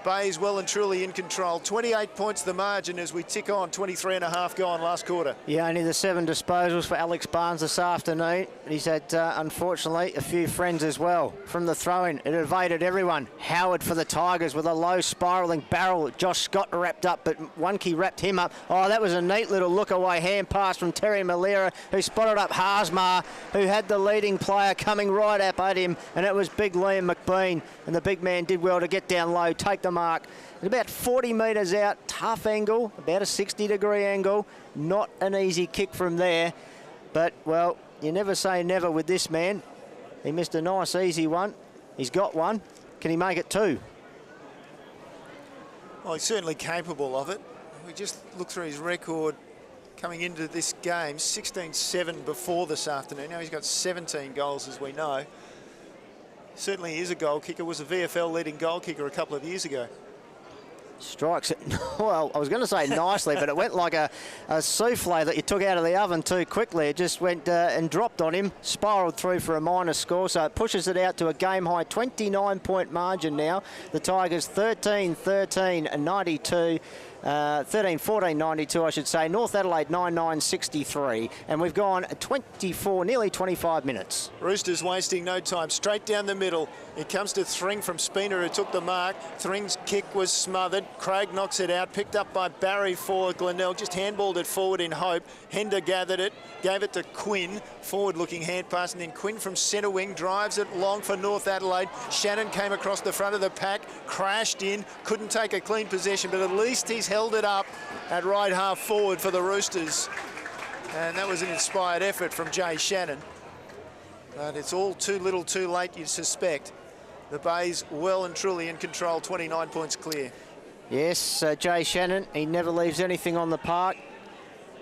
Bay's well and truly in control. 28 points the margin as we tick on. 23.5 gone last quarter. Yeah, only the 7 disposals for Alex Barnes this afternoon. He's had, unfortunately, a few friends as well. From the throw-in, it evaded everyone. Howard for the Tigers with a low spiralling barrel. Josh Scott wrapped up, but Wonky wrapped him up. Oh, that was a neat little look-away hand pass from Terry Malera, who spotted up Haasmar, who had the leading player coming right up at him, and it was big Liam McBean. And the big man did well to get down low, take the mark. It's about 40 metres out, tough angle, about a 60-degree angle. Not an easy kick from there. But, well, you never say never with this man. He missed a nice, easy one. He's got one. Can he make it 2? Well, he's certainly capable of it. We just look through his record coming into this game, 16-7 before this afternoon. Now he's got 17 goals, as we know. Certainly he is a goal kicker, was a VFL leading goal kicker a couple of years ago. Strikes it, well, I was going to say nicely, but it went like a souffle that you took out of the oven too quickly. It just went and dropped on him, spiralled through for a minus score, so it pushes it out to a game-high 29-point margin now. The Tigers 13-13-92. 13-14-92, I should say. North Adelaide 9-9-63. And we've gone 24, nearly 25 minutes. Roosters wasting no time. Straight down the middle. It comes to Thring from Spina, who took the mark. Thring's kick was smothered. Craig knocks it out. Picked up by Barry for Glenelg. Just handballed it forward in hope. Hender gathered it. Gave it to Quinn. Forward-looking hand pass. And then Quinn from centre wing drives it long for North Adelaide. Shannon came across the front of the pack. Crashed in. Couldn't take a clean possession, but at least he's held it up at right half forward for the Roosters. And that was an inspired effort from Jay Shannon. But it's all too little too late, you'd suspect. The Bay's well and truly in control, 29 points clear. Yes, Jay Shannon, he never leaves anything on the park.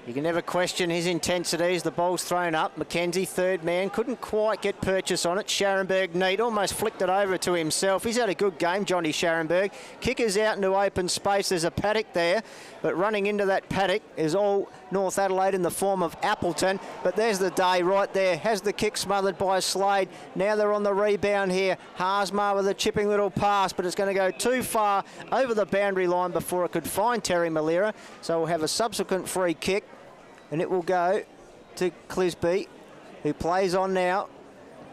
You can never question his intensities. The ball's thrown up. McKenzie, third man, couldn't quite get purchase on it. Scharenberg neat, almost flicked it over to himself. He's had a good game, Johnny Scharenberg. Kickers out into open space. There's a paddock there, but running into that paddock is all North Adelaide in the form of Appleton. But there's the day right there. Has the kick smothered by Slade. Now they're on the rebound here. Haasmar with a chipping little pass, but it's going to go too far over the boundary line before it could find Terry Malera. So we'll have a subsequent free kick. And it will go to Clisby, who plays on now.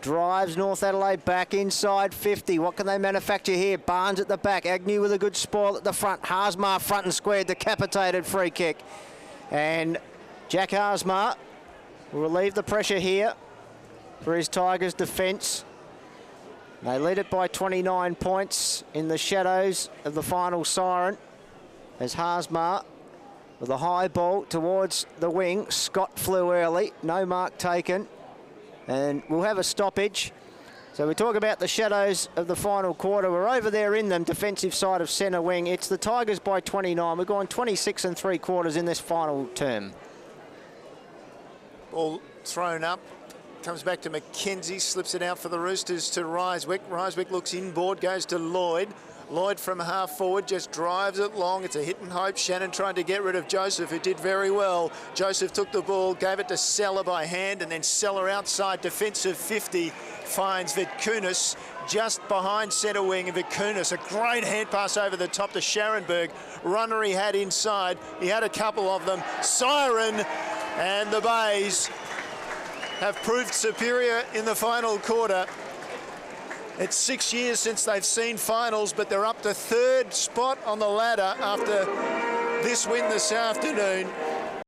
Drives North Adelaide back inside 50. What can they manufacture here? Barnes at the back. Agnew with a good spoil at the front. Haasmar front and square. Decapitated free kick. And Jack Haasmar will relieve the pressure here for his Tigers defence. They lead it by 29 points in the shadows of the final siren. As Haasmar with a high ball towards the wing. Scott flew early, no mark taken, and we'll have a stoppage. So we talk about the shadows of the final quarter. We're over there in them, defensive side of centre wing. It's the Tigers by 29. We're going 26 3/4 in this final term. Ball thrown up, comes back to McKenzie, slips it out for the Roosters to Ryswick. Ryswick looks inboard, goes to Lloyd. Lloyd from half forward just drives it long. It's a hit and hope. Shannon trying to get rid of Joseph, who did very well. Joseph took the ball, gave it to Seller by hand, and then Seller outside defensive 50 finds Vitkunis just behind centre wing. And Vitkunis, a great hand pass over the top to Scharenberg. Runner he had inside. He had a couple of them. Siren, and the Bays have proved superior in the final quarter. It's 6 years since they've seen finals, but they're up to third spot on the ladder after this win this afternoon.